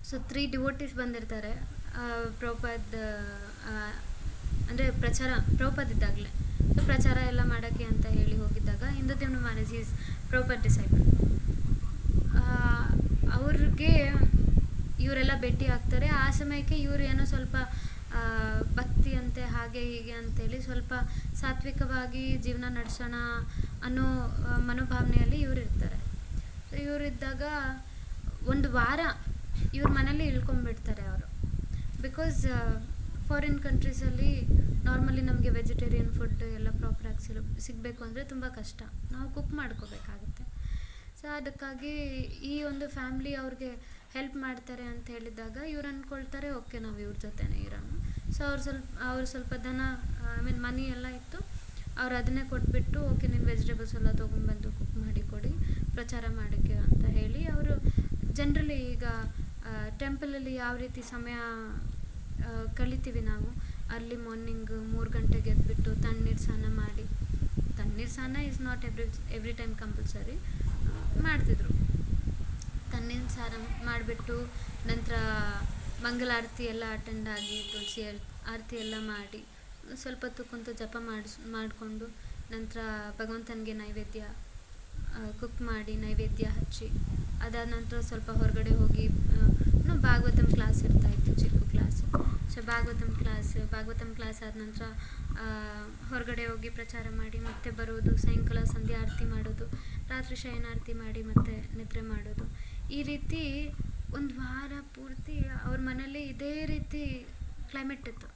ಸೊ 3 ಡಿವೋಟೀಸ್ ಬಂದಿರ್ತಾರೆ. ಪ್ರಭುಪಾದ್ ಅಂದರೆ ಪ್ರಭುಪಾದ್ ಇದ್ದಾಗಲೇ ಪ್ರಚಾರ ಎಲ್ಲ ಮಾಡೋಕ್ಕೆ ಅಂತ ಹೇಳಿ ಹೋಗಿದ್ದಾಗ ಇಂದುದೇವನ ಮಹಾರಾಜ್ ಈಸ್ ಪ್ರಭುಪಾದ್ ಡಿಸೈಪಲ್. ಅವ್ರಿಗೆ ಇವರೆಲ್ಲ ಭೇಟಿ ಆಗ್ತಾರೆ. ಆ ಸಮಯಕ್ಕೆ ಇವರು ಏನೋ ಸ್ವಲ್ಪ ಭಕ್ತಿ ಅಂತೆ ಹಾಗೆ ಹೀಗೆ ಅಂತೇಳಿ ಸ್ವಲ್ಪ ಸಾತ್ವಿಕವಾಗಿ ಜೀವನ ನಡೆಸೋಣ ಅನ್ನೋ ಮನೋಭಾವನೆಯಲ್ಲಿ ಇವರು ಇರ್ತಾರೆ. ಸೊ ಇವರಿದ್ದಾಗ ಒಂದು ವಾರ ಇವ್ರ ಮನೇಲಿ ಇಳ್ಕೊಂಡ್ಬಿಡ್ತಾರೆ ಅವರು. ಬಿಕಾಸ್ ಫಾರಿನ್ ಕಂಟ್ರೀಸಲ್ಲಿ ನಾರ್ಮಲಿ ನಮಗೆ ವೆಜಿಟೇರಿಯನ್ ಫುಡ್ ಎಲ್ಲ ಪ್ರಾಪರಾಗಿ ಸಿಗಬೇಕು ಅಂದರೆ ತುಂಬ ಕಷ್ಟ, ನಾವು ಕುಕ್ ಮಾಡ್ಕೋಬೇಕಾಗುತ್ತೆ. ಸೊ ಅದಕ್ಕಾಗಿ ಈ ಒಂದು ಫ್ಯಾಮ್ಲಿ ಅವ್ರಿಗೆ ಹೆಲ್ಪ್ ಮಾಡ್ತಾರೆ ಅಂತ ಹೇಳಿದಾಗ ಇವ್ರು ಅಂದ್ಕೊಳ್ತಾರೆ, ಓಕೆ ನಾವು ಇವ್ರ ಜೊತೆನೇ ಇರೋಣ. ಸೊ ಅವ್ರು ಸ್ವಲ್ಪ ಧನ ಮನಿ ಎಲ್ಲ ಇತ್ತು, ಅವ್ರು ಅದನ್ನೇ ಕೊಟ್ಬಿಟ್ಟು, ಓಕೆ ನೀನು ವೆಜಿಟೇಬಲ್ಸ್ ಎಲ್ಲ ತೊಗೊಂಡ್ಬಂದು ಕುಕ್ ಮಾಡಿ ಕೊಡಿ ಪ್ರಚಾರ ಮಾಡೋಕ್ಕೆ ಅಂತ ಹೇಳಿ. ಅವರು ಜನರಲಿ ಈಗ ಟೆಂಪಲಲ್ಲಿ ಯಾವ ರೀತಿ ಸಮಯ ಕಳಿತೀವಿ ನಾವು, ಅರ್ಲಿ ಮಾರ್ನಿಂಗ್ 3 ಗಂಟೆಗೆ ಎದ್ಬಿಟ್ಟು ತಣ್ಣೀರು ಸ್ನಾನ ಮಾಡಿ, ತಣ್ಣೀರು ಸ್ನಾನ is not every time compulsory, ಮಾಡ್ತಿದ್ರು. ತಣ್ಣೀರು ಸ್ನಾನ ಮಾಡಿಬಿಟ್ಟು ನಂತರ ಮಂಗಲಾರತಿ ಎಲ್ಲ ಅಟೆಂಡ್ ಆಗಿ ತುಳಸಿ ಆರತಿ ಎಲ್ಲ ಮಾಡಿ ಸ್ವಲ್ಪ ಹೊತ್ತು ಕುಂತು ಜಪ ಮಾಡಿಕೊಂಡು ನಂತರ ಭಗವಂತನಿಗೆ ನೈವೇದ್ಯ ಕುಕ್ ಮಾಡಿ ನೈವೇದ್ಯ ಹಚ್ಚಿ, ಅದಾದ ನಂತರ ಸ್ವಲ್ಪ ಹೊರಗಡೆ ಹೋಗಿ ಭಾಗವತಂ ಕ್ಲಾಸ್ ಇರ್ತಾಯಿತ್ತು, ಚಿಕ್ಕ ಕ್ಲಾಸ್. ಸೊ ಭಾಗವತಂ ಕ್ಲಾಸ್ ಆದ ನಂತರ ಹೊರಗಡೆ ಹೋಗಿ ಪ್ರಚಾರ ಮಾಡಿ ಮತ್ತೆ ಬರೋದು, ಸಾಯಂಕಾಲ ಸಂಧ್ಯಾ ಆರತಿ ಮಾಡೋದು, ರಾತ್ರಿ ಶಯನಾರತಿ ಮಾಡಿ ಮತ್ತೆ ನಿದ್ರೆ ಮಾಡೋದು. ಈ ರೀತಿ ಒಂದು ವಾರ ಪೂರ್ತಿ ಅವ್ರ ಮನೇಲಿ ಇದೇ ರೀತಿ ಕ್ಲೈಮೇಟ್ ಇತ್ತು.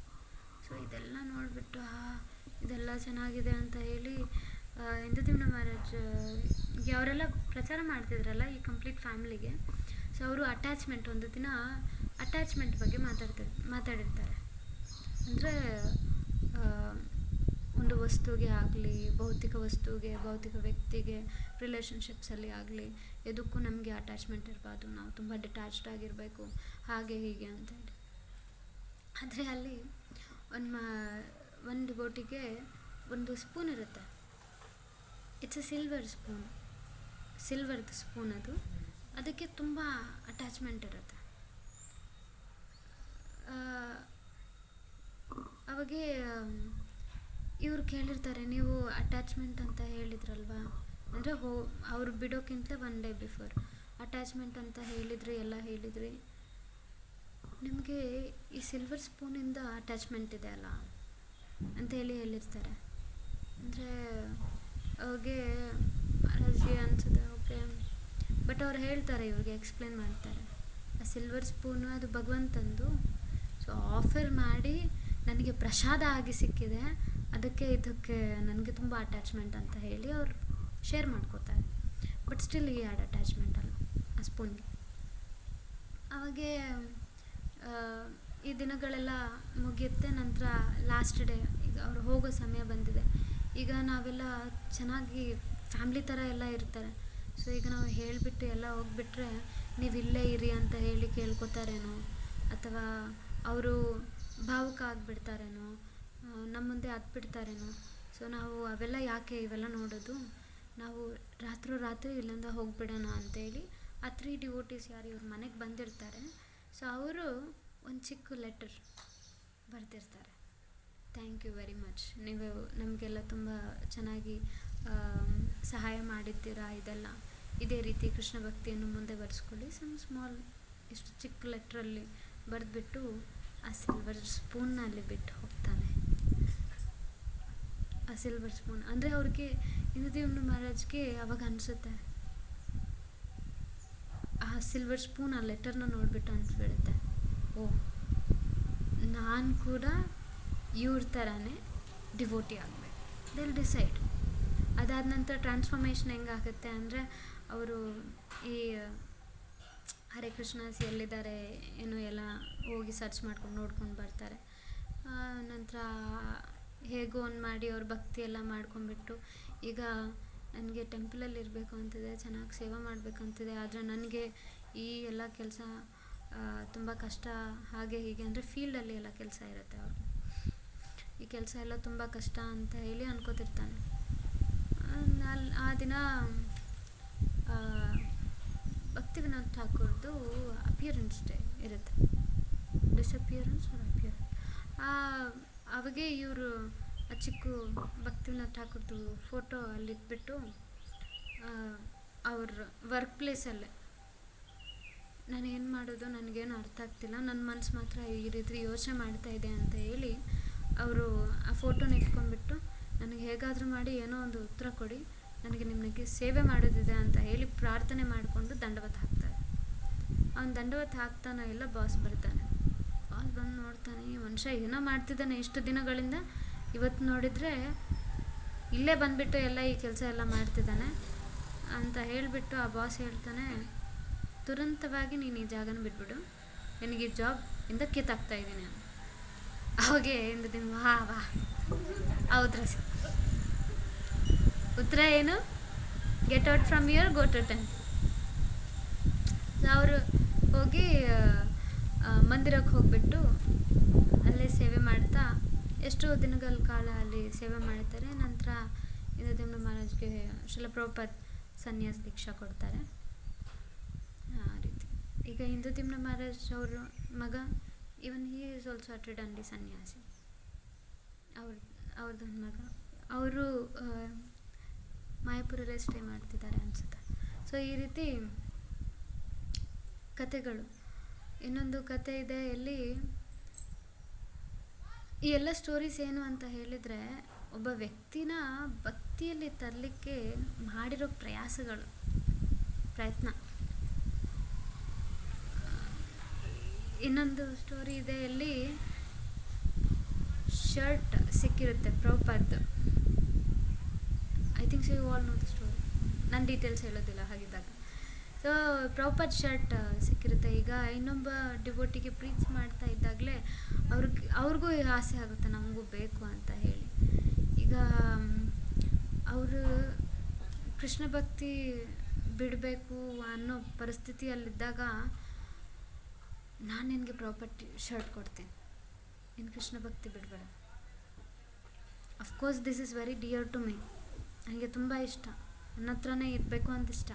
ಸೊ ಇದೆಲ್ಲ ನೋಡಿಬಿಟ್ಟು ಇದೆಲ್ಲ ಚೆನ್ನಾಗಿದೆ ಅಂತ ಹೇಳಿ ಇಂದುದೇವನ ಮಹಾರಾಜ್ಗೆ ಅವರೆಲ್ಲ ಪ್ರಚಾರ ಮಾಡ್ತಿದ್ರಲ್ಲ ಈ ಕಂಪ್ಲೀಟ್ ಫ್ಯಾಮ್ಲಿಗೆ. ಸೊ ಅವರು ಒಂದು ದಿನ ಅಟ್ಯಾಚ್ಮೆಂಟ್ ಬಗ್ಗೆ ಮಾತಾಡಿರ್ತಾರೆ. ಅಂದರೆ ಒಂದು ವಸ್ತುಗೆ ಆಗಲಿ, ಭೌತಿಕ ವಸ್ತುಗೆ, ಭೌತಿಕ ವ್ಯಕ್ತಿಗೆ, ರಿಲೇಷನ್ಶಿಪ್ಸಲ್ಲಿ ಆಗಲಿ, ಎದಕ್ಕೂ ನಮಗೆ ಅಟ್ಯಾಚ್ಮೆಂಟ್ ಇರಬಾರ್ದು, ನಾವು ತುಂಬ ಡಿಟ್ಯಾಚ್ಡ್ ಆಗಿರಬೇಕು ಹಾಗೆ ಹೀಗೆ ಅಂತೇಳಿ. ಆದರೆ ಅಲ್ಲಿ ಒಂದು ಬೋಟಿಗೆ ಒಂದು ಸ್ಪೂನ್ ಇರುತ್ತೆ. ಇಟ್ಸ್ ಎ ಸಿಲ್ವರ್ದು ಸ್ಪೂನ್ ಅದು. ಅದಕ್ಕೆ ತುಂಬ ಅಟ್ಯಾಚ್ಮೆಂಟ್ ಇರುತ್ತೆ. ಅವಾಗೆ ಇವ್ರು ಕೇಳಿರ್ತಾರೆ, ನೀವು ಅಟ್ಯಾಚ್ಮೆಂಟ್ ಅಂತ ಹೇಳಿದ್ರಲ್ವಾ, ಅಂದರೆ ಅವ್ರು ಬಿಡೋಕ್ಕಿಂತ 1 ಡೇ ಬಿಫೋರ್ ಅಟ್ಯಾಚ್ಮೆಂಟ್ ಅಂತ ಎಲ್ಲ ಹೇಳಿದ್ರಿ, ನಿಮಗೆ ಈ ಸಿಲ್ವರ್ ಸ್ಪೂನಿಂದ ಅಟ್ಯಾಚ್ಮೆಂಟ್ ಇದೆ ಅಲ್ಲ ಅಂತ ಹೇಳಿರ್ತಾರೆ. ಅಂದರೆ ಅವ್ರಿಗೆ ಮಹಾರಾಜ್ಗೆ ಅನಿಸುತ್ತೆ, ಓಕೆ. ಬಟ್ ಅವ್ರು ಹೇಳ್ತಾರೆ, ಇವ್ರಿಗೆ ಎಕ್ಸ್ಪ್ಲೇನ್ ಮಾಡ್ತಾರೆ, ಆ ಸಿಲ್ವರ್ ಸ್ಪೂನು ಅದು ಭಗವಂತಂದು. ಸೊ ಆಫರ್ ಮಾಡಿ ನನಗೆ ಪ್ರಸಾದ ಆಗಿ ಸಿಕ್ಕಿದೆ, ಇದಕ್ಕೆ ನನಗೆ ತುಂಬ ಅಟ್ಯಾಚ್ಮೆಂಟ್ ಅಂತ ಹೇಳಿ ಅವ್ರು ಶೇರ್ ಮಾಡ್ಕೋತಾರೆ. But still he had attachment ಅಲ್ಲ ಆ ಸ್ಪೂನ್ಗೆ. ಅವಾಗೆ ಈ ದಿನಗಳೆಲ್ಲ ಮುಗಿಯುತ್ತೆ. ನಂತರ ಲಾಸ್ಟ್ ಡೇ, ಈಗ ಅವ್ರು ಹೋಗೋ ಸಮಯ ಬಂದಿದೆ. ಈಗ ನಾವೆಲ್ಲ ಚೆನ್ನಾಗಿ ಫ್ಯಾಮ್ಲಿ ಥರ ಎಲ್ಲ ಇರ್ತಾರೆ. ಸೊ ಈಗ ನಾವು ಹೇಳಿಬಿಟ್ಟು ಎಲ್ಲ ಹೋಗ್ಬಿಟ್ರೆ ನೀವು ಇಲ್ಲೇ ಇರಿ ಅಂತ ಹೇಳಿ ಕೇಳ್ಕೊತಾರೇನೋ, ಅಥವಾ ಅವರು ಭಾವುಕ ಆಗಿಬಿಡ್ತಾರೇನೋ, ನಮ್ಮ ಮುಂದೆ ಹತ್ಬಿಡ್ತಾರೇನೋ. ಸೊ ಸೊ ನಾವು ಅವೆಲ್ಲ ಯಾಕೆ ಇವೆಲ್ಲ ನೋಡೋದು, ನಾವು ರಾತ್ರಿ ಇಲ್ಲಿಂದ ಹೋಗ್ಬಿಡೋಣ ಅಂತೇಳಿ ಆ 3 ಡಿವೋಟೀಸ್ ಯಾರು ಇವ್ರ ಮನೆಗೆ ಬಂದಿರ್ತಾರೆ, ಸೊ ಅವರು ಒಂದು ಚಿಕ್ಕ ಲೆಟರ್ ಬರೆದಿರ್ತಾರೆ. ಥ್ಯಾಂಕ್ ಯು ವೆರಿ ಮಚ್, ನೀವು ನಮಗೆಲ್ಲ ತುಂಬ ಚೆನ್ನಾಗಿ ಸಹಾಯ ಮಾಡಿದ್ದೀರಾ, ಇದೇ ರೀತಿ ಕೃಷ್ಣ ಭಕ್ತಿಯನ್ನು ಮುಂದೆ ಬರೆಸ್ಕೊಳ್ಳಿ. ಸ್ಮಾಲ್ ಇಷ್ಟು ಚಿಕ್ಕ ಲೆಟ್ರಲ್ಲಿ ಬರೆದ್ಬಿಟ್ಟು ಆ ಸಿಲ್ವರ್ ಸ್ಪೂನ್ನ ಅಲ್ಲಿ ಬಿಟ್ಟು ಹೋಗ್ತಾನೆ. ಆ ಸಿಲ್ವರ್ ಸ್ಪೂನ್ ಅಂದರೆ ಅವ್ರಿಗೆ ಇಂದ್ರದೇವ್ನ ಮಹಾರಾಜ್ಗೆ ಅವಾಗ ಅನಿಸುತ್ತೆ, ಆ ಸಿಲ್ವರ್ ಸ್ಪೂನ್ ಆ ಲೆಟರ್ನ ನೋಡಿಬಿಟ್ಟು ಅನ್ಸ್ಬಿಡುತ್ತೆ, ಓ ನಾನು ಕೂಡ ಇವ್ರ ಥರನೇ ಡಿವೋಟಿ ಆಗಬೇಕು. ದಿಲ್ ಡಿಸೈಡ್. ಅದಾದ ನಂತರ ಟ್ರಾನ್ಸ್ಫಾರ್ಮೇಷನ್ ಹೆಂಗಾಗುತ್ತೆ ಅಂದರೆ, ಅವರು ಈ ಹರೇ ಕೃಷ್ಣಾಸ್ ಎಲ್ಲಿದ್ದಾರೆ ಏನೋ ಎಲ್ಲ ಹೋಗಿ ಸರ್ಚ್ ಮಾಡ್ಕೊಂಡು ನೋಡ್ಕೊಂಡು ಬರ್ತಾರೆ. ನಂತರ ಹೇಗೋ ಒಂದು ಮಾಡಿ ಅವ್ರ ಭಕ್ತಿ ಎಲ್ಲ ಮಾಡ್ಕೊಂಡ್ಬಿಟ್ಟು, ಈಗ ನನಗೆ ಟೆಂಪಲಲ್ಲಿ ಇರಬೇಕು ಅಂತಿದೆ, ಚೆನ್ನಾಗಿ ಸೇವೆ ಮಾಡಬೇಕಂತಿದೆ, ಆದರೆ ನನಗೆ ಈ ಎಲ್ಲ ಕೆಲಸ ತುಂಬ ಕಷ್ಟ, ಹಾಗೆ ಹೀಗೆ ಅಂದರೆ ಫೀಲ್ಡಲ್ಲಿ ಎಲ್ಲ ಕೆಲಸ ಇರುತ್ತೆ ಅವ್ರಿಗೆ, ಈ ಕೆಲಸ ಎಲ್ಲ ತುಂಬ ಕಷ್ಟ ಅಂತ ಹೇಳಿ ಅನ್ಕೋತಿರ್ತಾನೆ. ಆ ದಿನ ಭಕ್ತಿವಿನೋದ್ ಠಾಕೂರ್ದು ಅಪಿಯರೆನ್ಸ್ ಡೇ ಇರುತ್ತೆ, ಡಿಸಪಿಯರೆನ್ಸ್ ಆರ್ ಅಪಿಯರೆನ್ಸ್. ಅವಾಗೆ ಇವರು ಆ ಚಿಕ್ಕ ಭಕ್ತಿವಿನೋದ್ ಠಾಕೂರ್ದು ಫೋಟೋ ಅಲ್ಲಿಟ್ಬಿಟ್ಟು ಅವ್ರ ವರ್ಕ್ ಪ್ಲೇಸಲ್ಲೇ, ನಾನು ಏನು ಮಾಡೋದು ನನಗೇನು ಅರ್ಥ ಆಗ್ತಿಲ್ಲ, ನನ್ನ ಮನಸ್ಸು ಮಾತ್ರ ಈ ರೀತಿ ಯೋಚನೆ ಮಾಡ್ತಾ ಇದೆ ಅಂತ ಹೇಳಿ ಅವರು ಆ ಫೋಟೋನ ಇಟ್ಕೊಂಡ್ಬಿಟ್ಟು, ನನಗೆ ಹೇಗಾದರೂ ಮಾಡಿ ಏನೋ ಒಂದು ಉತ್ತರ ಕೊಡಿ, ನನಗೆ ನಿಮಗೆ ಸೇವೆ ಮಾಡೋದಿದೆ ಅಂತ ಹೇಳಿ ಪ್ರಾರ್ಥನೆ ಮಾಡಿಕೊಂಡು ದಂಡವತ್ ಹಾಕ್ತಾರೆ. ಅವ್ನು ದಂಡವತ್ ಹಾಕ್ತಾನೋ ಇಲ್ಲ, ಬಾಸ್ ಬರ್ತಾನೆ. ಬಾಸ್ ಬಂದು ನೋಡ್ತಾನೆ, ಈ ಮನುಷ್ಯ ಏನೋ ಮಾಡ್ತಿದ್ದಾನೆ ಇಷ್ಟು ದಿನಗಳಿಂದ, ಇವತ್ತು ನೋಡಿದರೆ ಇಲ್ಲೇ ಬಂದುಬಿಟ್ಟು ಎಲ್ಲ ಈ ಕೆಲಸ ಎಲ್ಲ ಮಾಡ್ತಿದ್ದಾನೆ ಅಂತ ಹೇಳಿಬಿಟ್ಟು ಆ ಬಾಸ್ ಹೇಳ್ತಾನೆ, ತುರಂತವಾಗಿ ನೀನು ಈ ಜಾಗನ ಬಿಟ್ಬಿಡು, ನಿನಗೆ ಈ ಜಾಬ್ ಇಂದ ಕಿತ್ತಾಕ್ತಾ ಇದ್ದೀನಿ ನಾನು. ಅವಾಗೆ ಇಂದ್ರದೇವ್ ವಾ ಹೌದ್ರ ಉತ್ತರ ಏನು, get out from your go to temple. ಅವರು ಹೋಗಿ ಮಂದಿರಕ್ಕೆ ಹೋಗಿಬಿಟ್ಟು ಅಲ್ಲೇ ಸೇವೆ ಮಾಡ್ತಾ ಎಷ್ಟೋ ದಿನಗಳ ಕಾಲ ಅಲ್ಲಿ ಸೇವೆ ಮಾಡ್ತಾರೆ. ನಂತರ ಇಂದ್ರದೇವ್ನ ಮಹಾರಾಜ್ಗೆ ಶ್ರೀಲ ಪ್ರಭುಪಾದ್ ಸನ್ಯಾಸ ದೀಕ್ಷಾ ಕೊಡ್ತಾರೆ. ಆ ರೀತಿ ಈಗ ಇಂದ್ರದೇವ್ನ ಮಹಾರಾಜ್ ಅವ್ರ ಮಗ, ಇವನ್ ಹಿ ಈಸ್ ಆಲ್ಸೋ ಅಟೆಂಡಿ ಸನ್ಯಾಸಿ, ಅವ್ರದ್ದೊಂದು ಮಗ, ಅವರು ಮಾಯಾಪುರಲ್ಲೇ ಸ್ಟೇ ಮಾಡ್ತಿದ್ದಾರೆ ಅನಿಸುತ್ತೆ. ಸೊ ಈ ರೀತಿ ಕತೆಗಳು. ಇನ್ನೊಂದು ಕತೆ ಇದೆ ಇಲ್ಲಿ, ಈ ಎಲ್ಲ ಸ್ಟೋರೀಸ್ ಏನು ಅಂತ ಹೇಳಿದರೆ, ಒಬ್ಬ ವ್ಯಕ್ತಿನ ಭಕ್ತಿಯಲ್ಲಿ ತರಲಿಕ್ಕೆ ಮಾಡಿರೋ ಪ್ರಯತ್ನ. ಇನ್ನೊಂದು ಸ್ಟೋರಿ ಇದೆ, ಇಲ್ಲಿ ಶರ್ಟ್ ಸಿಕ್ಕಿರುತ್ತೆ Prabhupad. I think so you all know the story, ನಾನು ಡೀಟೇಲ್ಸ್ ಹೇಳೋದಿಲ್ಲ ಹಾಗಿದ್ದಾಗ. ಸೊ ಪ್ರಭುಪಾದ್ ಶರ್ಟ್ ಸಿಕ್ಕಿರುತ್ತೆ. ಈಗ ಇನ್ನೊಬ್ಬ ಡಿವೋಟಿಗೆ ಪ್ರೀತಿ ಮಾಡ್ತಾ ಇದ್ದಾಗಲೇ ಅವ್ರಿಗೂ ಆಸೆ ಆಗುತ್ತೆ ನಮಗೂ ಬೇಕು ಅಂತ ಹೇಳಿ. ಈಗ ಅವರು ಕೃಷ್ಣ ಭಕ್ತಿ ಬಿಡಬೇಕು ಅನ್ನೋ ಪರಿಸ್ಥಿತಿಯಲ್ಲಿದ್ದಾಗ, ನಾನು ನಿನಗೆ ಪ್ರಭುಪಾದ್ ಶರ್ಟ್ ಕೊಡ್ತೀನಿ, ನೀನು ಕೃಷ್ಣ ಭಕ್ತಿ ಬಿಡಬೇಡ. Of course this is very dear to me, ನನಗೆ ತುಂಬ ಇಷ್ಟ, ನನ್ನ ಹತ್ರನೇ ಇರಬೇಕು ಅಂತ ಇಷ್ಟ,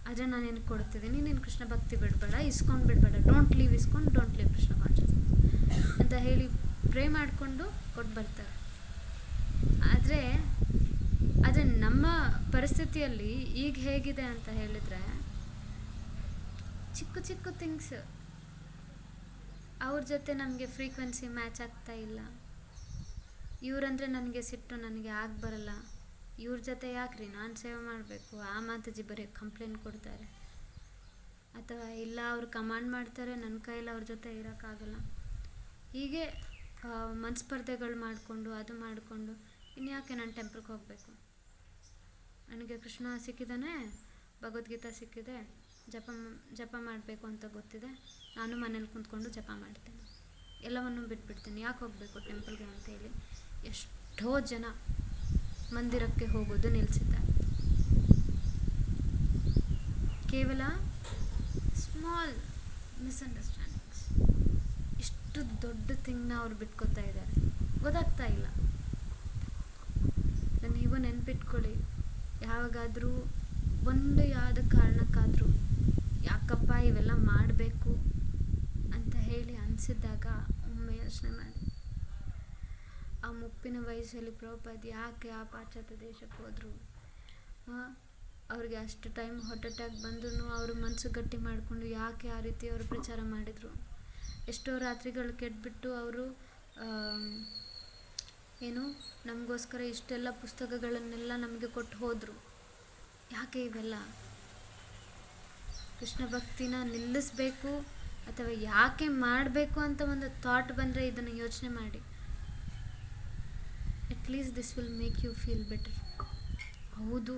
ಆದರೆ ನಾನು ನಿನಗೆ ಕೊಡ್ತಿದ್ದೀನಿ, ನೀನು ಕೃಷ್ಣ ಭಕ್ತಿ ಬಿಡಬೇಡ, ಇಸ್ಕೊಂಡು ಬಿಡಬೇಡ, ಡೋಂಟ್ ಲೀವ್ ಇಸ್ಕೊಂಡು, ಡೋಂಟ್ ಲೀವ್ ಕೃಷ್ಣ ಕಾನ್ಷಿಯಸ್ ಅಂತ ಹೇಳಿ ಪ್ರೇ ಮಾಡಿಕೊಂಡು ಕೊಟ್ಟು ಬರ್ತಾರೆ. ಆದರೆ ನಮ್ಮ ಪರಿಸ್ಥಿತಿಯಲ್ಲಿ ಈಗ ಹೇಗಿದೆ ಅಂತ ಹೇಳಿದರೆ, ಚಿಕ್ಕ ಚಿಕ್ಕ ಥಿಂಗ್ಸ್ ಅವ್ರ ಜೊತೆ ನಮಗೆ ಫ್ರೀಕ್ವೆನ್ಸಿ ಮ್ಯಾಚ್ ಆಗ್ತಾ ಇಲ್ಲ, ಇವರಂದರೆ ನನಗೆ ಸಿಟ್ಟು, ನನಗೆ ಬರಲ್ಲ, ಇವ್ರ ಜೊತೆ ಯಾಕ್ರಿ ನಾನು ಸೇವೆ ಮಾಡಬೇಕು, ಆ ಮಾತಾಜಿ ಬರೀ ಕಂಪ್ಲೇಂಟ್ ಕೊಡ್ತಾರೆ, ಅಥವಾ ಇಲ್ಲ ಅವ್ರು ಕಮಾಂಡ್ ಮಾಡ್ತಾರೆ, ನನ್ನ ಕೈಯಲ್ಲಿ ಅವ್ರ ಜೊತೆ ಇರೋಕ್ಕಾಗಲ್ಲ, ಹೀಗೆ ಮನಸ್ಪರ್ಧೆಗಳು ಮಾಡಿಕೊಂಡು ಅದು ಮಾಡಿಕೊಂಡು ಇನ್ಯಾಕೆ ನಾನು ಟೆಂಪಲ್ಗೆ ಹೋಗಬೇಕು, ನನಗೆ ಕೃಷ್ಣ ಸಿಕ್ಕಿದ್ದಾನೆ, ಭಗವದ್ಗೀತಾ ಸಿಕ್ಕಿದೆ, ಜಪ ಮಾಡಬೇಕು ಅಂತ ಗೊತ್ತಿದೆ, ನಾನು ಮನೇಲಿ ಕುಂತ್ಕೊಂಡು ಜಪ ಮಾಡ್ತೇನೆ, ಎಲ್ಲವನ್ನು ಬಿಟ್ಬಿಡ್ತೀನಿ, ಯಾಕೆ ಹೋಗಬೇಕು ಟೆಂಪಲ್ಗೆ ಅಂತೇಳಿ ಎಷ್ಟೋ ಜನ ಮಂದಿರಕ್ಕೆ ಹೋಗೋದು ನಿಲ್ಲಿಸಿದ್ದಾರೆ. ಕೇವಲ ಸ್ಮಾಲ್ ಮಿಸ್ಅಂಡರ್ಸ್ಟ್ಯಾಂಡಿಂಗ್ಸ್, ಇಷ್ಟು ದೊಡ್ಡ ಥಿಂಗ್ನ ಅವ್ರು ಬಿಟ್ಕೋತಾ ಇದ್ದಾರೆ, ಗೊತ್ತಾಗ್ತಾ ಇಲ್ಲ. ನೀವು ನೆನ್ಪಿಟ್ಕೊಳ್ಳಿ, ಯಾವಾಗಾದರೂ ಒಂದು ಯಾವುದೇ ಕಾರಣಕ್ಕಾದರೂ ಯಾಕಪ್ಪ ಇವೆಲ್ಲ ಮಾಡಬೇಕು ಅಂತ ಹೇಳಿ ಅನಿಸಿದಾಗ ಒಮ್ಮೆ ಯೋಚನೆ ಮಾಡಿ. ಆ ಮುಪ್ಪಿನ ವಯಸ್ಸಲ್ಲಿ ಪ್ರಭುಪಾದ ಯಾಕೆ ಆ ಪಾಶ್ಚಾತ್ಯ ದೇಶಕ್ಕೆ ಹೋದರು? ಅವ್ರಿಗೆ ಅಷ್ಟು ಟೈಮ್ ಹಾರ್ಟ್ ಅಟ್ಯಾಕ್ ಬಂದ್ರೂ ಅವರು ಮನಸ್ಸು ಗಟ್ಟಿ ಮಾಡಿಕೊಂಡು ಯಾಕೆ ಆ ರೀತಿ ಅವರು ಪ್ರಚಾರ ಮಾಡಿದರು? ಎಷ್ಟೋ ರಾತ್ರಿಗಳು ಕೆಟ್ಬಿಟ್ಟು ಅವರು ಏನು ನಮಗೋಸ್ಕರ ಇಷ್ಟೆಲ್ಲ ಪುಸ್ತಕಗಳನ್ನೆಲ್ಲ ನಮಗೆ ಕೊಟ್ಟು ಹೋದರು. ಯಾಕೆ ಇವೆಲ್ಲ? ಕೃಷ್ಣ ಭಕ್ತಿನ ನಿಲ್ಲಿಸಬೇಕು ಅಥವಾ ಯಾಕೆ ಮಾಡಬೇಕು ಅಂತ ಒಂದು ಥಾಟ್ ಬಂದರೆ ಇದನ್ನು ಯೋಚನೆ ಮಾಡಿ. At least this will make you feel better. ಹೌದು,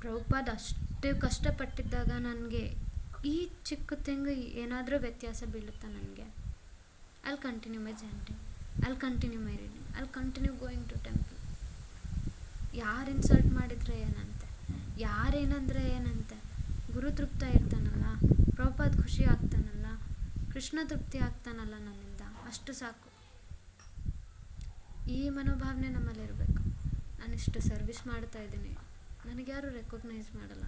ಪ್ರಭುಪಾದ ಅಷ್ಟು ಕಷ್ಟಪಟ್ಟಿದ್ದಾಗ ನನಗೆ ಈ ಚಿಕ್ಕ ತಿಂಗಳು ಏನಾದರೂ ವ್ಯತ್ಯಾಸ ಬೀಳುತ್ತಾ ನನಗೆ? I'll continue my chanting, I'll continue my reading, I'll continue going to temple. ಯಾರು ಇನ್ಸಲ್ಟ್ ಮಾಡಿದರೆ ಏನಂತೆ, ಯಾರೇನಂದರೆ ಏನಂತೆ? ಗುರು ತೃಪ್ತ ಇರ್ತಾನಲ್ಲ, ಪ್ರಭುಪಾದ ಖುಷಿ ಆಗ್ತಾನಲ್ಲ, ಕೃಷ್ಣ ತೃಪ್ತಿ ಆಗ್ತಾನಲ್ಲ ನನ್ನಿಂದ, ಅಷ್ಟು ಸಾಕು. ಈ ಮನೋಭಾವನೆ ನಮ್ಮಲ್ಲಿರಬೇಕು. ನಾನಿಷ್ಟು ಸರ್ವಿಸ್ ಮಾಡ್ತಾ ಇದ್ದೀನಿ, ನನಗೆ ಯಾರು ರೆಕಗ್ನೈಸ್ ಮಾಡಲ್ಲ.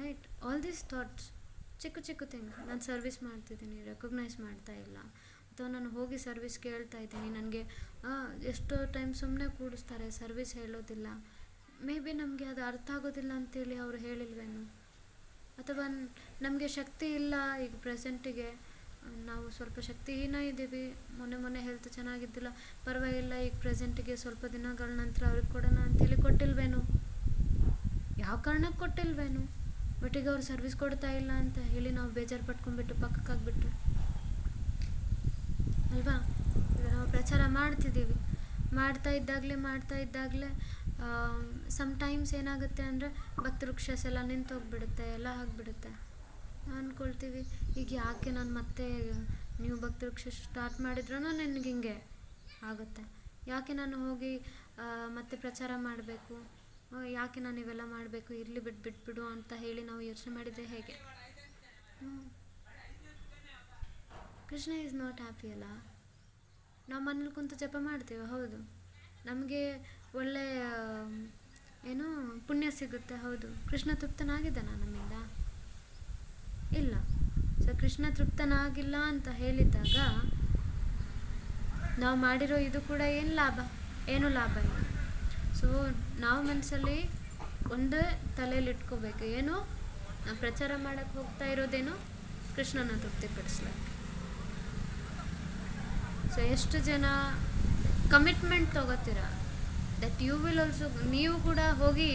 ರೈಟ್, ಆಲ್ ದೀಸ್ ಥಾಟ್ಸ್, ಚಿಕ್ಕ ಚಿಕ್ಕ ಥಿಂಗ್ಸ್. ನಾನು ಸರ್ವಿಸ್ ಮಾಡ್ತಿದ್ದೀನಿ, ರೆಕಗ್ನೈಸ್ ಮಾಡ್ತಾ ಇಲ್ಲ, ಅಥವಾ ನಾನು ಹೋಗಿ ಸರ್ವಿಸ್ ಕೇಳ್ತಾ ಇದ್ದೀನಿ, ನನಗೆ ಎಷ್ಟೋ ಟೈಮ್ ಸುಮ್ಮನೆ ಕೂಡಿಸ್ತಾರೆ, ಸರ್ವಿಸ್ ಹೇಳೋದಿಲ್ಲ. ಮೇ ಬಿ ನಮಗೆ ಅದು ಅರ್ಥ ಆಗೋದಿಲ್ಲ ಅಂತೇಳಿ ಅವರು ಹೇಳಿಲ್ವೇನು? ಅಥವಾ ನಮಗೆ ಶಕ್ತಿ ಇಲ್ಲ. ಈಗ ಪ್ರೆಸೆಂಟಿಗೆ ನಾವು ಸ್ವಲ್ಪ ಶಕ್ತಿಹೀನ ಇದ್ದೀವಿ, ಮೊನ್ನೆ ಹೆಲ್ತ್ ಚೆನ್ನಾಗಿದ್ದಿಲ್ಲ, ಪರವಾಗಿಲ್ಲ, ಈಗ ಪ್ರೆಸೆಂಟಿಗೆ ಸ್ವಲ್ಪ ದಿನಗಳ ನಂತರ ಅವ್ರಿಗೆ ಕೊಡೋಣ ಅಂತೇಳಿ ಕೊಟ್ಟಿಲ್ವೇನು? ಯಾವ ಕಾರಣಕ್ಕೆ ಕೊಟ್ಟಿಲ್ವೇನು? ಬಟ್ ಈಗ ಅವ್ರು ಸರ್ವಿಸ್ ಕೊಡ್ತಾ ಇಲ್ಲ ಅಂತ ಹೇಳಿ ನಾವು ಬೇಜಾರು ಪಟ್ಕೊಂಡ್ಬಿಟ್ಟು ಪಕ್ಕಕ್ಕಾಗ್ಬಿಟ್ರೆ ಅಲ್ವಾ? ಈಗ ನಾವು ಪ್ರಚಾರ ಮಾಡ್ತಾ ಇದ್ದಾಗಲೇ ಸಮ್ಟೈಮ್ಸ್ ಏನಾಗುತ್ತೆ ಅಂದರೆ ಭಕ್ತವೃಕ್ಷಸ್ ಎಲ್ಲ ನಿಂತೋಗ್ಬಿಡುತ್ತೆ, ಎಲ್ಲ ಆಗಿಬಿಡುತ್ತೆ. ಅಂದ್ಕೊಳ್ತೀವಿ, ಈಗ ಯಾಕೆ ನಾನು ಮತ್ತೆ ನೀವು ಭಕ್ತವೃಕ್ಷ ಸ್ಟಾರ್ಟ್ ಮಾಡಿದ್ರೂ ನನಗೆ ಹಿಂಗೆ ಆಗುತ್ತೆ, ಯಾಕೆ ನಾನು ಹೋಗಿ ಮತ್ತೆ ಪ್ರಚಾರ ಮಾಡಬೇಕು, ಯಾಕೆ ನಾನು ಇವೆಲ್ಲ ಮಾಡಬೇಕು, ಇರಲಿ ಬಿಟ್ಬಿಡು ಅಂತ ಹೇಳಿ ನಾವು ಯೋಚನೆ ಮಾಡಿದರೆ ಹೇಗೆ? ಕೃಷ್ಣ ಈಸ್ ನಾಟ್ ಹ್ಯಾಪಿ ಅಲ್ಲ. ನಾವು ಮನೇಲಿ ಕುಂತು ಜಪ ಮಾಡ್ತೀವಿ, ಹೌದು, ನಮಗೆ ಒಳ್ಳೆ ಏನು ಪುಣ್ಯ ಸಿಗುತ್ತೆ, ಹೌದು. ಕೃಷ್ಣ ತೃಪ್ತನಾಗಿದ್ದಾನ ನಮ್ಮಿಂದ? ಇಲ್ಲ. ಸೊ ಕೃಷ್ಣ ತೃಪ್ತನಾಗಿಲ್ಲ ಅಂತ ಹೇಳಿದಾಗ ನಾವು ಮಾಡಿರೋ ಇದು ಕೂಡ ಏನು ಲಾಭ ಇಲ್ಲ. ಸೊ ನಾವು ಮನಸ್ಸಲ್ಲಿ ಒಂದು ತಲೆಯಲ್ಲಿ ಇಟ್ಕೋಬೇಕು, ಏನು ನಾವು ಪ್ರಚಾರ ಮಾಡೋಕ್ಕೆ ಹೋಗ್ತಾ ಇರೋದೇನು ಕೃಷ್ಣನ ತೃಪ್ತಿಪಡಿಸ್ಲಿಕ್ಕೆ. ಸೊ ಎಷ್ಟು ಜನ ಕಮಿಟ್ಮೆಂಟ್ ತಗೋತೀರ ದಟ್ ಯು ವಿಲ್ ಆಲ್ಸೋ, ನೀವು ಕೂಡ ಹೋಗಿ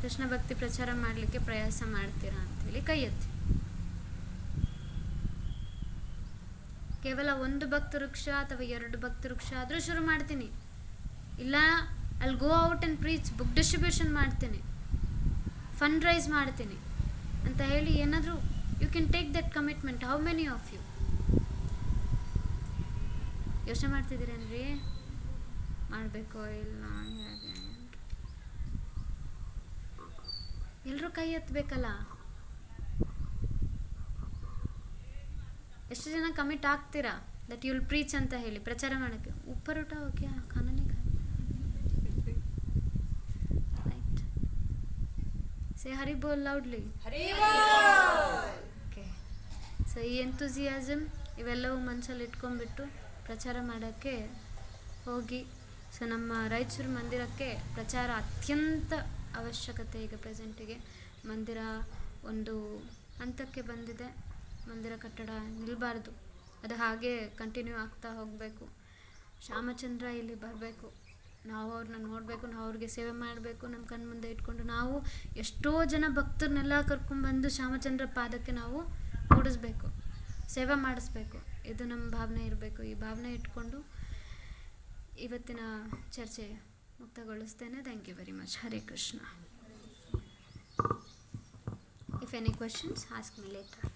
ಕೃಷ್ಣ ಭಕ್ತಿ ಪ್ರಚಾರ ಮಾಡಲಿಕ್ಕೆ ಪ್ರಯಾಸ ಮಾಡ್ತೀರಾ ಅಂಥೇಳಿ ಕೈ ಎತ್ತಿ. ಕೇವಲ ಒಂದು ಭಕ್ತವೃಕ್ಷ ಅಥವಾ 2 ಭಕ್ತವೃಕ್ಷ ಆದರೂ ಶುರು ಮಾಡ್ತೀನಿ, ಇಲ್ಲ ಅಲ್ಲಿ go out and preach, book distribution ಮಾಡ್ತೀನಿ, ಫಂಡ್ ರೈಸ್ ಮಾಡ್ತೀನಿ ಅಂತ ಹೇಳಿ ಏನಾದರೂ you can take that commitment. How many of you ಯೋಚನೆ ಮಾಡ್ತಿದ್ದೀರೇನ್ರಿ? ಮಾಡಬೇಕೋ ಇಲ್ಲ? ಹೇಗೆ? ಎಲ್ಲರೂ ಕೈ ಎತ್ತಬೇಕಲ್ಲ. ಎಷ್ಟು ಜನ ಕಮಿಟ್ ಆಗ್ತೀರಾ ದಟ್ ಯು ವಿಲ್ ಪ್ರೀಚ್ ಅಂತ ಹೇಳಿ ಪ್ರಚಾರ ಮಾಡೋಕ್ಕೆ? ऊपर उठा हो क्या, खाना नहीं खाया? राइट, से हरि बोल लाउडली, हरि बोल. ಓಕೆ, ಸೊ ಈ ಎಂಥೂಸಿಯಾಸಮ್ ಇವೆಲ್ಲವೂ ಮನಸ್ಸಲ್ಲಿ ಇಟ್ಕೊಂಡ್ಬಿಟ್ಟು ಪ್ರಚಾರ ಮಾಡೋಕ್ಕೆ ಹೋಗಿ. ಸೊ ನಮ್ಮ ರಾಯಚೂರು ಮಂದಿರಕ್ಕೆ ಪ್ರಚಾರ ಅತ್ಯಂತ ಅವಶ್ಯಕತೆ. ಈಗ ಪ್ರೆಸೆಂಟಿಗೆ ಮಂದಿರ ಒಂದು ಹಂತಕ್ಕೆ ಬಂದಿದೆ, ಮಂದಿರ ಕಟ್ಟಡ ನಿಲ್ಲಬಾರ್ದು, ಅದು ಹಾಗೆ ಕಂಟಿನ್ಯೂ ಆಗ್ತಾ ಹೋಗಬೇಕು. ಶ್ಯಾಮಚಂದ್ರ ಇಲ್ಲಿ ಬರಬೇಕು, ನಾವು ಅವ್ರನ್ನ ನೋಡಬೇಕು, ನಾವು ಅವ್ರಿಗೆ ಸೇವೆ ಮಾಡಬೇಕು, ನಮ್ಮ ಕಣ್ಣು ಮುಂದೆ ಇಟ್ಕೊಂಡು ನಾವು ಎಷ್ಟೋ ಜನ ಭಕ್ತರನ್ನೆಲ್ಲ ಕರ್ಕೊಂಡ್ಬಂದು ಶ್ಯಾಮಚಂದ್ರ ಪಾದಕ್ಕೆ ನಾವು ಕೂಡಿಸ್ಬೇಕು, ಸೇವೆ ಮಾಡಿಸ್ಬೇಕು. ಇದು ನಮ್ಮ ಭಾವನೆ ಇರಬೇಕು. ಈ ಭಾವನೆ ಇಟ್ಕೊಂಡು ಇವತ್ತಿನ ಚರ್ಚೆ ಮುಕ್ತಗೊಳಿಸ್ತೇನೆ. Thank you very much. Hare Krishna. If any questions ask me litre.